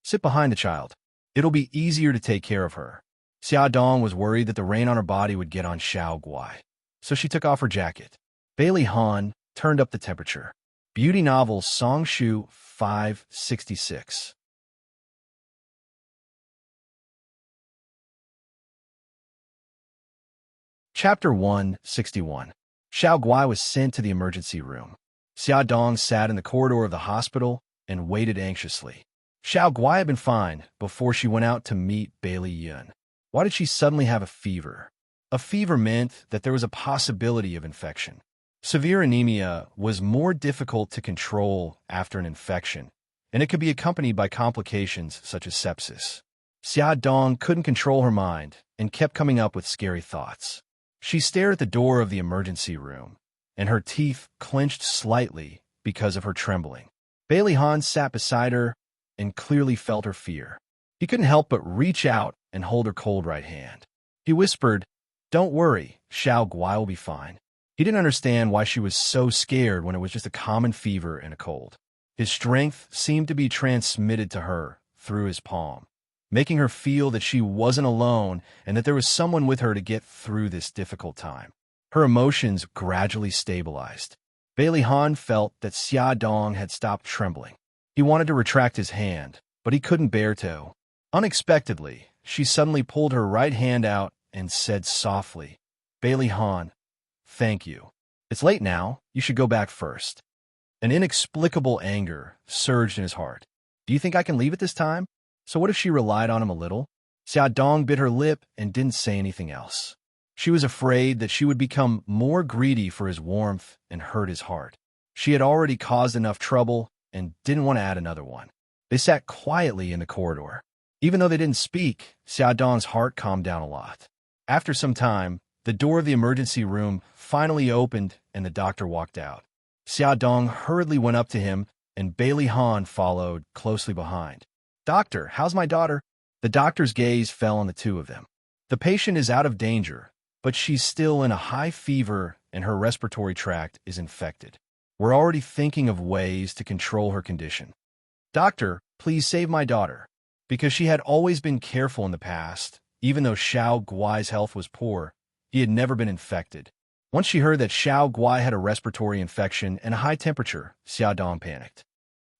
S1: "Sit behind the child. It'll be easier to take care of her." Xiaodong was worried that the rain on her body would get on Xiao Guai, so she took off her jacket. Bailey Han turned up the temperature. Beauty novel Songshu 566. Chapter 161. Xiao Guai was sent to the emergency room. Xiaodong sat in the corridor of the hospital and waited anxiously. Xiao Guai had been fine before she went out to meet Bailey Yun. Why did she suddenly have a fever? A fever meant that there was a possibility of infection. Severe anemia was more difficult to control after an infection, and it could be accompanied by complications such as sepsis. Xiaodong couldn't control her mind and kept coming up with scary thoughts. She stared at the door of the emergency room, and her teeth clenched slightly because of her trembling. Bailey Han sat beside her and clearly felt her fear. He couldn't help but reach out and hold her cold right hand. He whispered, "Don't worry, Xiao Guai will be fine." He didn't understand why she was so scared when it was just a common fever and a cold. His strength seemed to be transmitted to her through his palm, making her feel that she wasn't alone and that there was someone with her to get through this difficult time. Her emotions gradually stabilized. Bailey Han felt that Xiaodong had stopped trembling. He wanted to retract his hand, but he couldn't bear to. Unexpectedly, she suddenly pulled her right hand out and said softly, "Bailey Han, thank you. It's late now. You should go back first." An inexplicable anger surged in his heart. "Do you think I can leave at this time?" So what if she relied on him a little? Xiaodong bit her lip and didn't say anything else. She was afraid that she would become more greedy for his warmth and hurt his heart. She had already caused enough trouble and didn't want to add another one. They sat quietly in the corridor. Even though they didn't speak, Xiaodong's heart calmed down a lot. After some time, the door of the emergency room finally opened and the doctor walked out. Xiaodong hurriedly went up to him and Bailey Han followed closely behind. "Doctor, how's my daughter?" The doctor's gaze fell on the two of them. "The patient is out of danger, but she's still in a high fever and her respiratory tract is infected. We're already thinking of ways to control her condition. Doctor, please save my daughter." Because she had always been careful in the past, even though Xiao Guai's health was poor, he had never been infected. Once she heard that Xiao Guai had a respiratory infection and a high temperature, Xiaodong panicked.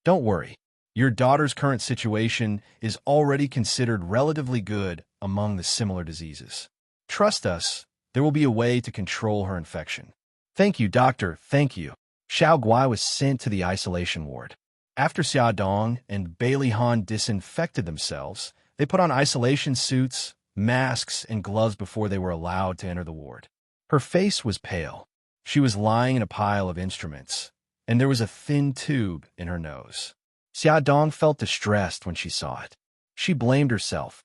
S1: "Don't worry. Your daughter's current situation is already considered relatively good among the similar diseases. Trust us, there will be a way to control her infection." "Thank you, doctor, thank you." Xiao Guai was sent to the isolation ward. After Xiaodong and Bailey Han disinfected themselves, they put on isolation suits, masks, and gloves before they were allowed to enter the ward. Her face was pale. She was lying in a pile of instruments, and there was a thin tube in her nose. Xiaodong felt distressed when she saw it. She blamed herself.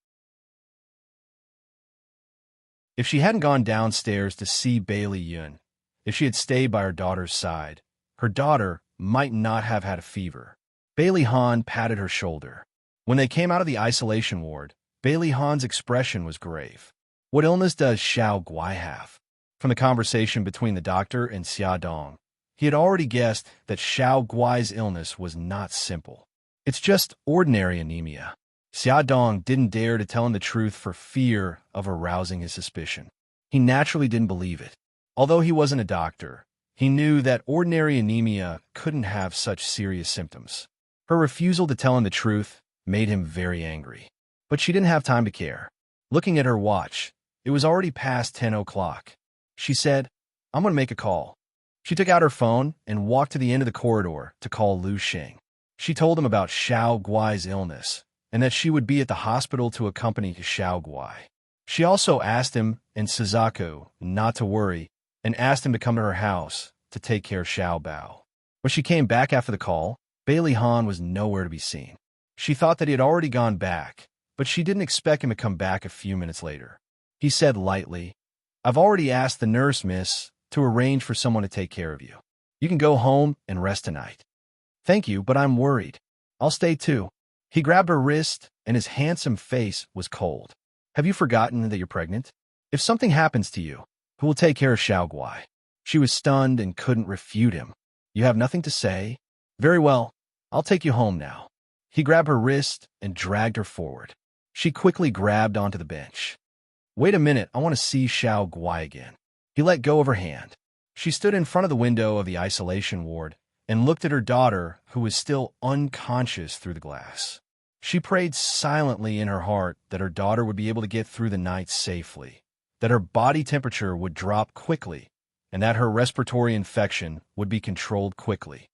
S1: If she hadn't gone downstairs to see Bailey Yun, if she had stayed by her daughter's side, her daughter might not have had a fever. Bailey Han patted her shoulder. When they came out of the isolation ward, Bailey Han's expression was grave. "What illness does Xiao Guai have?" From the conversation between the doctor and Xiaodong, he had already guessed that Xiao Guai's illness was not simple. "It's just ordinary anemia." Xiaodong didn't dare to tell him the truth for fear of arousing his suspicion. He naturally didn't believe it. Although he wasn't a doctor, he knew that ordinary anemia couldn't have such serious symptoms. Her refusal to tell him the truth made him very angry. But she didn't have time to care. Looking at her watch, it was already past 10 o'clock. She said, "I'm going to make a call." She took out her phone and walked to the end of the corridor to call Lu Xing. She told him about Xiao Guai's illness and that she would be at the hospital to accompany Xiao Guai. She also asked him and Suzaku not to worry and asked him to come to her house to take care of Xiao Bao. When she came back after the call, Bailey Han was nowhere to be seen. She thought that he had already gone back, but she didn't expect him to come back a few minutes later. He said lightly, "I've already asked the nurse, miss, to arrange for someone to take care of you. You can go home and rest tonight." "Thank you, but I'm worried. I'll stay too." He grabbed her wrist, and his handsome face was cold. "Have you forgotten that you're pregnant? If something happens to you, who will take care of Xiao Guai?" She was stunned and couldn't refute him. "You have nothing to say? Very well, I'll take you home now." He grabbed her wrist and dragged her forward. She quickly grabbed onto the bench. "Wait a minute, I want to see Xiao Guai again." He let go of her hand. She stood in front of the window of the isolation ward and looked at her daughter, who was still unconscious through the glass. She prayed silently in her heart that her daughter would be able to get through the night safely, that her body temperature would drop quickly, and that her respiratory infection would be controlled quickly.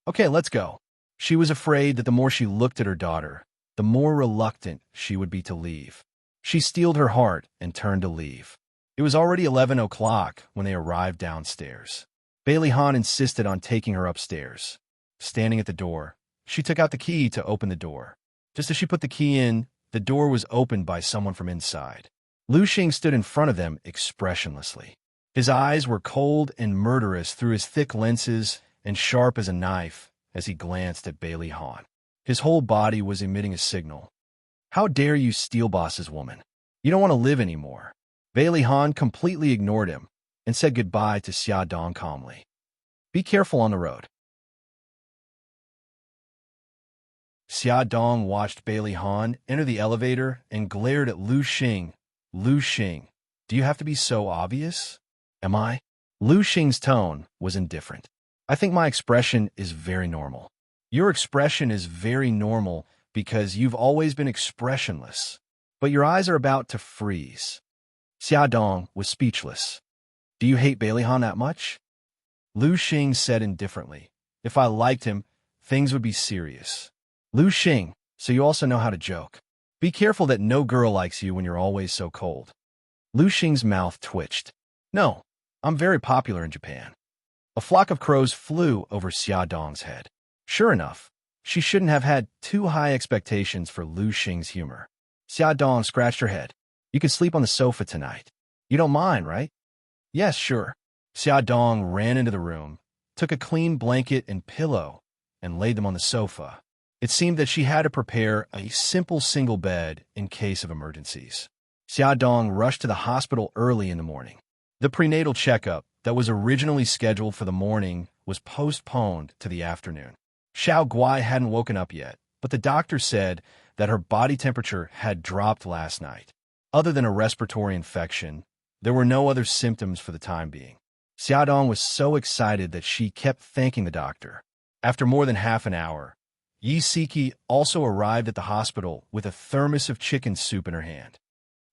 S1: "Okay, let's go." She was afraid that the more she looked at her daughter, the more reluctant she would be to leave. She steeled her heart and turned to leave. It was already 11 o'clock when they arrived downstairs. Bailey Han insisted on taking her upstairs. Standing at the door, she took out the key to open the door. Just as she put the key in, the door was opened by someone from inside. Lu Xing stood in front of them expressionlessly. His eyes were cold and murderous through his thick lenses and sharp as a knife as he glanced at Bailey Han. His whole body was emitting a signal. "How dare you steal boss's woman? You don't want to live anymore." Bailey Han completely ignored him and said goodbye to Xiaodong calmly. "Be careful on the road." Xiaodong watched Bailey Han enter the elevator and glared at Lu Xing. "Lu Xing, do you have to be so obvious?" "Am I?" Lu Xing's tone was indifferent. "I think my expression is very normal." "Your expression is very normal because you've always been expressionless, but your eyes are about to freeze." Xiaodong was speechless. "Do you hate Bailey Han that much?" Lu Xing said indifferently, "If I liked him, things would be serious." "Lu Xing, so you also know how to joke. Be careful that no girl likes you when you're always so cold." Lu Xing's mouth twitched. No, I'm very popular in Japan. A flock of crows flew over Xia Dong's head. Sure enough, she shouldn't have had too high expectations for Lu Xing's humor. Xia Dong scratched her head. You can sleep on the sofa tonight. You don't mind, right? Yes, sure. Xia Dong ran into the room, took a clean blanket and pillow, and laid them on the sofa. It seemed that she had to prepare a simple single bed in case of emergencies. Xia Dong rushed to the hospital early in the morning. The prenatal checkup that was originally scheduled for the morning was postponed to the afternoon. Xiao Guai hadn't woken up yet, but the doctor said that her body temperature had dropped last night. Other than a respiratory infection, there were no other symptoms for the time being. Xia Dong was so excited that she kept thanking the doctor. After more than half an hour, Yi Siki also arrived at the hospital with a thermos of chicken soup in her hand.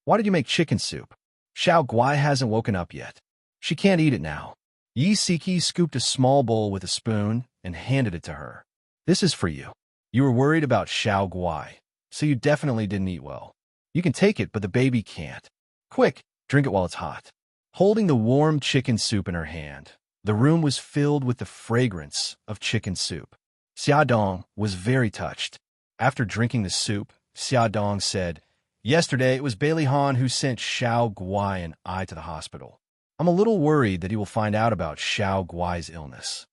S1: Why did you make chicken soup? Xiao Guai hasn't woken up yet. She can't eat it now. Yi Siki scooped a small bowl with a spoon and handed it to her. This is for you. You were worried about Xiao Guai, so you definitely didn't eat well. You can take it, but the baby can't. Quick, drink it while it's hot. Holding the warm chicken soup in her hand, the room was filled with the fragrance of chicken soup. Xia Dong was very touched. After drinking the soup, Xia Dong said, Yesterday it was Bailey Han who sent Xiao Guai and I to the hospital. I'm a little worried that he will find out about Xiao Guai's illness.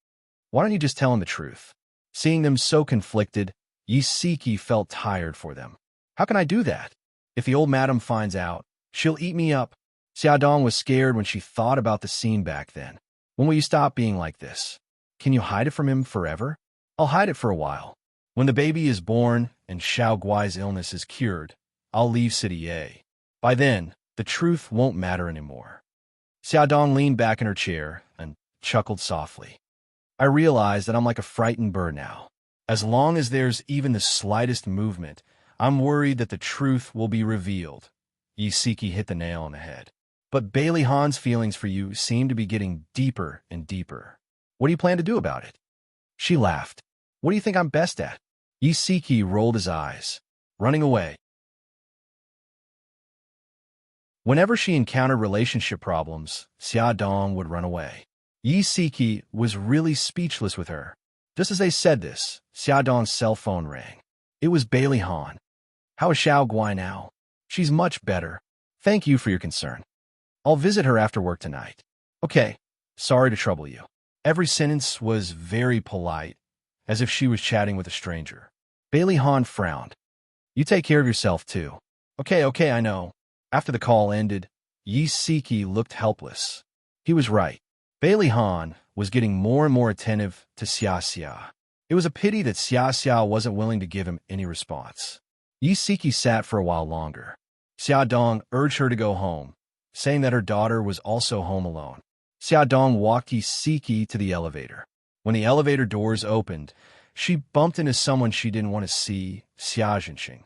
S1: Why don't you just tell him the truth? Seeing them so conflicted, Yi Siki felt tired for them. How can I do that? If the old madam finds out, she'll eat me up. Xia Dong was scared when she thought about the scene back then. When will you stop being like this? Can you hide it from him forever? I'll hide it for a while. When the baby is born and Xiao Guai's illness is cured, I'll leave City A. By then, the truth won't matter anymore. Xia Dong leaned back in her chair and chuckled softly. I realize that I'm like a frightened bird now. As long as there's even the slightest movement, I'm worried that the truth will be revealed. Yi Siki hit the nail on the head. But Bailey Han's feelings for you seem to be getting deeper and deeper. What do you plan to do about it? She laughed. What do you think I'm best at? Yi Siki rolled his eyes. Running away. Whenever she encountered relationship problems, Xia Dong would run away. Yi Siki was really speechless with her. Just as they said this, Xia Dong's cell phone rang. It was Bailey Han. How is Xiao Guai now? She's much better. Thank you for your concern. I'll visit her after work tonight. Okay, sorry to trouble you. Every sentence was very polite, as if she was chatting with a stranger. Bailey Han frowned. You take care of yourself, too. Okay, I know. After the call ended, Yi Siki looked helpless. He was right. Bailey Han was getting more and more attentive to Xia Xia. It was a pity that Xia Xia wasn't willing to give him any response. Yi Siki sat for a while longer. Xia Dong urged her to go home, saying that her daughter was also home alone. Xia Dong walked Yi Siki to the elevator. When the elevator doors opened, she bumped into someone she didn't want to see, Xia Zhenxing.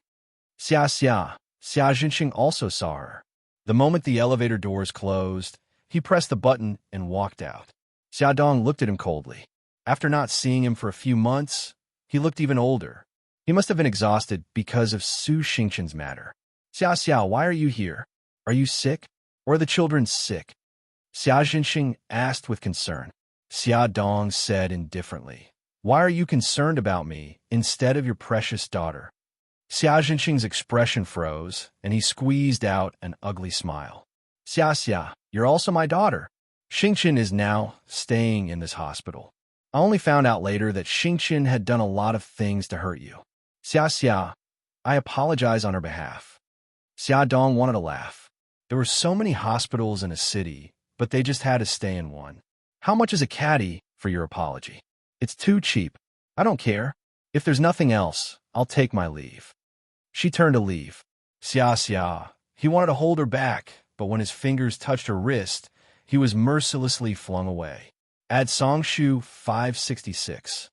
S1: Xia Zhenxing also saw her. The moment the elevator doors closed, he pressed the button and walked out. Xia Dong looked at him coldly. After not seeing him for a few months, he looked even older. He must have been exhausted because of Su Xingchen's matter. Xia, why are you here? Are you sick? Or are the children sick? Xia Zhenxing asked with concern. Xia Dong said indifferently, Why are you concerned about me instead of your precious daughter? Xia Zhenxing's expression froze, and he squeezed out an ugly smile. Xia, you're also my daughter. Xingchen is now staying in this hospital. I only found out later that Xingchen had done a lot of things to hurt you. Xia, I apologize on her behalf. Xia Dong wanted to laugh. There were so many hospitals in a city, but they just had to stay in one. How much is a caddy for your apology? It's too cheap. I don't care. If there's nothing else, I'll take my leave. She turned to leave. Xia, he wanted to hold her back, but when his fingers touched her wrist, he was mercilessly flung away. Add Songshu 566.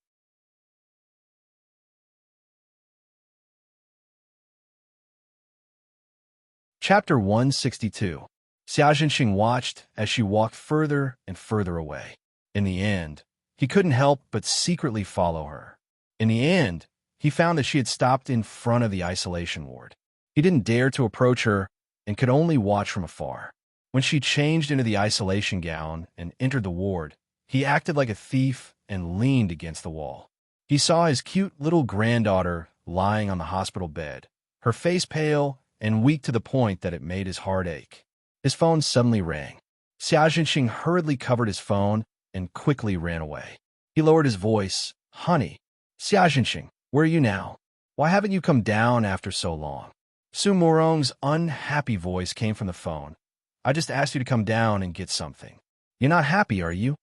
S1: Chapter 162. Xia Zhenxing watched as she walked further and further away. In the end, he couldn't help but secretly follow her. In the end, he found that she had stopped in front of the isolation ward. He didn't dare to approach her and could only watch from afar. When she changed into the isolation gown and entered the ward, he acted like a thief and leaned against the wall. He saw his cute little granddaughter lying on the hospital bed, her face pale and weak to the point that it made his heart ache. His phone suddenly rang. Xia Jinxing hurriedly covered his phone and quickly ran away. He lowered his voice. Honey, Xia Jinxing, where are you now? Why haven't you come down after so long? Su Morong's unhappy voice came from the phone. I just asked you to come down and get something. You're not happy, are you?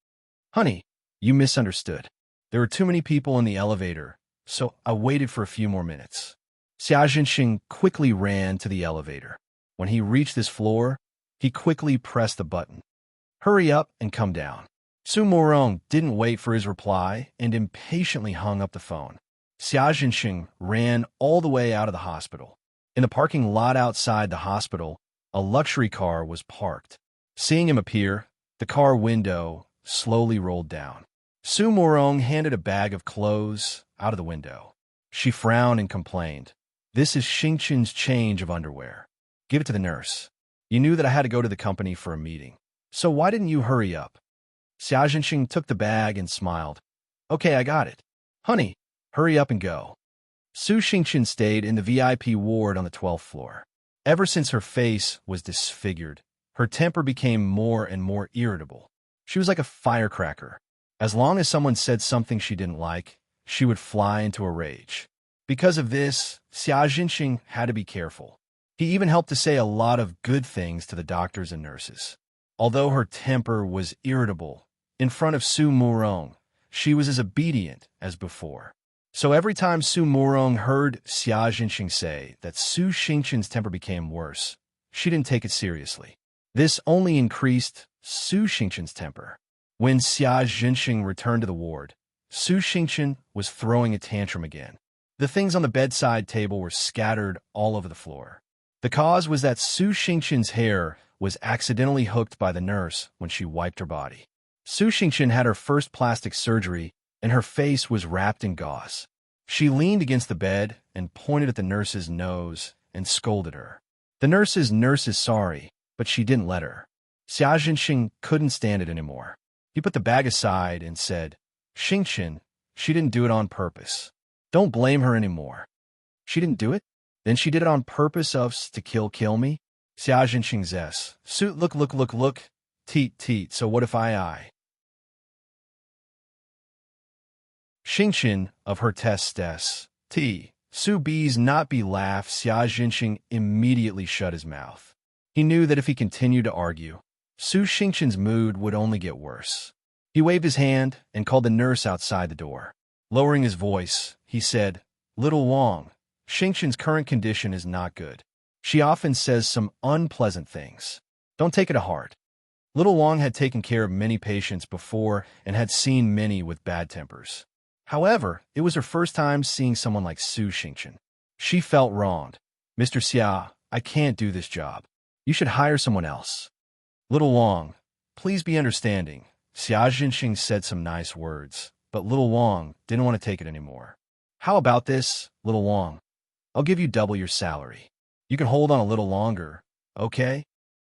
S1: Honey, you misunderstood. There were too many people in the elevator, so I waited for a few more minutes. Xia Jinxing quickly ran to the elevator. When he reached this floor, he quickly pressed the button. Hurry up and come down. Su Morong didn't wait for his reply and impatiently hung up the phone. Xia Jinxing ran all the way out of the hospital. In the parking lot outside the hospital, a luxury car was parked. Seeing him appear, the car window slowly rolled down. Su Morong handed a bag of clothes out of the window. She frowned and complained. This is Xingqin's change of underwear. Give it to the nurse. You knew that I had to go to the company for a meeting. So why didn't you hurry up? Xia Jinxing took the bag and smiled. Okay, I got it. Honey, hurry up and go. Su Xingqin stayed in the VIP ward on the 12th floor. Ever since her face was disfigured, her temper became more and more irritable. She was like a firecracker. As long as someone said something she didn't like, she would fly into a rage. Because of this, Xia Jinxing had to be careful. He even helped to say a lot of good things to the doctors and nurses. Although her temper was irritable, in front of Su Morong, she was as obedient as before. So every time Su Morong heard Xia Jinxing say that Su Xingqin's temper became worse, she didn't take it seriously. This only increased Su Xingqin's temper. When Xia Jinxing returned to the ward, Su Xingqin was throwing a tantrum again. The things on the bedside table were scattered all over the floor. The cause was that Su Xingqin's hair was accidentally hooked by the nurse when she wiped her body. Su Xingqin had her first plastic surgery, and her face was wrapped in gauze. She leaned against the bed and pointed at the nurse's nose and scolded her. The nurse is sorry, but she didn't let her. Xia Jinxing couldn't stand it anymore. He put the bag aside and said, Xingqin, she didn't do it on purpose. Don't blame her anymore. She didn't do it? Then she did it on purpose to kill me? Xia Jinxing zes. Suit look. Teet. So what if I? Xingqin of her test. Su bees not be laugh. Xia Jinxing immediately shut his mouth. He knew that if he continued to argue, Su Xingqin's mood would only get worse. He waved his hand and called the nurse outside the door. Lowering his voice, he said, Little Wang, Xingqin's current condition is not good. She often says some unpleasant things. Don't take it to heart. Little Wang had taken care of many patients before and had seen many with bad tempers. However, it was her first time seeing someone like Su Xingqin. She felt wronged. Mr. Xia, I can't do this job. You should hire someone else. Little Wang, please be understanding. Xia Jinxing said some nice words, but Little Wang didn't want to take it anymore. How about this, Little Wang? I'll give you double your salary. You can hold on a little longer, okay?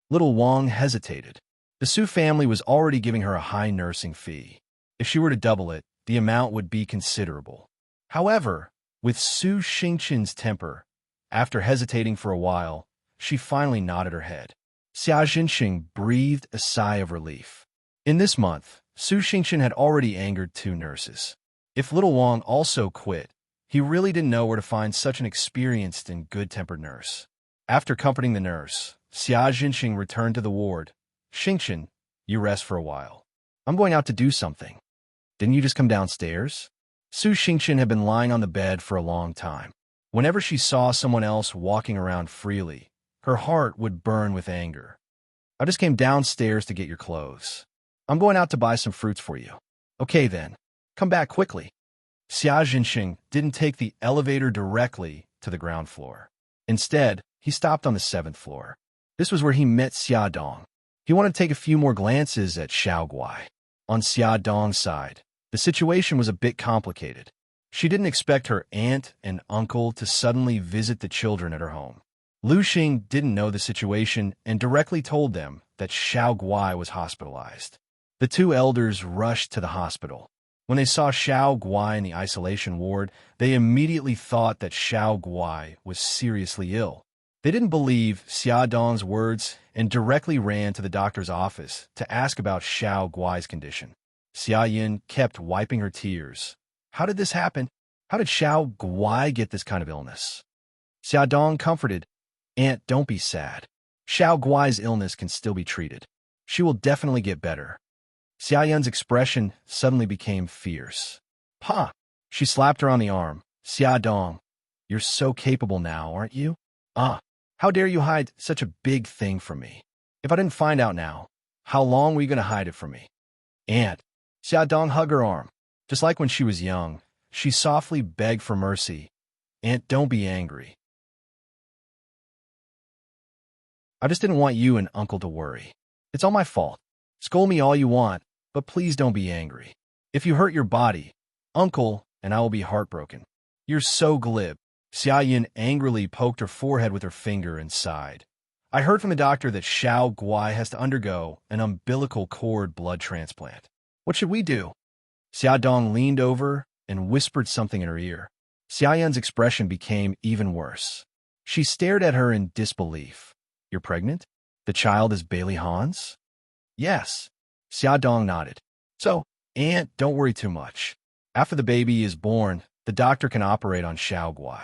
S1: Little Wang hesitated. The Su family was already giving her a high nursing fee. If she were to double it, the amount would be considerable. However, with Su Xingqin's temper, after hesitating for a while, she finally nodded her head. Xia Jinxing breathed a sigh of relief. In this month, Su Xingqin had already angered 2 nurses. If Little Wang also quit, he really didn't know where to find such an experienced and good-tempered nurse. After comforting the nurse, Xia Jinxing returned to the ward. Xingqin, you rest for a while. I'm going out to do something. Didn't you just come downstairs? Su Xingqin had been lying on the bed for a long time. Whenever she saw someone else walking around freely, her heart would burn with anger. I just came downstairs to get your clothes. I'm going out to buy some fruits for you. Okay then, come back quickly. Xia Jinxing didn't take the elevator directly to the ground floor. Instead, he stopped on the 7th floor. This was where he met Xia Dong. He wanted to take a few more glances at Xiao Guai. On Xia Dong's side, the situation was a bit complicated. She didn't expect her aunt and uncle to suddenly visit the children at her home. Lu Xing didn't know the situation and directly told them that Xiao Guai was hospitalized. The two elders rushed to the hospital. When they saw Xiao Guai in the isolation ward, they immediately thought that Xiao Guai was seriously ill. They didn't believe Xia Dong's words and directly ran to the doctor's office to ask about Xiao Guai's condition. Xia Yin kept wiping her tears. How did this happen? How did Xiao Guai get this kind of illness? Xia Dong comforted, Aunt, don't be sad. Xiao Guai's illness can still be treated. She will definitely get better. Xia Yun's expression suddenly became fierce. Pa! She slapped her on the arm. Xia Dong, you're so capable now, aren't you? How dare you hide such a big thing from me? If I didn't find out now, how long were you going to hide it from me? Aunt, Xia Dong hugged her arm. Just like when she was young, she softly begged for mercy. Aunt, don't be angry. I just didn't want you and Uncle to worry. It's all my fault. Scold me all you want, but please don't be angry. If you hurt your body, Uncle and I will be heartbroken. You're so glib. Xia Yin angrily poked her forehead with her finger and sighed. I heard from the doctor that Xiao Guai has to undergo an umbilical cord blood transplant. What should we do? Xia Dong leaned over and whispered something in her ear. Xia Yin's expression became even worse. She stared at her in disbelief. You're pregnant? The child is Bailey Han's? Yes. Xia Dong nodded. So, Aunt, don't worry too much. After the baby is born, the doctor can operate on Xiao Guai.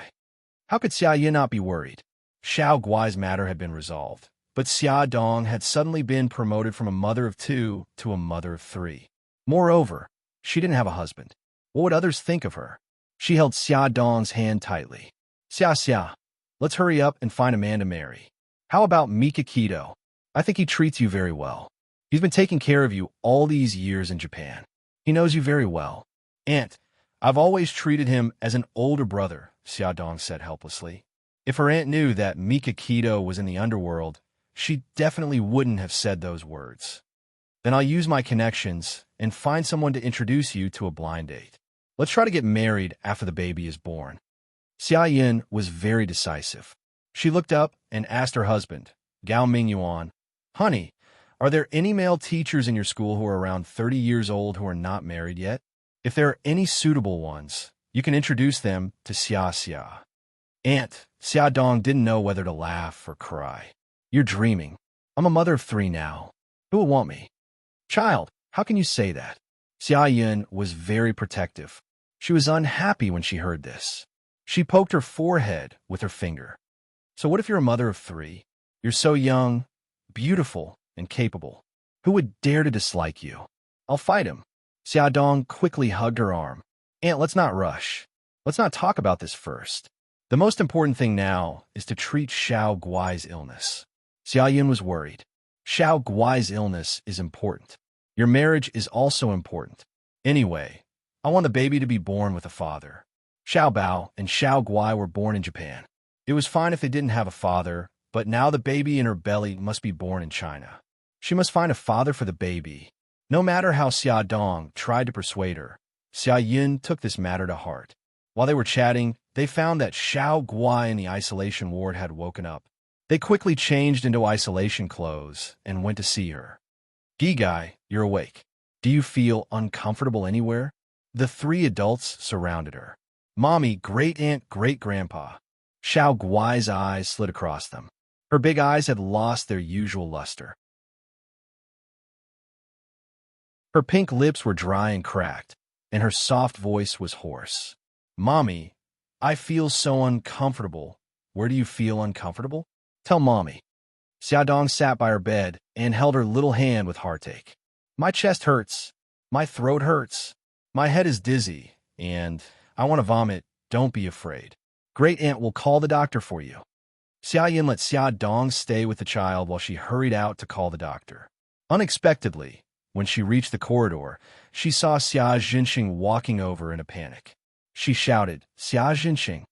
S1: How could Xia Yin not be worried? Xiao Guai's matter had been resolved, but Xia Dong had suddenly been promoted from a mother of 2 to a mother of 3. Moreover, she didn't have a husband. What would others think of her? She held Xia Dong's hand tightly. Xia, let's hurry up and find a man to marry. How about Mika Keto? I think he treats you very well. He's been taking care of you all these years in Japan. He knows you very well. Aunt, I've always treated him as an older brother, Xia Dong said helplessly. If her aunt knew that Mika Keto was in the underworld, she definitely wouldn't have said those words. Then I'll use my connections and find someone to introduce you to a blind date. Let's try to get married after the baby is born. Xia Yin was very decisive. She looked up and asked her husband, Gao Mingyuan, Honey, are there any male teachers in your school who are around 30 years old who are not married yet? If there are any suitable ones, you can introduce them to Xia. Aunt, Xia Dong didn't know whether to laugh or cry. You're dreaming. I'm a mother of 3 now. Who will want me? Child, how can you say that? Xia Yin was very protective. She was unhappy when she heard this. She poked her forehead with her finger. So what if you're a mother of 3? You're so young, beautiful, and capable. Who would dare to dislike you? I'll fight him. Xia Dong quickly hugged her arm. Aunt, let's not rush. Let's not talk about this first. The most important thing now is to treat Xiao Guai's illness. Xia Yin was worried. Xiao Guai's illness is important. Your marriage is also important. Anyway, I want the baby to be born with a father. Xiao Bao and Xiao Guai were born in Japan. It was fine if they didn't have a father, but now the baby in her belly must be born in China. She must find a father for the baby. No matter how Xia Dong tried to persuade her, Xia Yin took this matter to heart. While they were chatting, they found that Xiao Guai in the isolation ward had woken up. They quickly changed into isolation clothes and went to see her. Gigai, you're awake. Do you feel uncomfortable anywhere? The 3 adults surrounded her. Mommy, great-aunt, great-grandpa. Xiao Guai's eyes slid across them. Her big eyes had lost their usual luster. Her pink lips were dry and cracked, and her soft voice was hoarse. Mommy, I feel so uncomfortable. Where do you feel uncomfortable? Tell Mommy. Xia Dong sat by her bed and held her little hand with heartache. My chest hurts. My throat hurts. My head is dizzy, and I want to vomit. Don't be afraid. Great-aunt will call the doctor for you. Xia Yin let Xia Dong stay with the child while she hurried out to call the doctor. Unexpectedly, when she reached the corridor, she saw Xia Jinxing walking over in a panic. She shouted, Xia Jinxing.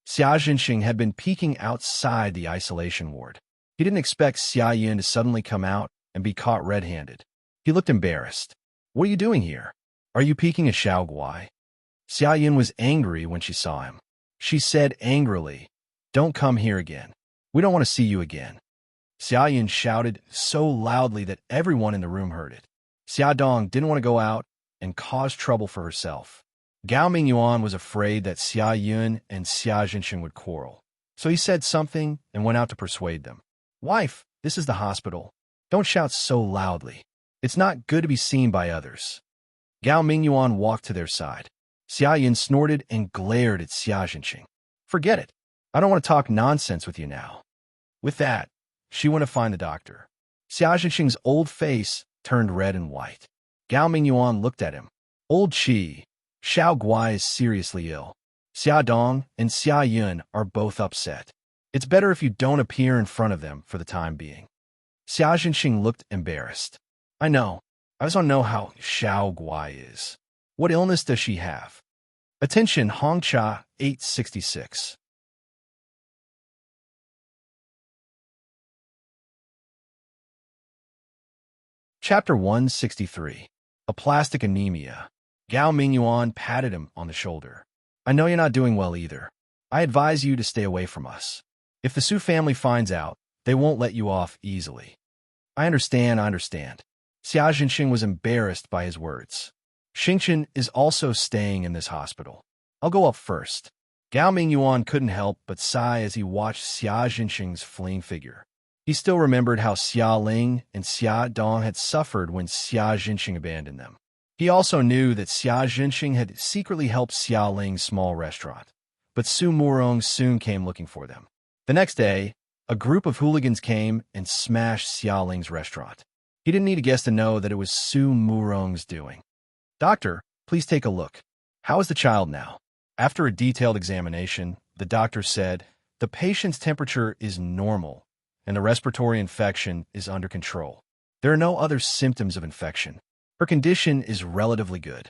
S1: Xia Jinxing had been peeking outside the isolation ward. He didn't expect Xia Yin to suddenly come out and be caught red-handed. He looked embarrassed. What are you doing here? Are you peeking at Xiao Guai? Xia Yin was angry when she saw him. She said angrily, Don't come here again. We don't want to see you again. Xia Yun shouted so loudly that everyone in the room heard it. Xia Dong didn't want to go out and cause trouble for herself. Gao Mingyuan was afraid that Xia Yun and Xia Jinxing would quarrel. So he said something and went out to persuade them. Wife, this is the hospital. Don't shout so loudly. It's not good to be seen by others. Gao Mingyuan walked to their side. Xia Yun snorted and glared at Xia Jinxing. Forget it. I don't want to talk nonsense with you now. With that, she went to find the doctor. Xia Jinxing's old face turned red and white. Gao Mingyuan looked at him. Old Qi, Xiao Guai is seriously ill. Xia Dong and Xia Yun are both upset. It's better if you don't appear in front of them for the time being. Xia Jinxing looked embarrassed. I know. I just don't know how Xiao Guai is. What illness does she have? Attention, Hongcha 866. Chapter 163. A Plastic Anemia. Gao Mingyuan patted him on the shoulder. I know you're not doing well either. I advise you to stay away from us. If the Su family finds out, they won't let you off easily. I understand. Xia Jinxing was embarrassed by his words. Xingchen is also staying in this hospital. I'll go up first. Gao Mingyuan couldn't help but sigh as he watched Xia Jinxing's fleeing figure. He still remembered how Xia Ling and Xia Dong had suffered when Xia Jinxing abandoned them. He also knew that Xia Jinxing had secretly helped Xia Ling's small restaurant, but Su Murong soon came looking for them. The next day, a group of hooligans came and smashed Xia Ling's restaurant. He didn't need a guess to know that it was Su Murong's doing. Doctor, please take a look. How is the child now? After a detailed examination, the doctor said, the patient's temperature is normal, and the respiratory infection is under control. There are no other symptoms of infection. Her condition is relatively good.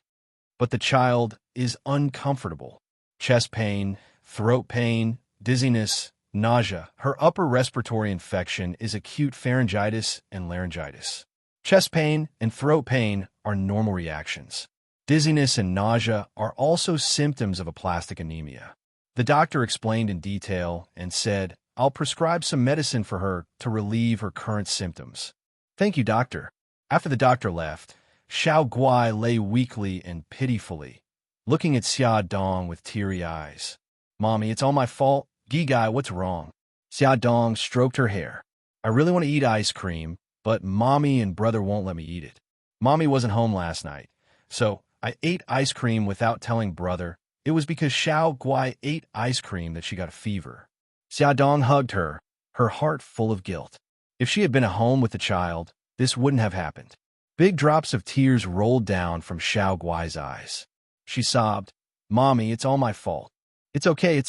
S1: But the child is uncomfortable. Chest pain, throat pain, dizziness, nausea. Her upper respiratory infection is acute pharyngitis and laryngitis. Chest pain and throat pain are normal reactions. Dizziness and nausea are also symptoms of aplastic anemia. The doctor explained in detail and said, I'll prescribe some medicine for her to relieve her current symptoms. Thank you, doctor. After the doctor left, Xiao Guai lay weakly and pitifully, looking at Xia Dong with teary eyes. Mommy, it's all my fault. Gigai, what's wrong? Xia Dong stroked her hair. I really want to eat ice cream, but Mommy and brother won't let me eat it. Mommy wasn't home last night, so I ate ice cream without telling brother. It was because Xiao Guai ate ice cream that she got a fever. Xia Dong hugged her, her heart full of guilt. If she had been at home with the child, this wouldn't have happened. Big drops of tears rolled down from Xiao Guai's eyes. She sobbed, Mommy, it's all my fault. It's okay.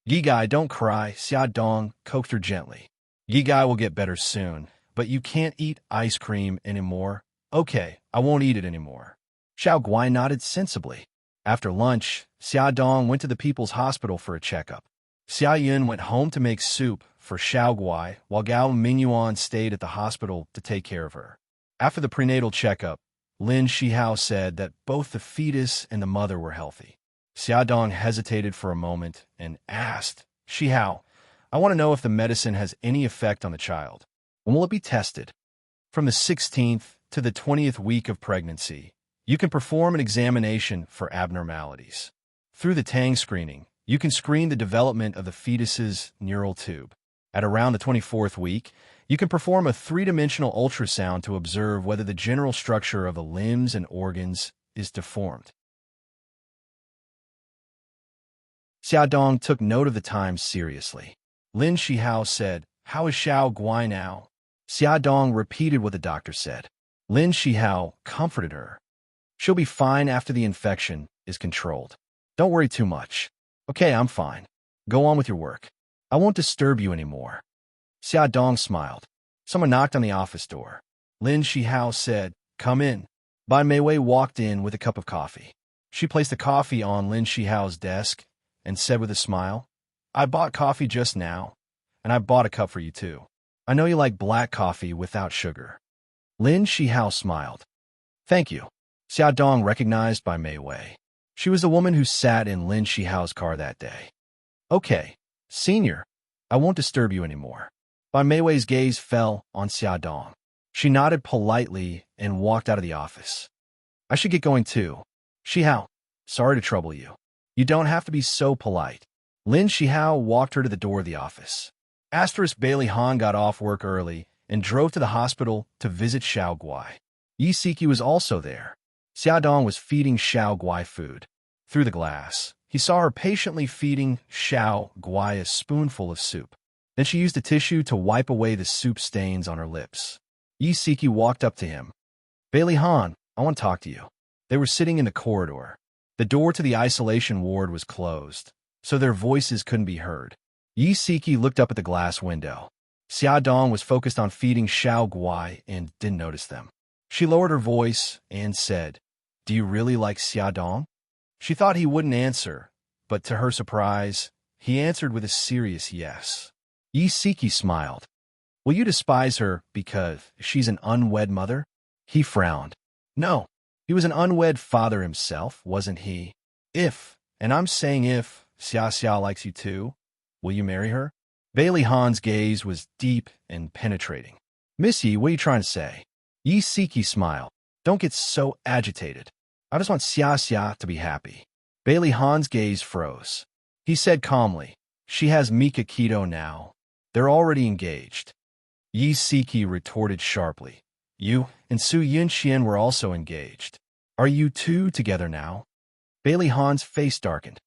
S1: Gigai, don't cry, Xia Dong coaxed her gently. Gigai will get better soon, but you can't eat ice cream anymore. Okay, I won't eat it anymore. Xiao Guai nodded sensibly. After lunch, Xia Dong went to the People's Hospital for a checkup. Xia Yun went home to make soup for Xiao Guai, while Gao Mingyuan stayed at the hospital to take care of her. After the prenatal checkup, Lin Shihao said that both the fetus and the mother were healthy. Xia Dong hesitated for a moment and asked, Shihao, I want to know if the medicine has any effect on the child. When will it be tested? From the 16th to the 20th week of pregnancy, you can perform an examination for abnormalities. Through the Tang screening, you can screen the development of the fetus's neural tube. At around the 24th week, you can perform a three-dimensional ultrasound to observe whether the general structure of the limbs and organs is deformed. Xia Dong took note of the time seriously. Lin Shihao said, How is Xiao Guai now? Xia Dong repeated what the doctor said. Lin Shihao comforted her. She'll be fine after the infection is controlled. Don't worry too much. Okay, I'm fine. Go on with your work. I won't disturb you anymore. Xia Dong smiled. Someone knocked on the office door. Lin Shihao said, Come in. Bai Meiwei walked in with a cup of coffee. She placed the coffee on Lin Shihao's desk and said with a smile, I bought coffee just now, and I bought a cup for you too. I know you like black coffee without sugar. Lin Shihao smiled. Thank you. Xia Dong recognized Bai Meiwei. She was the woman who sat in Lin Shihao's car that day. Okay, Senior, I won't disturb you anymore. Ban Meiwei's gaze fell on Xia Dong. She nodded politely and walked out of the office. I should get going too. Shihao, sorry to trouble you. You don't have to be so polite. Lin Shihao walked her to the door of the office. Bailey Han got off work early and drove to the hospital to visit Xiao Guai. Yi Siki was also there. Xia Dong was feeding Xiao Guai food. Through the glass, he saw her patiently feeding Xiao Guai a spoonful of soup. Then she used a tissue to wipe away the soup stains on her lips. Yi Siki walked up to him. Bailey Han, I want to talk to you. They were sitting in the corridor. The door to the isolation ward was closed, so their voices couldn't be heard. Yi Siki looked up at the glass window. Xia Dong was focused on feeding Xiao Guai and didn't notice them. She lowered her voice and said, Do you really like Xia Dong? She thought he wouldn't answer, but to her surprise, he answered with a serious yes. Yi Siki smiled. Will you despise her because she's an unwed mother? He frowned. No, he was an unwed father himself, wasn't he? If, and I'm saying if, Xia likes you too, will you marry her? Bailey Han's gaze was deep and penetrating. Miss Yi, what are you trying to say? Yi Siki smiled. Don't get so agitated. I just want Xia to be happy. Bailey Han's gaze froze. He said calmly, She has Mika Keto now. They're already engaged. Yi Siki retorted sharply. You and Su Yunxian were also engaged. Are you two together now? Bailey Han's face darkened.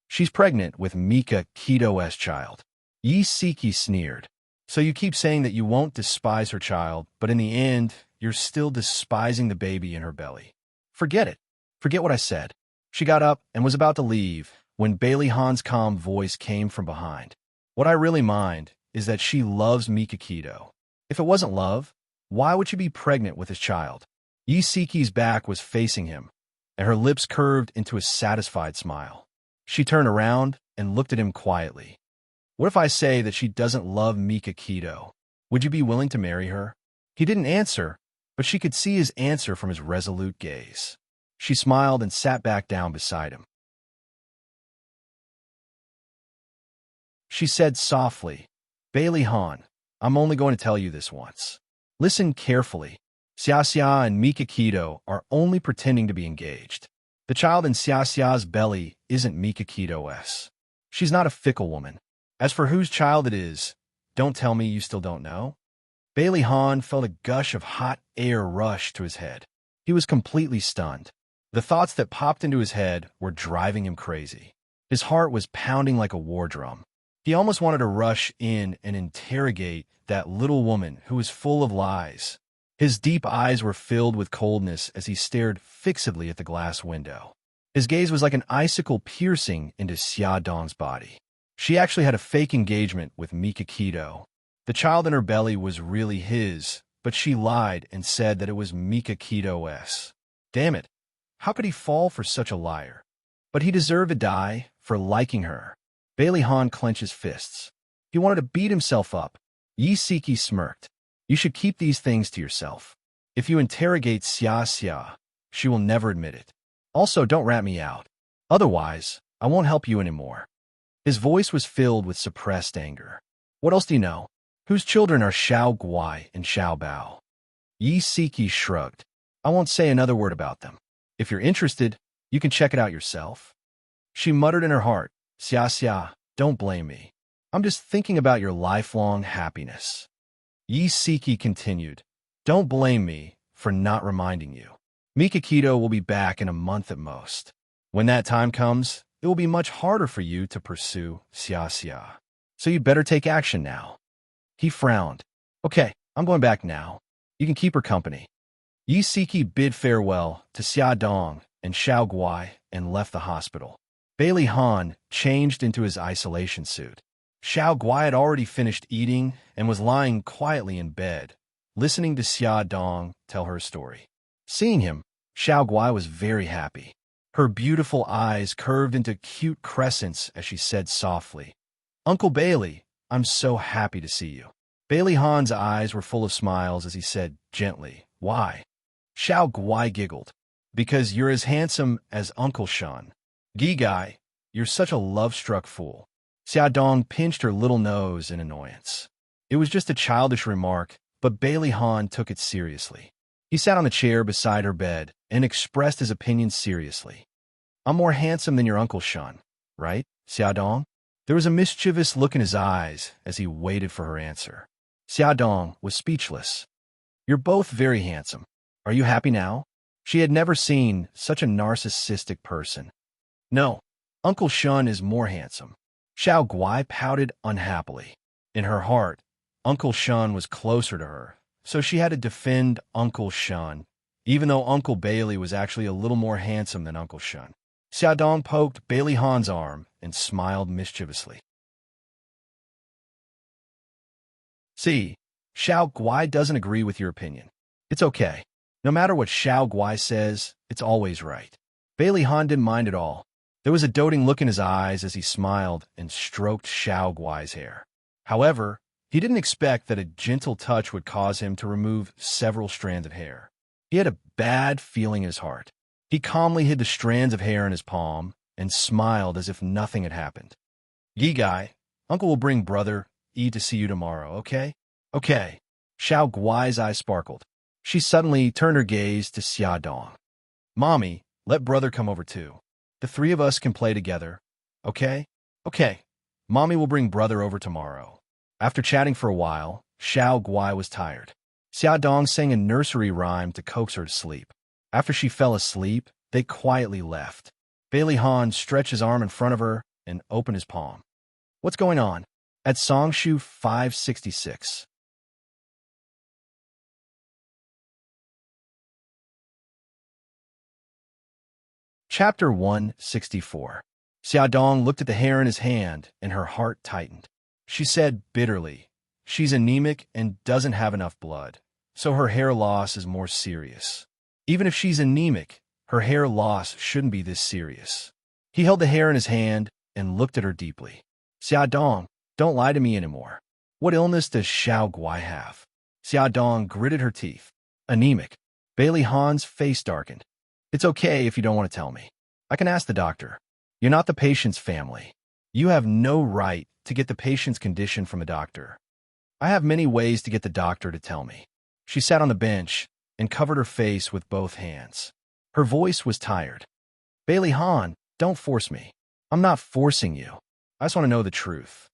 S1: She's pregnant with Mika Keto's child. Yi Siki sneered. So you keep saying that you won't despise her child, but in the end, you're still despising the baby in her belly. Forget it. Forget what I said. She got up and was about to leave when Bailey Han's calm voice came from behind. What I really mind is that she loves Mika Keto. If it wasn't love, why would she be pregnant with his child? Yi Siki's back was facing him, and her lips curved into a satisfied smile. She turned around and looked at him quietly. What if I say that she doesn't love Mika Keto? Would you be willing to marry her? He didn't answer, but she could see his answer from his resolute gaze. She smiled and sat back down beside him. She said softly, Bailey Han, I'm only going to tell you this once. Listen carefully. Xia and Mika Keto are only pretending to be engaged. The child in Xia's belly isn't Mika Keto's. She's not a fickle woman. As for whose child it is, don't tell me you still don't know. Bailey Han felt a gush of hot air rush to his head. He was completely stunned. The thoughts that popped into his head were driving him crazy. His heart was pounding like a war drum. He almost wanted to rush in and interrogate that little woman who was full of lies. His deep eyes were filled with coldness as he stared fixedly at the glass window. His gaze was like an icicle piercing into Xia Dong's body. She actually had a fake engagement with Mika Keto. The child in her belly was really his, but she lied and said that it was Mika Keto's. Damn it. How could he fall for such a liar? But he deserved to die for liking her. Bailey Han clenched his fists. He wanted to beat himself up. Yi Siki smirked. You should keep these things to yourself. If you interrogate Xia, she will never admit it. Also, don't rat me out. Otherwise, I won't help you anymore. His voice was filled with suppressed anger. What else do you know? Whose children are Xiao Guai and Xiao Bao? Yi Siki shrugged. I won't say another word about them. If you're interested, you can check it out yourself. She muttered in her heart, Xia, don't blame me. I'm just thinking about your lifelong happiness. Yi Siki continued, Don't blame me for not reminding you. Mika Keto will be back in a month at most. When that time comes, it will be much harder for you to pursue Xia. So you'd better take action now. He frowned. Okay, I'm going back now. You can keep her company. Yi Siki bid farewell to Xia Dong and Xiao Guai and left the hospital. Bailey Han changed into his isolation suit. Xiao Guai had already finished eating and was lying quietly in bed, listening to Xia Dong tell her story. Seeing him, Xiao Guai was very happy. Her beautiful eyes curved into cute crescents as she said softly, Uncle Bailey, I'm so happy to see you. Bailey Han's eyes were full of smiles as he said gently, Why? Xiao Guai giggled. Because you're as handsome as Uncle Shan. Gigai, you're such a love-struck fool. Xiaodong pinched her little nose in annoyance. It was just a childish remark, but Bailey Han took it seriously. He sat on the chair beside her bed and expressed his opinion seriously. I'm more handsome than your Uncle Shun, right, Xiaodong? There was a mischievous look in his eyes as he waited for her answer. Xiaodong was speechless. You're both very handsome. Are you happy now? She had never seen such a narcissistic person. No, Uncle Shun is more handsome. Xiao Guai pouted unhappily. In her heart, Uncle Shun was closer to her, so she had to defend Uncle Shun, even though Uncle Bailey was actually a little more handsome than Uncle Shun. Xiaodong poked Bailey Han's arm and smiled mischievously. See, Xiao Guai doesn't agree with your opinion. It's okay. No matter what Xiao Guai says, it's always right. Bailey Han didn't mind at all. There was a doting look in his eyes as he smiled and stroked Xiao Guai's hair. However, he didn't expect that a gentle touch would cause him to remove several strands of hair. He had a bad feeling in his heart. He calmly hid the strands of hair in his palm and smiled as if nothing had happened. Yi Gai, Uncle will bring Brother Yi to see you tomorrow, okay? Okay. Xiao Guai's eyes sparkled. She suddenly turned her gaze to Xiaodong. Mommy, let Brother come over too. The three of us can play together, okay? Okay. Mommy will bring Brother over tomorrow. After chatting for a while, Xiao Guai was tired. Xiaodong sang a nursery rhyme to coax her to sleep. After she fell asleep, they quietly left. Bailey Han stretched his arm in front of her and opened his palm. What's going on? At Songshu 566. Chapter 164. Xiaodong looked at the hair in his hand and her heart tightened. She said bitterly, she's anemic and doesn't have enough blood, so her hair loss is more serious. Even if she's anemic, her hair loss shouldn't be this serious. He held the hair in his hand and looked at her deeply. Xiaodong, don't lie to me anymore. What illness does Xiao Guai have? Xiaodong gritted her teeth. Anemic. Bailey Han's face darkened. It's okay if you don't want to tell me. I can ask the doctor. You're not the patient's family. You have no right to get the patient's condition from a doctor. I have many ways to get the doctor to tell me. She sat on the bench and covered her face with both hands. Her voice was tired. Bailey Han, don't force me. I'm not forcing you. I just want to know the truth.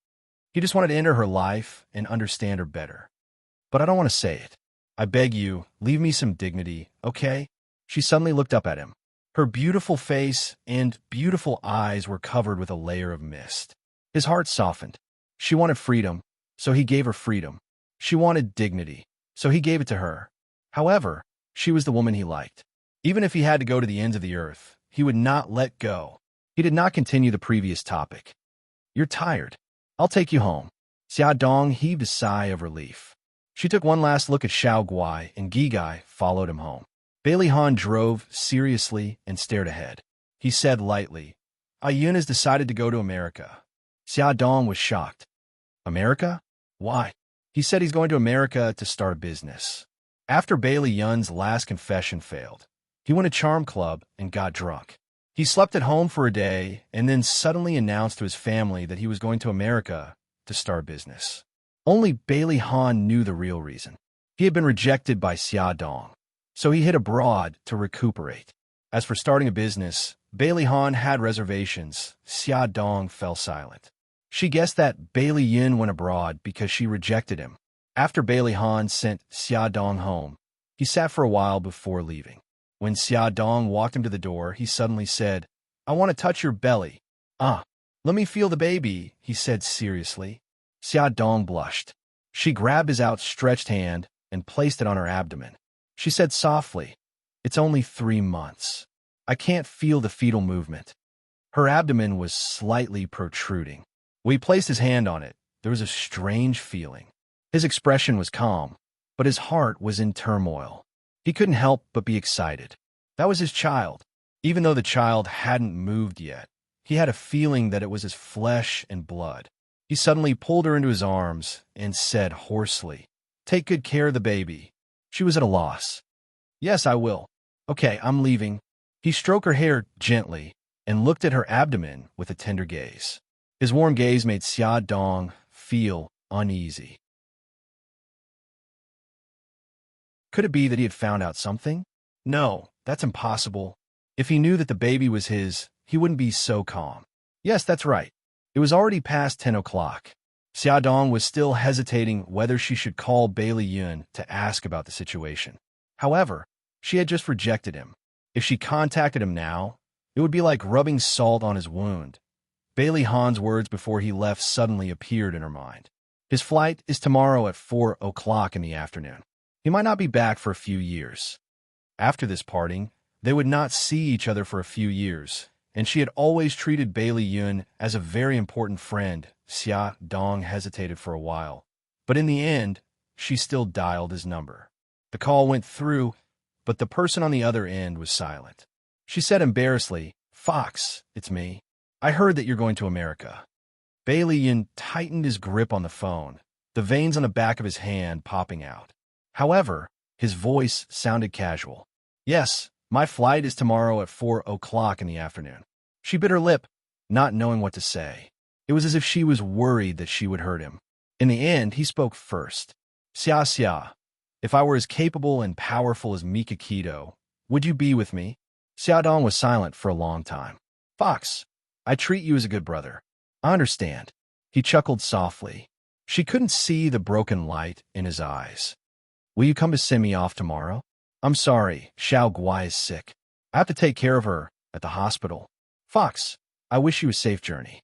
S1: He just wanted to enter her life and understand her better. But I don't want to say it. I beg you, leave me some dignity, okay? She suddenly looked up at him. Her beautiful face and beautiful eyes were covered with a layer of mist. His heart softened. She wanted freedom, so he gave her freedom. She wanted dignity, so he gave it to her. However, she was the woman he liked. Even if he had to go to the ends of the earth, he would not let go. He did not continue the previous topic. You're tired. I'll take you home. Xiaodong heaved a sigh of relief. She took one last look at Xiao Guai, and Yi Gai followed him home. Bailey Han drove seriously and stared ahead. He said lightly, Ayun has decided to go to America. Xiaodong was shocked. America? Why? He said he's going to America to start a business. After Bailey Yun's last confession failed, he went to Charm Club and got drunk. He slept at home for a day and then suddenly announced to his family that he was going to America to start a business. Only Bailey Han knew the real reason. He had been rejected by Xiaodong, so he hid abroad to recuperate. As for starting a business, Bailey Han had reservations. Xiaodong fell silent. She guessed that Bailey Yun went abroad because she rejected him. After Bailey Han sent Xiaodong home, he sat for a while before leaving. When Xiaodong walked him to the door, he suddenly said, I want to touch your belly. Ah, let me feel the baby, he said seriously. Xiaodong blushed. She grabbed his outstretched hand and placed it on her abdomen. She said softly, It's only 3 months. I can't feel the fetal movement. Her abdomen was slightly protruding. When he placed his hand on it, there was a strange feeling. His expression was calm, but his heart was in turmoil. He couldn't help but be excited. That was his child. Even though the child hadn't moved yet, he had a feeling that it was his flesh and blood. He suddenly pulled her into his arms and said hoarsely, Take good care of the baby. She was at a loss. Yes, I will. Okay, I'm leaving. He stroked her hair gently and looked at her abdomen with a tender gaze. His warm gaze made Xia Dong feel uneasy. Could it be that he had found out something? No, that's impossible. If he knew that the baby was his, he wouldn't be so calm. Yes, that's right. It was already past 10 o'clock. Xia Dong was still hesitating whether she should call Bailey Yun to ask about the situation. However, she had just rejected him. If she contacted him now, it would be like rubbing salt on his wound. Bailey Han's words before he left suddenly appeared in her mind. His flight is tomorrow at 4 o'clock in the afternoon. He might not be back for a few years. After this parting, they would not see each other for a few years, and she had always treated Bailey Yun as a very important friend. Xia Dong hesitated for a while, but in the end, she still dialed his number. The call went through, but the person on the other end was silent. She said embarrassedly, "Fox, it's me. I heard that you're going to America." Bailey Yun tightened his grip on the phone, the veins on the back of his hand popping out. However, his voice sounded casual. "Yes, my flight is tomorrow at 4 o'clock in the afternoon." She bit her lip, not knowing what to say. It was as if she was worried that she would hurt him. In the end, he spoke first. Xia, if I were as capable and powerful as Mika Keto, would you be with me?" Xia Dong was silent for a long time. "Fox, I treat you as a good brother. I understand." He chuckled softly. She couldn't see the broken light in his eyes. "Will you come to send me off tomorrow?" "I'm sorry, Xiao Guai is sick. I have to take care of her at the hospital." "Fox, I wish you a safe journey."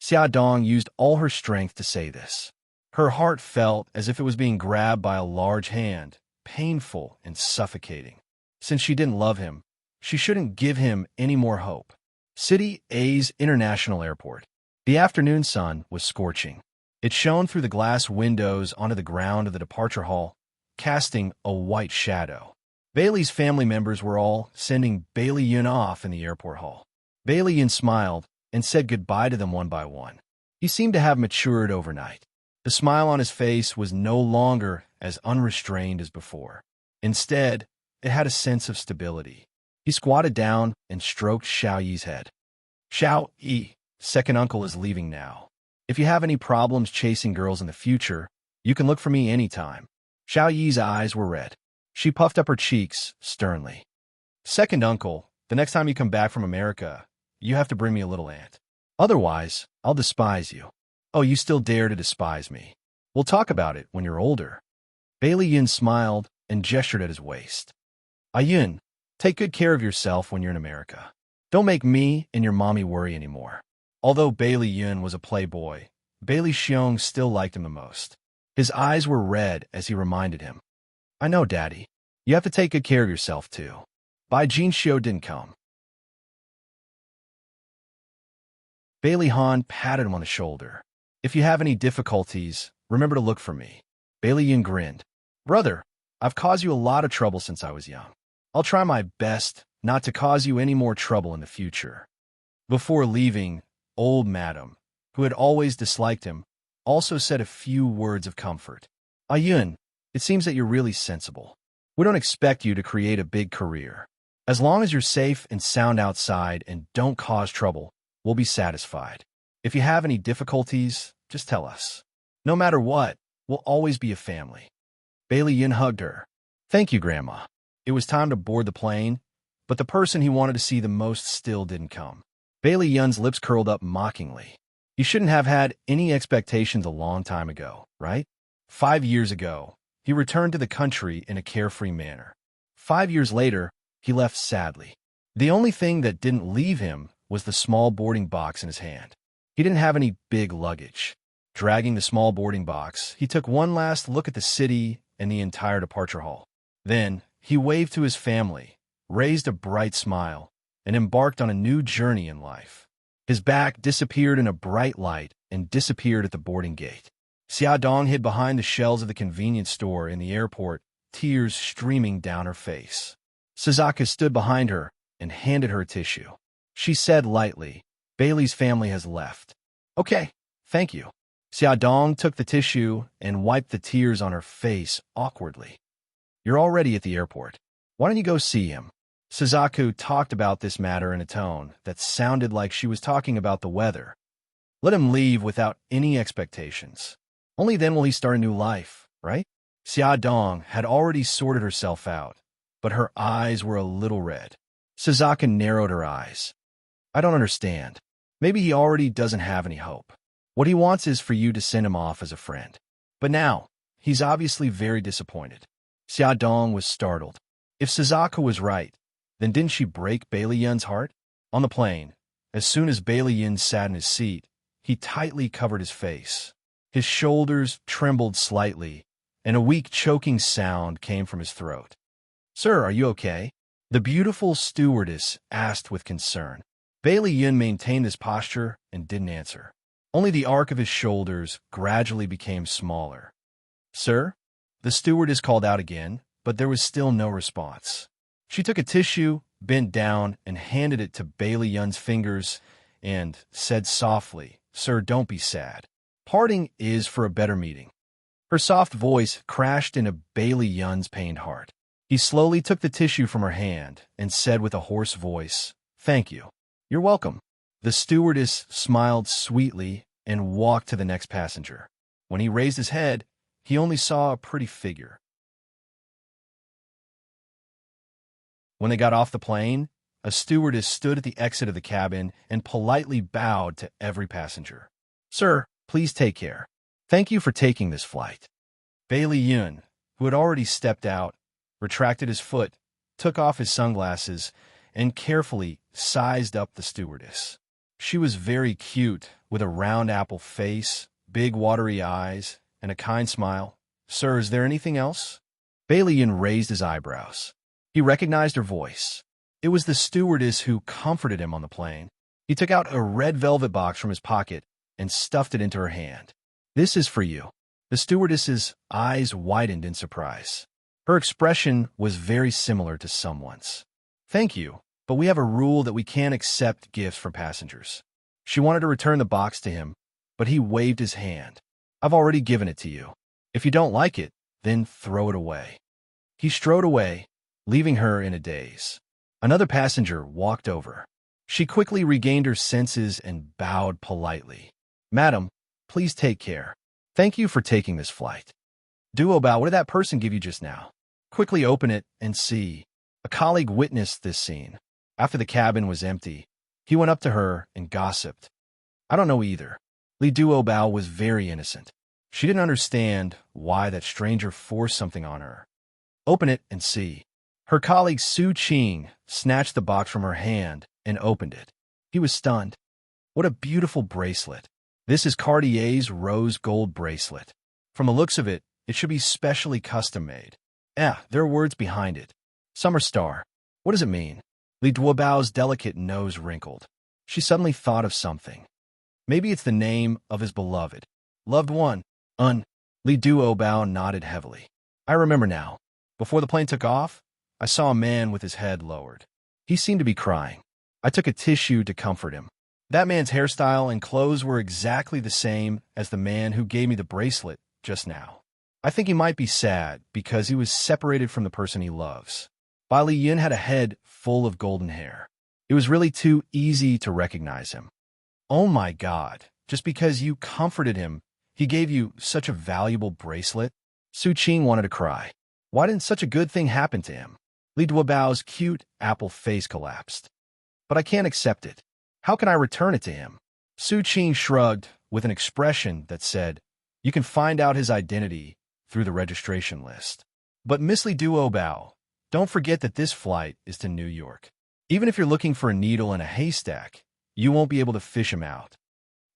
S1: Xia Dong used all her strength to say this. Her heart felt as if it was being grabbed by a large hand, painful and suffocating. Since she didn't love him, she shouldn't give him any more hope. City A's International Airport. The afternoon sun was scorching. It shone through the glass windows onto the ground of the departure hall, casting a white shadow. Bailey's family members were all sending Bailey Yun off in the airport hall. Bailey Yun smiled and said goodbye to them one by one. He seemed to have matured overnight. The smile on his face was no longer as unrestrained as before. Instead, it had a sense of stability. He squatted down and stroked Xiao Yi's head. "Xiao Yi, second uncle is leaving now. If you have any problems chasing girls in the future, you can look for me anytime." Xiao Yi's eyes were red. She puffed up her cheeks sternly. "Second uncle, the next time you come back from America, you have to bring me a little ant. Otherwise, I'll despise you." "Oh, you still dare to despise me? We'll talk about it when you're older." Bailey Yun smiled and gestured at his waist. "Ayun, take good care of yourself when you're in America. Don't make me and your mommy worry anymore." Although Bailey Yun was a playboy, Bailey Xiong still liked him the most. His eyes were red as he reminded him. "I know, Daddy. You have to take good care of yourself, too." Bai Jinxiu didn't come. Bailey Han patted him on the shoulder. "If you have any difficulties, remember to look for me." Bailey Yun grinned. "Brother, I've caused you a lot of trouble since I was young. I'll try my best not to cause you any more trouble in the future." Before leaving, old Madam, who had always disliked him, also said a few words of comfort. "Ayun, it seems that you're really sensible. We don't expect you to create a big career. As long as you're safe and sound outside and don't cause trouble, we'll be satisfied. If you have any difficulties, just tell us. No matter what, we'll always be a family." Bailey Yun hugged her. "Thank you, Grandma." It was time to board the plane, but the person he wanted to see the most still didn't come. Bailey Yun's lips curled up mockingly. "You shouldn't have had any expectations a long time ago, right? 5 years ago, he returned to the country in a carefree manner. 5 years later, he left sadly. The only thing that didn't leave him was the small boarding box in his hand. He didn't have any big luggage. Dragging the small boarding box, he took one last look at the city and the entire departure hall. Then, he waved to his family, raised a bright smile, and embarked on a new journey in life. His back disappeared in a bright light and disappeared at the boarding gate. Xia Dong hid behind the shelves of the convenience store in the airport, tears streaming down her face. Suzuka stood behind her and handed her a tissue. She said lightly, "Bailey's family has left." "Okay, thank you." Xia Dong took the tissue and wiped the tears on her face awkwardly. "You're already at the airport. Why don't you go see him?" Suzaku talked about this matter in a tone that sounded like she was talking about the weather. Let him leave without any expectations. Only then will he start a new life, right? Xia Dong had already sorted herself out, but her eyes were a little red. Suzuka narrowed her eyes. I don't understand. Maybe he already doesn't have any hope. What he wants is for you to send him off as a friend. But now, he's obviously very disappointed. Xia Dong was startled. If Suzuka was right, then didn't she break Bailey Yun's heart? On the plane, as soon as Bailey Yun sat in his seat, he tightly covered his face. His shoulders trembled slightly, and a weak choking sound came from his throat. Sir, are you okay? The beautiful stewardess asked with concern. Bailey Yun maintained his posture and didn't answer. Only the arc of his shoulders gradually became smaller. Sir? The stewardess called out again, but there was still no response. She took a tissue, bent down, and handed it to Bailey Yun's fingers and said softly, Sir, don't be sad. Parting is for a better meeting. Her soft voice crashed into Bailey Yun's pained heart. He slowly took the tissue from her hand and said with a hoarse voice, Thank you. You're welcome. The stewardess smiled sweetly and walked to the next passenger. When he raised his head, he only saw a pretty figure. When they got off the plane, a stewardess stood at the exit of the cabin and politely bowed to every passenger. Sir, please take care. Thank you for taking this flight. Bailey Yun, who had already stepped out, retracted his foot, took off his sunglasses, and carefully sized up the stewardess. She was very cute, with a round apple face, big watery eyes, and a kind smile. Sir, is there anything else? Bailey Yun raised his eyebrows. He recognized her voice. It was the stewardess who comforted him on the plane. He took out a red velvet box from his pocket and stuffed it into her hand. This is for you. The stewardess's eyes widened in surprise. Her expression was very similar to someone's. Thank you, but we have a rule that we can't accept gifts from passengers. She wanted to return the box to him, but he waved his hand. I've already given it to you. If you don't like it, then throw it away. He strode away, leaving her in a daze. Another passenger walked over. She quickly regained her senses and bowed politely. Madam, please take care. Thank you for taking this flight. Duo bow, what did that person give you just now? Quickly open it and see. A colleague witnessed this scene. After the cabin was empty, he went up to her and gossiped. I don't know either. Li Duo Bao was very innocent. She didn't understand why that stranger forced something on her. Open it and see. Her colleague Su Qing snatched the box from her hand and opened it. He was stunned. What a beautiful bracelet. This is Cartier's rose gold bracelet. From the looks of it, it should be specially custom-made. There are words behind it. Summer Star. What does it mean? Li Duobao's delicate nose wrinkled. She suddenly thought of something. Maybe it's the name of his beloved. Loved one. Li Duobao nodded heavily. I remember now. Before the plane took off, I saw a man with his head lowered. He seemed to be crying. I took a tissue to comfort him. That man's hairstyle and clothes were exactly the same as the man who gave me the bracelet just now. I think he might be sad because he was separated from the person he loves. Bai Li Yun had a head full of golden hair. It was really too easy to recognize him. Oh my God, just because you comforted him, he gave you such a valuable bracelet? Su Qing wanted to cry. Why didn't such a good thing happen to him? Li Duobao's cute apple face collapsed. But I can't accept it. How can I return it to him? Su Qing shrugged with an expression that said, you can find out his identity through the registration list. But Miss Li Duobao, don't forget that this flight is to New York. Even if you're looking for a needle in a haystack, you won't be able to fish him out.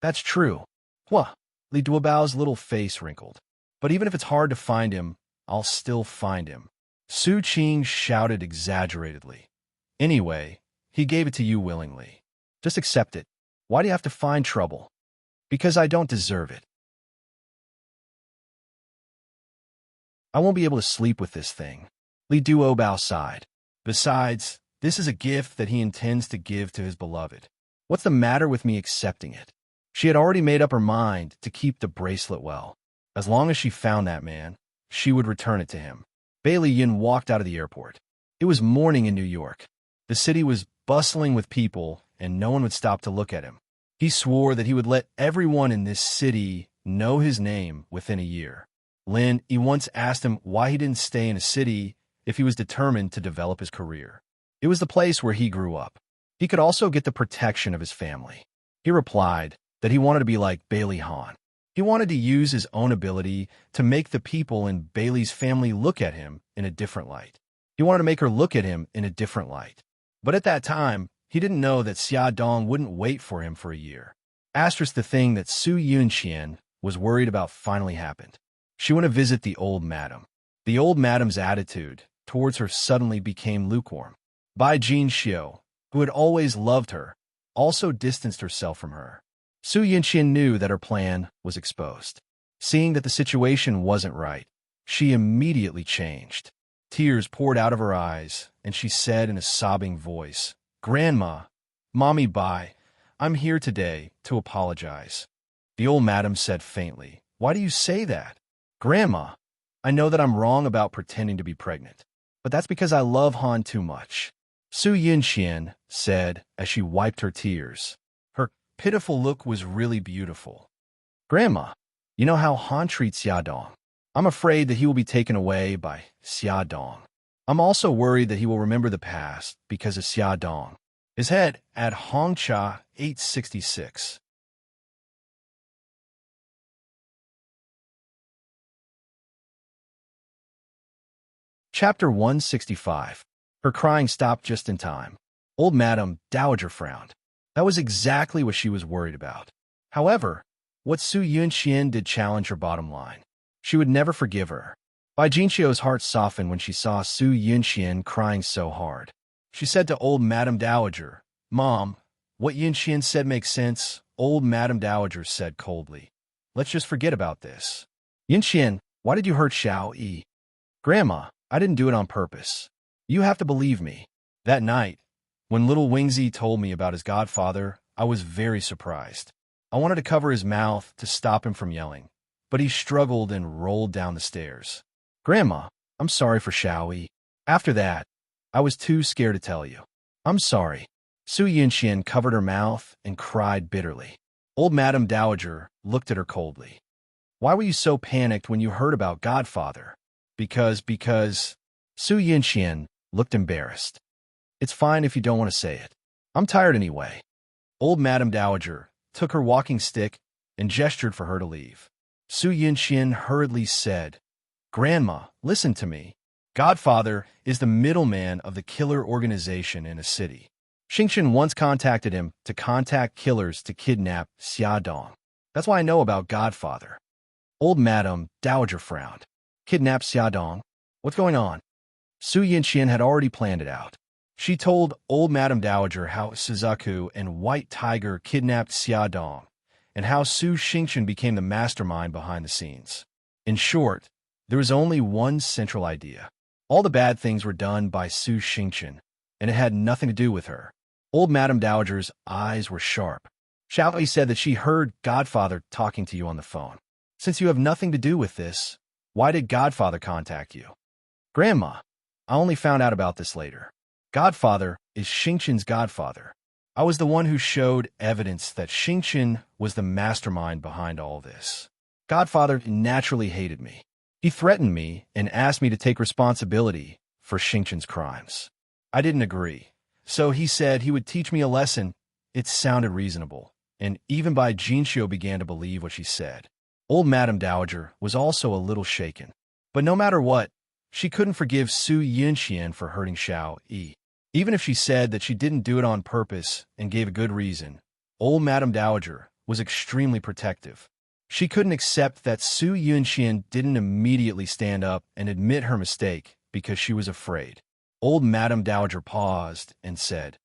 S1: That's true. What? Li Duobao's little face wrinkled. But even if it's hard to find him, I'll still find him. Su Qing shouted exaggeratedly. Anyway, he gave it to you willingly. Just accept it. Why do you have to find trouble? Because I don't deserve it. I won't be able to sleep with this thing. Li Duobao sighed. Besides, this is a gift that he intends to give to his beloved. What's the matter with me accepting it? She had already made up her mind to keep the bracelet well. As long as she found that man, she would return it to him. Bailey Yun walked out of the airport. It was morning in New York. The city was bustling with people, and no one would stop to look at him. He swore that he would let everyone in this city know his name within a year. Lin he once asked him why he didn't stay in a city if he was determined to develop his career. It was the place where he grew up. He could also get the protection of his family. He replied that he wanted to be like Bailey Han. He wanted to use his own ability to make the people in Bailey's family look at him in a different light. He wanted to make her look at him in a different light. But at that time, he didn't know that Xia Dong wouldn't wait for him for a year. Asterisk the thing that Su Yunqian was worried about finally happened. She went to visit the old madam. The old madam's attitude towards her suddenly became lukewarm. Bai Jin Xiu, who had always loved her, also distanced herself from her. Su Yunqian knew that her plan was exposed. Seeing that the situation wasn't right, she immediately changed. Tears poured out of her eyes, and she said in a sobbing voice, "Grandma, Mommy Bai, I'm here today to apologize." The old madam said faintly, "Why do you say that? Grandma, I know that I'm wrong about pretending to be pregnant, but that's because I love Han too much." Su Yunqian said as she wiped her tears. Her pitiful look was really beautiful. "Grandma, you know how Han treats Xia Dong. I'm afraid that he will be taken away by Xia Dong. I'm also worried that he will remember the past because of Xia Dong." His head at Hongcha 866. Chapter 165. Her crying stopped just in time. Old Madam Dowager frowned. That was exactly what she was worried about. However, what Su Yunqian did challenge her bottom line. She would never forgive her. Bai Jinxiu's heart softened when she saw Su Yunqian crying so hard. She said to Old Madam Dowager, "Mom, what Yunqian said makes sense," Old Madam Dowager said coldly. "Let's just forget about this." "Yunqian, why did you hurt Xiao Yi?" "Grandma, I didn't do it on purpose. You have to believe me." That night, when little Wingzi told me about his godfather, I was very surprised. I wanted to cover his mouth to stop him from yelling, but he struggled and rolled down the stairs. "Grandma, I'm sorry for Xiao Yi." After that, I was too scared to tell you. "I'm sorry." Su Yunqian covered her mouth and cried bitterly. Old Madam Dowager looked at her coldly. "Why were you so panicked when you heard about Godfather?" Because... Su Yunqian looked embarrassed. "It's fine if you don't want to say it. I'm tired anyway." Old Madam Dowager took her walking stick and gestured for her to leave. Su Yunqian hurriedly said, "Grandma, listen to me. Godfather is the middleman of the killer organization in a city. Xingchen once contacted him to contact killers to kidnap Xia Dong. That's why I know about Godfather." Old Madam Dowager frowned. "Kidnap Xia Dong? What's going on?" Su Yunqian had already planned it out. She told Old Madam Dowager how Suzaku and White Tiger kidnapped Xia Dong, and how Su Xingchen became the mastermind behind the scenes. In short, there was only one central idea. All the bad things were done by Su Xingchen, and it had nothing to do with her. Old Madam Dowager's eyes were sharp. "Xiao Yi said that she heard Godfather talking to you on the phone. Since you have nothing to do with this, why did Godfather contact you?" "Grandma, I only found out about this later. Godfather is Xingchen's godfather. I was the one who showed evidence that Xingchen was the mastermind behind all this. Godfather naturally hated me. He threatened me and asked me to take responsibility for Xingchen's crimes. I didn't agree, so he said he would teach me a lesson." It sounded reasonable, and even Bai Jinxiu began to believe what she said. Old Madam Dowager was also a little shaken. But no matter what, she couldn't forgive Su Yunqian for hurting Xiao Yi. Even if she said that she didn't do it on purpose and gave a good reason, Old Madam Dowager was extremely protective. She couldn't accept that Su Yunqian didn't immediately stand up and admit her mistake because she was afraid. Old Madam Dowager paused and said,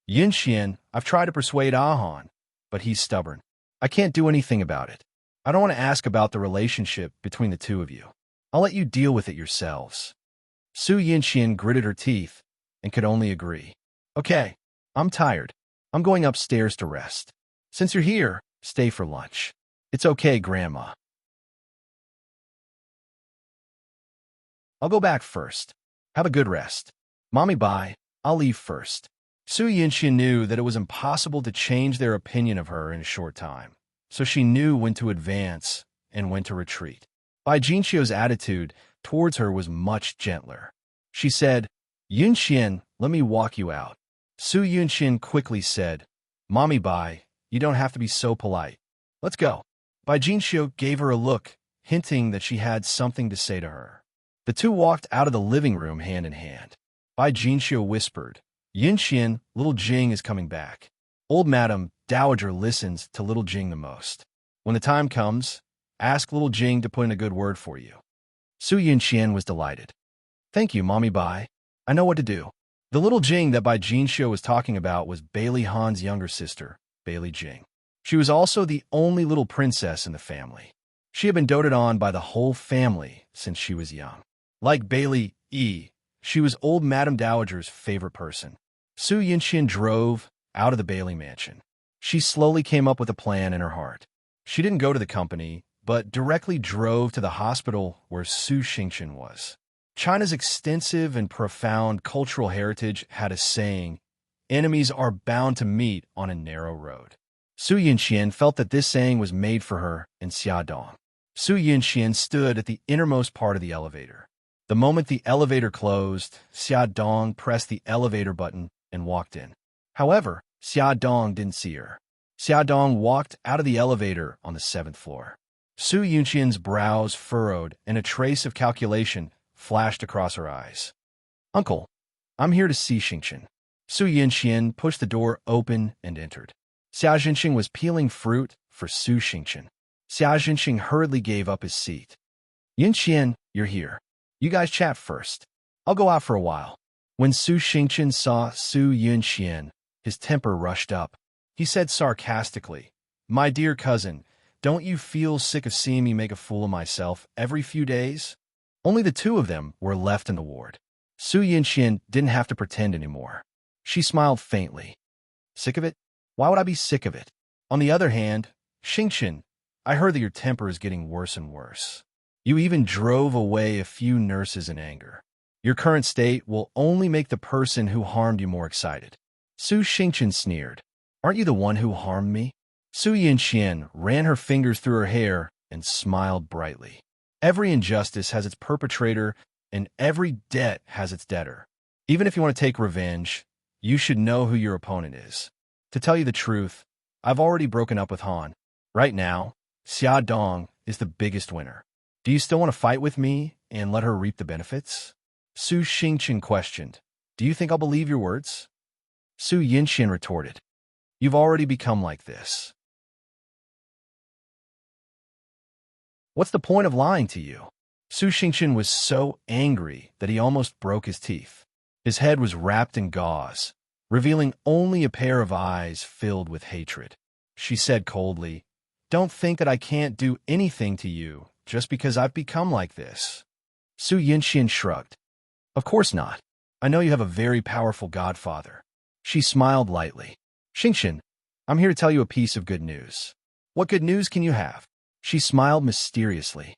S1: "Yunqian, I've tried to persuade Ahan, but he's stubborn. I can't do anything about it. I don't want to ask about the relationship between the two of you. I'll let you deal with it yourselves." Su Yunqian gritted her teeth and could only agree. "Okay, I'm tired. I'm going upstairs to rest. Since you're here, stay for lunch." "It's okay, Grandma. I'll go back first. Have a good rest." "Mommy, bye. I'll leave first." Su Yinxian knew that it was impossible to change their opinion of her in a short time, so she knew when to advance and when to retreat. Bai Jinxiu's attitude towards her was much gentler. She said, "Yunxian, let me walk you out." Su Yunxian quickly said, "Mommy Bai, you don't have to be so polite. Let's go." Bai Jinxiu gave her a look, hinting that she had something to say to her. The two walked out of the living room hand in hand. Bai Jinxiu whispered, "Yunxian, little Jing is coming back." Old Madam Dowager listens to little Jing the most. When the time comes, ask little Jing to put in a good word for you. Su Yunxian was delighted. "Thank you, Mommy Bai. I know what to do." The little Jing that Bai Jinxiu was talking about was Bailey Han's younger sister, Bailey Jing. She was also the only little princess in the family. She had been doted on by the whole family since she was young. Like Bailey she was old Madam Dowager's favorite person. Su Yunxian drove out of the Bailey mansion. She slowly came up with a plan in her heart. She didn't go to the company, but directly drove to the hospital where Su Xingqian was. China's extensive and profound cultural heritage had a saying, "Enemies are bound to meet on a narrow road." Su Yunxian felt that this saying was made for her in Xiaodong. Su Yunxian stood at the innermost part of the elevator. The moment the elevator closed, Xiaodong pressed the elevator button and walked in. However, Xiaodong didn't see her. Xiaodong walked out of the elevator on the 7th floor. Su Yunxian's brows furrowed and a trace of calculation flashed across her eyes. "Uncle, I'm here to see Xingqian." Su Yunxian pushed the door open and entered. Xia Xingqing was peeling fruit for Su Xingqian. Xia Xingqing hurriedly gave up his seat. "Yunxian, you're here. You guys chat first. I'll go out for a while." When Su Xingqian saw Su Yunxian, his temper rushed up. He said sarcastically, "My dear cousin, don't you feel sick of seeing me make a fool of myself every few days?" Only the two of them were left in the ward. Su Yunxian didn't have to pretend anymore. She smiled faintly. "Sick of it? Why would I be sick of it? On the other hand, Xingqian, I heard that your temper is getting worse and worse. You even drove away a few nurses in anger. Your current state will only make the person who harmed you more excited." Su Xingqian sneered. "Aren't you the one who harmed me?" Su Yunxian ran her fingers through her hair and smiled brightly. Every injustice has its perpetrator, and every debt has its debtor. Even if you want to take revenge, you should know who your opponent is. To tell you the truth, I've already broken up with Han. Right now, Xia Dong is the biggest winner. Do you still want to fight with me and let her reap the benefits?" Su Xingqian questioned. "Do you think I'll believe your words?" Su Yunxian retorted. "You've already become like this. What's the point of lying to you?" Su Xingqian was so angry that he almost broke his teeth. His head was wrapped in gauze, revealing only a pair of eyes filled with hatred. She said coldly, "Don't think that I can't do anything to you just because I've become like this." Su Yunxian shrugged. "Of course not. I know you have a very powerful godfather." She smiled lightly. "Xingqian, I'm here to tell you a piece of good news." "What good news can you have?" She smiled mysteriously.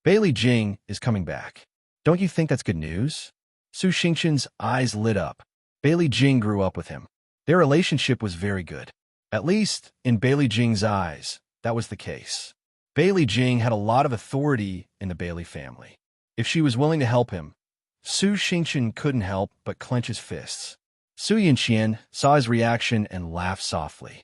S1: "Bailey Jing is coming back. Don't you think that's good news?" Su Xingqian's eyes lit up. Bailey Jing grew up with him. Their relationship was very good. At least, in Bailey Jing's eyes, that was the case. Bailey Jing had a lot of authority in the Bailey family. If she was willing to help him, Su Xingqian couldn't help but clench his fists. Su Yunxian saw his reaction and laughed softly.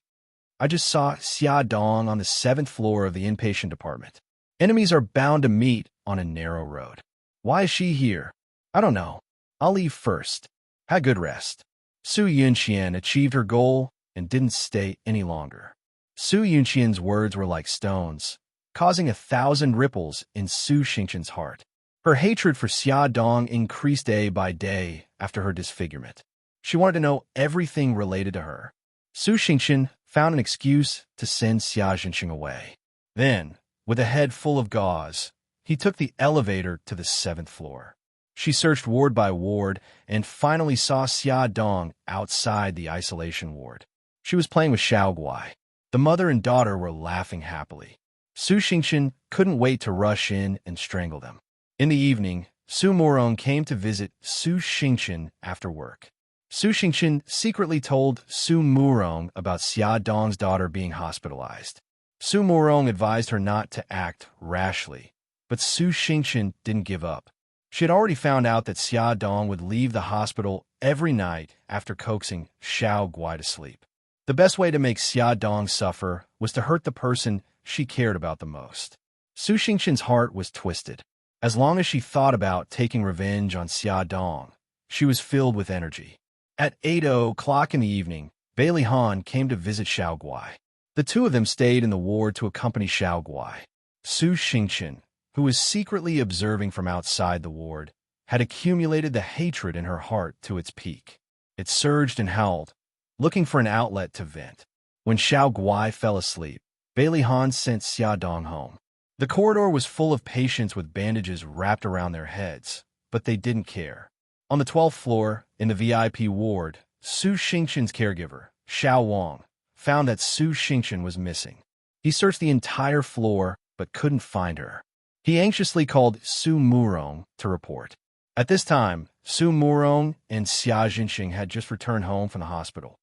S1: "I just saw Xia Dong on the 7th floor of the inpatient department. Enemies are bound to meet on a narrow road. Why is she here? I don't know. I'll leave first. Have good rest." Su Yunxian achieved her goal and didn't stay any longer. Su Yunxian's words were like stones, causing 1,000 ripples in Su Xingqian's heart. Her hatred for Xia Dong increased day by day after her disfigurement. She wanted to know everything related to her. Su Xingqian found an excuse to send Xia Xingqing away. Then, with a head full of gauze, he took the elevator to the 7th floor. She searched ward by ward and finally saw Xia Dong outside the isolation ward. She was playing with Xiao Guai. The mother and daughter were laughing happily. Su Xingqian couldn't wait to rush in and strangle them. In the evening, Su Morong came to visit Su Xingqian after work. Su Xingqian secretly told Su Murong about Xia Dong's daughter being hospitalized. Su Murong advised her not to act rashly, but Su Xingqian didn't give up. She had already found out that Xia Dong would leave the hospital every night after coaxing Xiao Guai to sleep. The best way to make Xia Dong suffer was to hurt the person she cared about the most. Su Xingqian's heart was twisted. As long as she thought about taking revenge on Xia Dong, she was filled with energy. At 8 o'clock in the evening, Bailey Han came to visit Xiao Guai. The two of them stayed in the ward to accompany Xiao Guai. Su Xingqian, who was secretly observing from outside the ward, had accumulated the hatred in her heart to its peak. It surged and howled, looking for an outlet to vent. When Xiao Guai fell asleep, Bailey Han sent Xia Dong home. The corridor was full of patients with bandages wrapped around their heads, but they didn't care. On the 12th floor, in the VIP ward, Su Xingqian's caregiver, Xiao Wang, found that Su Xingqian was missing. He searched the entire floor, but couldn't find her. He anxiously called Su Murong to report. At this time, Su Murong and Xia Jinxing had just returned home from the hospital.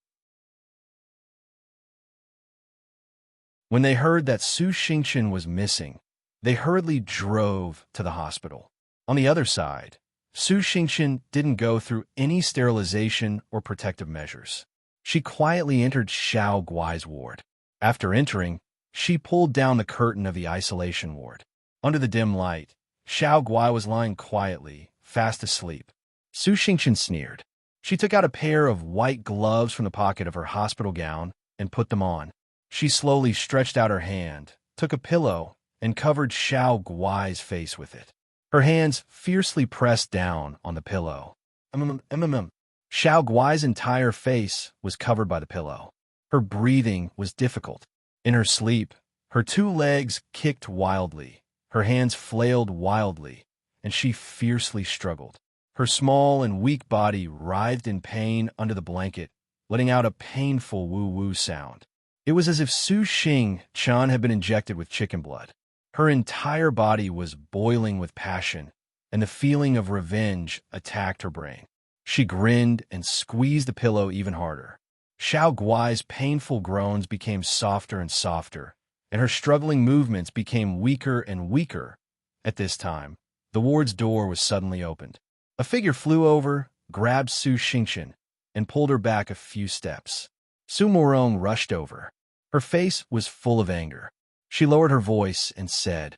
S1: When they heard that Su Xingqian was missing, they hurriedly drove to the hospital. On the other side, Su Xingqian didn't go through any sterilization or protective measures. She quietly entered Xiao Guai's ward. After entering, she pulled down the curtain of the isolation ward. Under the dim light, Xiao Guai was lying quietly, fast asleep. Su Xingqian sneered. She took out a pair of white gloves from the pocket of her hospital gown and put them on. She slowly stretched out her hand, took a pillow, and covered Xiao Guai's face with it. Her hands fiercely pressed down on the pillow. Xiao Guai's entire face was covered by the pillow. Her breathing was difficult. In her sleep, her two legs kicked wildly, her hands flailed wildly, and she fiercely struggled. Her small and weak body writhed in pain under the blanket, letting out a painful woo-woo sound. It was as if Su Xingqian had been injected with chicken blood. Her entire body was boiling with passion, and the feeling of revenge attacked her brain. She grinned and squeezed the pillow even harder. Xiao Guai's painful groans became softer and softer, and her struggling movements became weaker and weaker. At this time, the ward's door was suddenly opened. A figure flew over, grabbed Su Xingqian, and pulled her back a few steps. Su Murong rushed over. Her face was full of anger. She lowered her voice and said,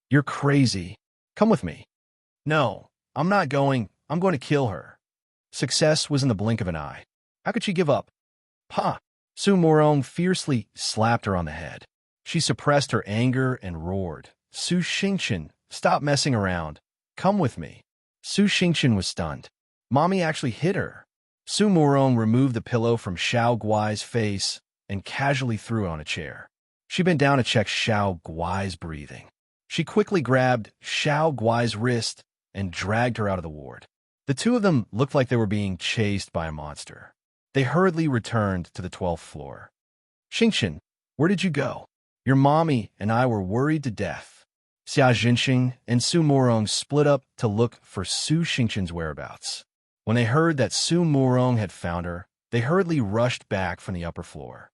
S1: "You're crazy. Come with me." "No, I'm not going. I'm going to kill her." Success was in the blink of an eye. How could she give up? "Pa!" Su Murong fiercely slapped her on the head. She suppressed her anger and roared, "Su Xingqian, stop messing around. Come with me." Su Xingqian was stunned. Mommy actually hit her. Su Murong removed the pillow from Xiao Guai's face and casually threw it on a chair. She bent down to check Xiao Guai's breathing. She quickly grabbed Xiao Guai's wrist and dragged her out of the ward. The two of them looked like they were being chased by a monster. They hurriedly returned to the 12th floor. "Xingqian, where did you go? Your mommy and I were worried to death." Xia Jinxing and Su Murong split up to look for Su Xingqian's whereabouts. When they heard that Su Murong had found her, they hurriedly rushed back from the upper floor.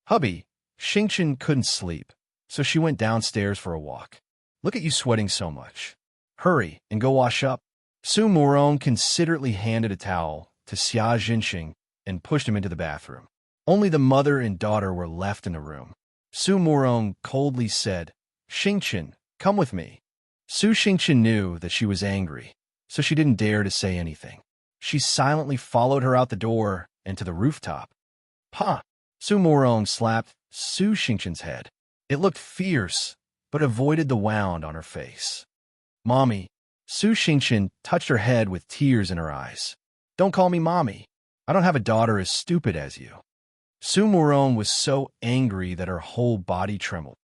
S1: "Hubby," Xingqian couldn't sleep, so she went downstairs for a walk. "Look at you sweating so much. Hurry and go wash up." Su Murong considerately handed a towel to Xia Jinxing and pushed him into the bathroom. Only the mother and daughter were left in the room. Su Murong coldly said, "Xingqian, come with me." Su Xingqian knew that she was angry, so she didn't dare to say anything. She silently followed her out the door and to the rooftop. "Pa!" Su Murong slapped Su Xingqian's head. It looked fierce, but avoided the wound on her face. "Mommy." Su Xingqian touched her head with tears in her eyes. "Don't call me Mommy. I don't have a daughter as stupid as you." Su Murong was so angry that her whole body trembled.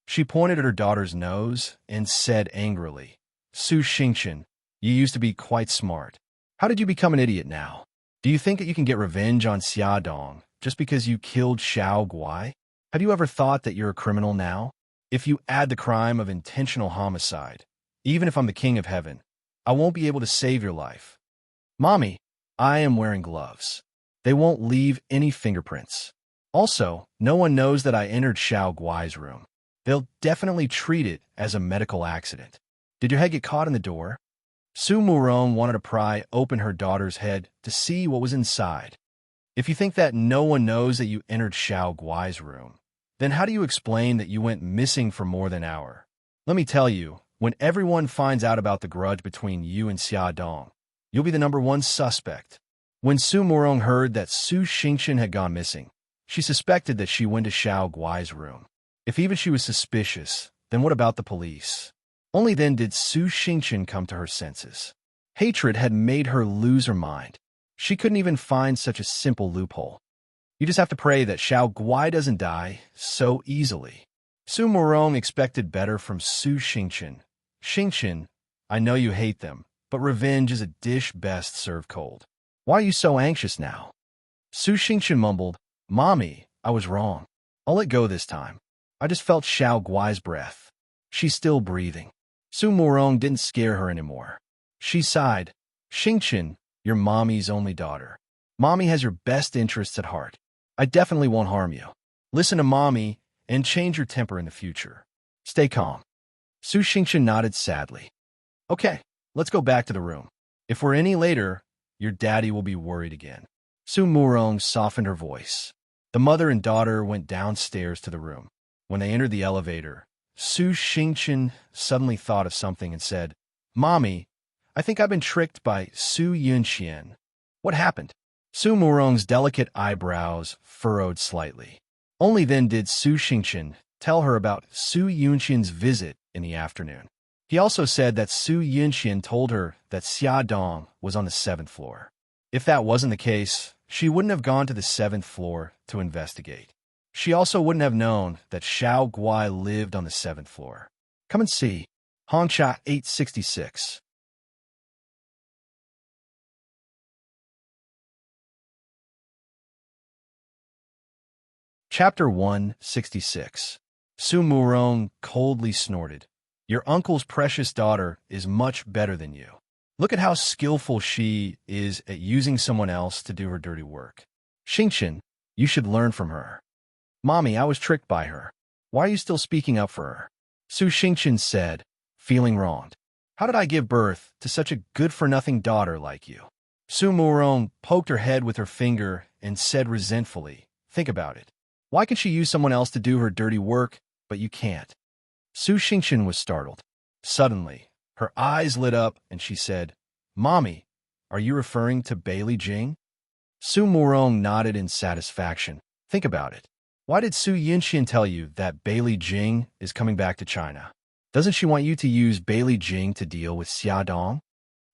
S1: She pointed at her daughter's nose and said angrily, "Su Xingqian, you used to be quite smart. How did you become an idiot now? Do you think that you can get revenge on Xia Dong just because you killed Xiao Guai? Have you ever thought that you're a criminal now? If you add the crime of intentional homicide, even if I'm the king of heaven, I won't be able to save your life. Mommy, I am wearing gloves. They won't leave any fingerprints. Also, no one knows that I entered Xiao Guai's room. They'll definitely treat it as a medical accident. Did your head get caught in the door? Su Murong wanted to pry open her daughter's head to see what was inside. If you think that no one knows that you entered Xiao Guai's room, then how do you explain that you went missing for more than an hour? Let me tell you, when everyone finds out about the grudge between you and Xia Dong, you'll be the #1 suspect. When Su Murong heard that Su Xingqian had gone missing, she suspected that she went to Xiao Guai's room. If even she was suspicious, then what about the police? Only then did Su Xingqian come to her senses. Hatred had made her lose her mind. She couldn't even find such a simple loophole. You just have to pray that Xiao Guai doesn't die so easily. Su Murong expected better from Su Xingqian. Xingqian, I know you hate them, but revenge is a dish best served cold. Why are you so anxious now? Su Xingqian mumbled, Mommy, I was wrong. I'll let go this time. I just felt Xiao Guai's breath. She's still breathing. Su Murong didn't scare her anymore. She sighed, Xingqian, you're Mommy's only daughter. Mommy has your best interests at heart. I definitely won't harm you. Listen to Mommy and change your temper in the future. Stay calm. Su Xingqian nodded sadly. Okay, let's go back to the room. If we're any later, your daddy will be worried again. Su Murong softened her voice. The mother and daughter went downstairs to the room. When they entered the elevator, Su Xingqian suddenly thought of something and said, Mommy, I think I've been tricked by Su Yunqian. What happened? Su Murong's delicate eyebrows furrowed slightly. Only then did Su Xingqian tell her about Su Yunqian's visit in the afternoon. He also said that Su Yunqian told her that Xia Dong was on the 7th floor. If that wasn't the case, she wouldn't have gone to the 7th floor to investigate. She also wouldn't have known that Xiao Guai lived on the 7th floor. Come and see. Hongcha 866. Chapter 166. Su Murong coldly snorted. Your uncle's precious daughter is much better than you. Look at how skillful she is at using someone else to do her dirty work. Xingqian, you should learn from her. Mommy, I was tricked by her. Why are you still speaking up for her? Su Xingqian said, feeling wronged. How did I give birth to such a good-for-nothing daughter like you? Su Murong poked her head with her finger and said resentfully, think about it. Why can she use someone else to do her dirty work, but you can't? Su Xingqian was startled. Suddenly, her eyes lit up and she said, Mommy, are you referring to Bailey Jing? Su Murong nodded in satisfaction. Think about it. Why did Su Yunqian tell you that Bailey Jing is coming back to China? Doesn't she want you to use Bailey Jing to deal with Xia Dong?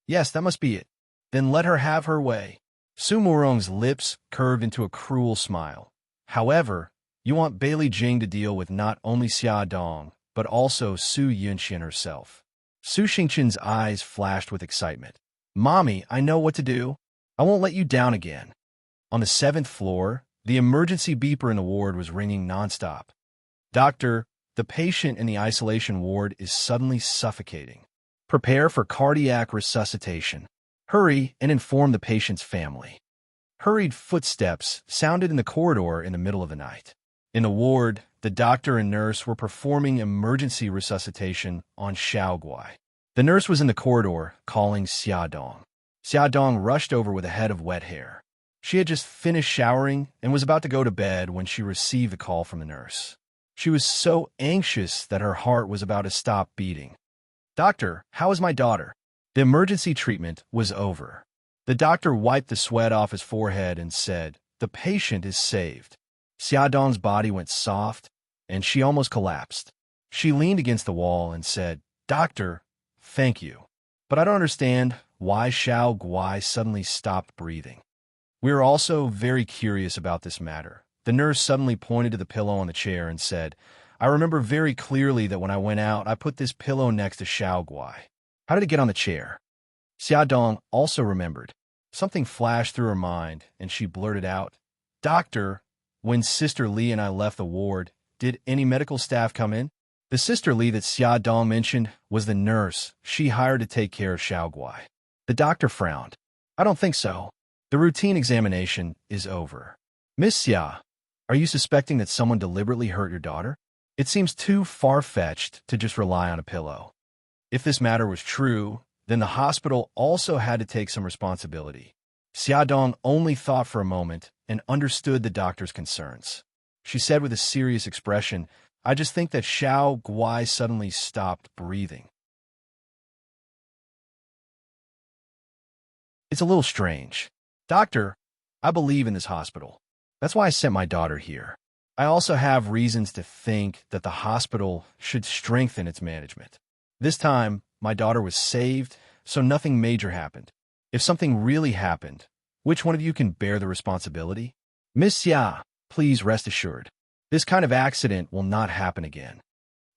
S1: Yes, that must be it. Then let her have her way. Su Murong's lips curved into a cruel smile. However, you want Bailey Jing to deal with not only Xia Dong, but also Su Yunqian herself. Su Xingqian's eyes flashed with excitement. Mommy, I know what to do. I won't let you down again. On the 7th floor, the emergency beeper in the ward was ringing nonstop. Doctor, the patient in the isolation ward is suddenly suffocating. Prepare for cardiac resuscitation. Hurry and inform the patient's family. Hurried footsteps sounded in the corridor in the middle of the night. In the ward, the doctor and nurse were performing emergency resuscitation on Xiao Guai. The nurse was in the corridor, calling Xia Dong. Xia Dong rushed over with a head of wet hair. She had just finished showering and was about to go to bed when she received a call from the nurse. She was so anxious that her heart was about to stop beating. Doctor, how is my daughter? The emergency treatment was over. The doctor wiped the sweat off his forehead and said, the patient is saved. Xia Dong's body went soft, and she almost collapsed. She leaned against the wall and said, Doctor, thank you. But I don't understand why Xiao Guai suddenly stopped breathing. We are also very curious about this matter. The nurse suddenly pointed to the pillow on the chair and said, I remember very clearly that when I went out, I put this pillow next to Xiao Guai. How did it get on the chair? Xia Dong also remembered. Something flashed through her mind, and she blurted out, Doctor, when Sister Li and I left the ward, did any medical staff come in? The sisterly that Xia Dong mentioned was the nurse she hired to take care of Xiao Guai. The doctor frowned. I don't think so. The routine examination is over. Miss Xia, are you suspecting that someone deliberately hurt your daughter? It seems too far-fetched to just rely on a pillow. If this matter was true, then the hospital also had to take some responsibility. Xia Dong only thought for a moment and understood the doctor's concerns. She said with a serious expression, I just think that Xiao Guai suddenly stopped breathing. It's a little strange. Doctor, I believe in this hospital. That's why I sent my daughter here. I also have reasons to think that the hospital should strengthen its management. This time, my daughter was saved, so nothing major happened. If something really happened, which one of you can bear the responsibility? Miss Xia, please rest assured. This kind of accident will not happen again.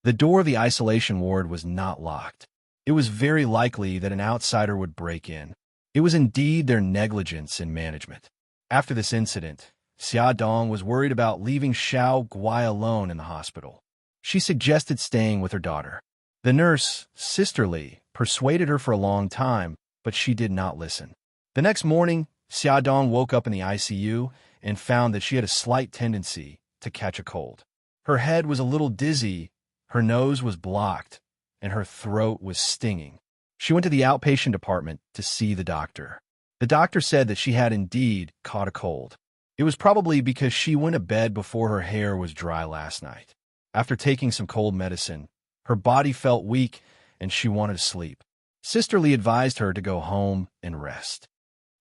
S1: The door of the isolation ward was not locked. It was very likely that an outsider would break in. It was indeed their negligence in management. After this incident, Xia Dong was worried about leaving Xiao Guai alone in the hospital. She suggested staying with her daughter. The nurse, sisterly, persuaded her for a long time, but she did not listen. The next morning, Xia Dong woke up in the ICU and found that she had a slight tendency to catch a cold. Her head was a little dizzy, her nose was blocked, and her throat was stinging. She went to the outpatient department to see the doctor. The doctor said that she had indeed caught a cold. It was probably because she went to bed before her hair was dry last night. After taking some cold medicine, her body felt weak and she wanted to sleep. Sisterly advised her to go home and rest.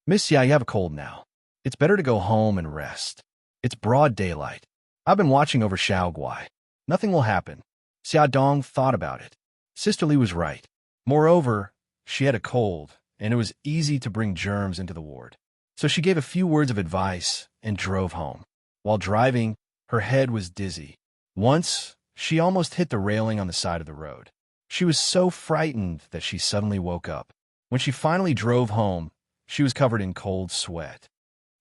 S1: Miss Xia, you have a cold now. It's better to go home and rest. It's broad daylight. I've been watching over Xiao Guai. Nothing will happen. Xia Dong thought about it. Sisterly was right. Moreover, she had a cold, and it was easy to bring germs into the ward. So she gave a few words of advice and drove home. While driving, her head was dizzy. Once, she almost hit the railing on the side of the road. She was so frightened that she suddenly woke up. When she finally drove home, she was covered in cold sweat.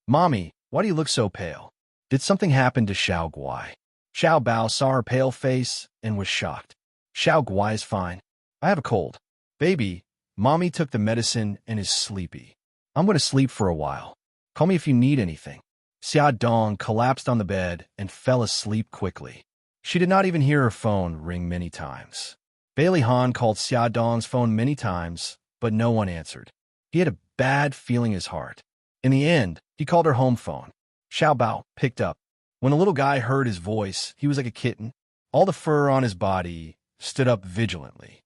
S1: Mommy, why do you look so pale? Did something happen to Xiao Guai? Xiao Bao saw her pale face and was shocked. Xiao Guai is fine. I have a cold. Baby, Mommy took the medicine and is sleepy. I'm going to sleep for a while. Call me if you need anything. Xia Dong collapsed on the bed and fell asleep quickly. She did not even hear her phone ring many times. Bailey Han called Xia Dong's phone many times, but no one answered. He had a bad feeling in his heart. In the end, he called her home phone. Xiao Bao picked up. When a little guy heard his voice, he was like a kitten. All the fur on his body stood up vigilantly.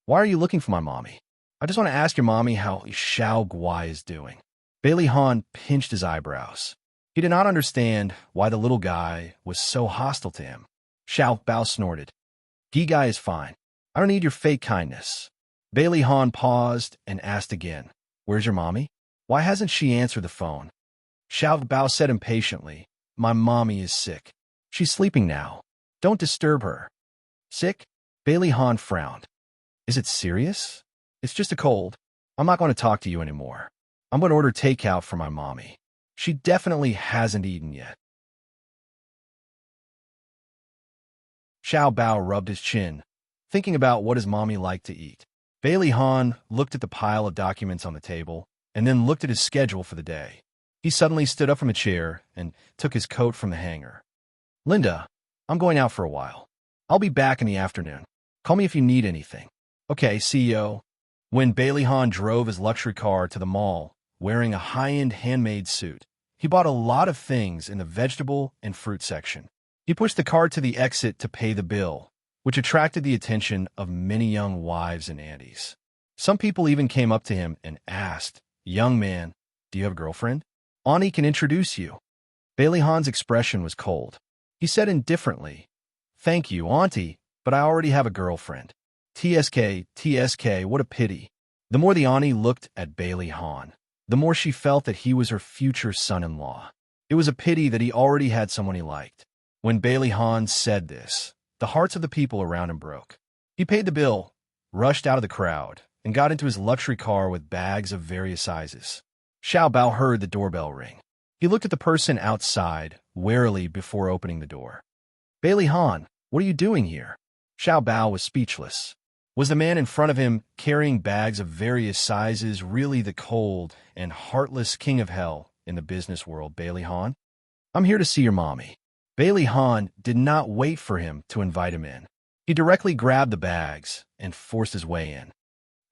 S1: Why are you looking for my mommy? I just want to ask your mommy how Xiao Guai is doing. Bailey Han pinched his eyebrows. He did not understand why the little guy was so hostile to him. Xiao Bao snorted. Gi Guy is fine. I don't need your fake kindness. Bailey Han paused and asked again, Where's your mommy? Why hasn't she answered the phone? Xiao Bao said impatiently, My mommy is sick. She's sleeping now. Don't disturb her. Sick? Bailey Han frowned. Is it serious? It's just a cold. I'm not going to talk to you anymore. I'm going to order takeout for my mommy. She definitely hasn't eaten yet. Xiao Bao rubbed his chin, thinking about what his mommy liked to eat. Bailey Han looked at the pile of documents on the table and then looked at his schedule for the day. He suddenly stood up from a chair and took his coat from the hanger. Linda, I'm going out for a while. I'll be back in the afternoon. Call me if you need anything. Okay, CEO. When Bailey Han drove his luxury car to the mall, wearing a high-end handmade suit, he bought a lot of things in the vegetable and fruit section. He pushed the car to the exit to pay the bill, which attracted the attention of many young wives and aunties. Some people even came up to him and asked, Young man, do you have a girlfriend? Auntie can introduce you. Bailey Han's expression was cold. He said indifferently, Thank you, Auntie, but I already have a girlfriend. TSK, what a pity. The more the Auntie looked at Bailey Han, the more she felt that he was her future son-in-law. It was a pity that he already had someone he liked. When Bailey Han said this, the hearts of the people around him broke. He paid the bill, rushed out of the crowd, and got into his luxury car with bags of various sizes. Xiao Bao heard the doorbell ring. He looked at the person outside, warily before opening the door. Bailey Han, what are you doing here? Xiao Bao was speechless. Was the man in front of him, carrying bags of various sizes, really the cold and heartless king of hell in the business world, Bailey Han? I'm here to see your mommy. Bailey Han did not wait for him to invite him in. He directly grabbed the bags and forced his way in.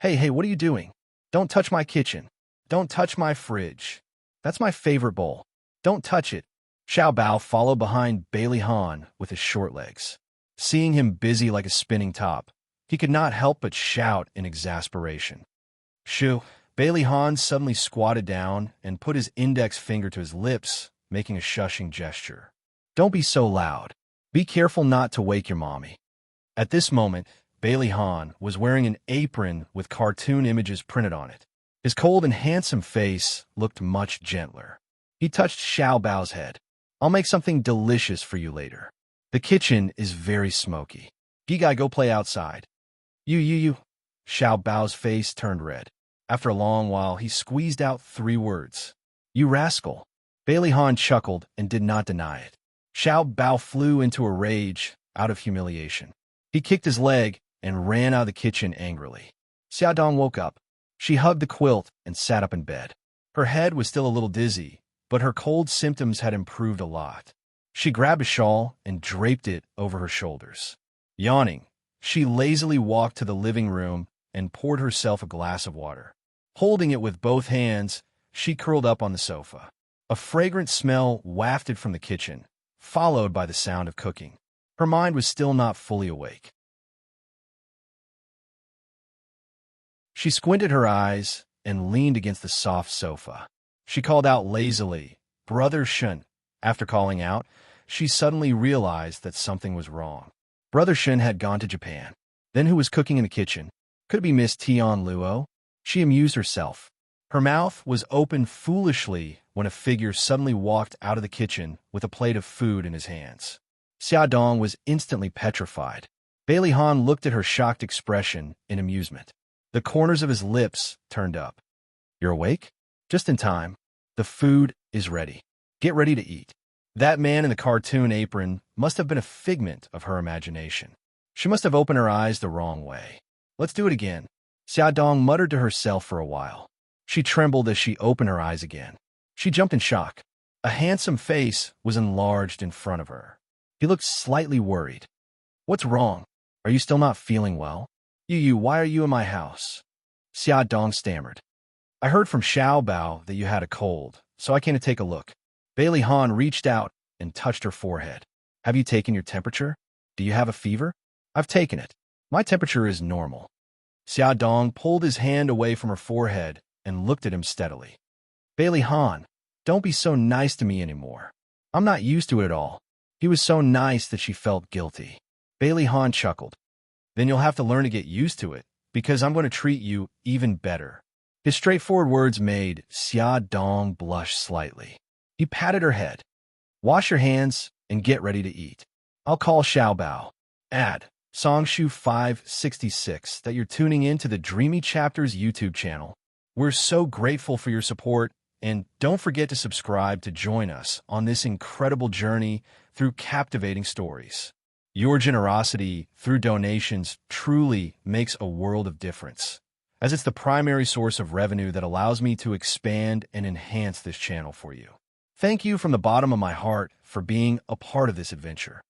S1: Hey, what are you doing? Don't touch my kitchen. Don't touch my fridge. That's my favorite bowl. Don't touch it. Xiao Bao followed behind Bailey Han with his short legs. Seeing him busy like a spinning top, he could not help but shout in exasperation. Shoo! Bailey Han suddenly squatted down and put his index finger to his lips, making a shushing gesture. Don't be so loud. Be careful not to wake your mommy. At this moment, Bailey Han was wearing an apron with cartoon images printed on it. His cold and handsome face looked much gentler. He touched Xiao Bao's head. I'll make something delicious for you later. The kitchen is very smoky. Gigai, go play outside. You. Xiao Bao's face turned red. After a long while, he squeezed out 3 words. You rascal. Bailey Han chuckled and did not deny it. Xiao Bao flew into a rage out of humiliation. He kicked his leg and ran out of the kitchen angrily. Xiaodong woke up. She hugged the quilt and sat up in bed. Her head was still a little dizzy, but her cold symptoms had improved a lot. She grabbed a shawl and draped it over her shoulders. Yawning, she lazily walked to the living room and poured herself a glass of water. Holding it with both hands, she curled up on the sofa. A fragrant smell wafted from the kitchen, followed by the sound of cooking. Her mind was still not fully awake. She squinted her eyes and leaned against the soft sofa. She called out lazily, Brother Shun. After calling out, she suddenly realized that something was wrong. Brother Shun had gone to Japan. Then who was cooking in the kitchen? Could it be Miss Tian Luo? She amused herself. Her mouth was open foolishly when a figure suddenly walked out of the kitchen with a plate of food in his hands. Xiaodong was instantly petrified. Bailey Han looked at her shocked expression in amusement. The corners of his lips turned up. You're awake? Just in time. The food is ready. Get ready to eat. That man in the cartoon apron must have been a figment of her imagination. She must have opened her eyes the wrong way. Let's do it again. Xiaodong muttered to herself for a while. She trembled as she opened her eyes again. She jumped in shock. A handsome face was enlarged in front of her. He looked slightly worried. What's wrong? Are you still not feeling well? You, why are you in my house? Xiaodong stammered. I heard from Xiao Bao that you had a cold, so I came to take a look. Bailey Han reached out and touched her forehead. Have you taken your temperature? Do you have a fever? I've taken it. My temperature is normal. Xiaodong pulled his hand away from her forehead and looked at him steadily. Bailey Han, don't be so nice to me anymore. I'm not used to it at all. He was so nice that she felt guilty. Bailey Han chuckled. Then you'll have to learn to get used to it, because I'm going to treat you even better. His straightforward words made Xiaodong blush slightly. He patted her head. Wash your hands and get ready to eat. I'll call Xiao Bao. Add Songshu 566 that you're tuning in to the Dreamy Chapters YouTube channel. We're so grateful for your support, and don't forget to subscribe to join us on this incredible journey through captivating stories. Your generosity through donations truly makes a world of difference, as it's the primary source of revenue that allows me to expand and enhance this channel for you. Thank you from the bottom of my heart for being a part of this adventure.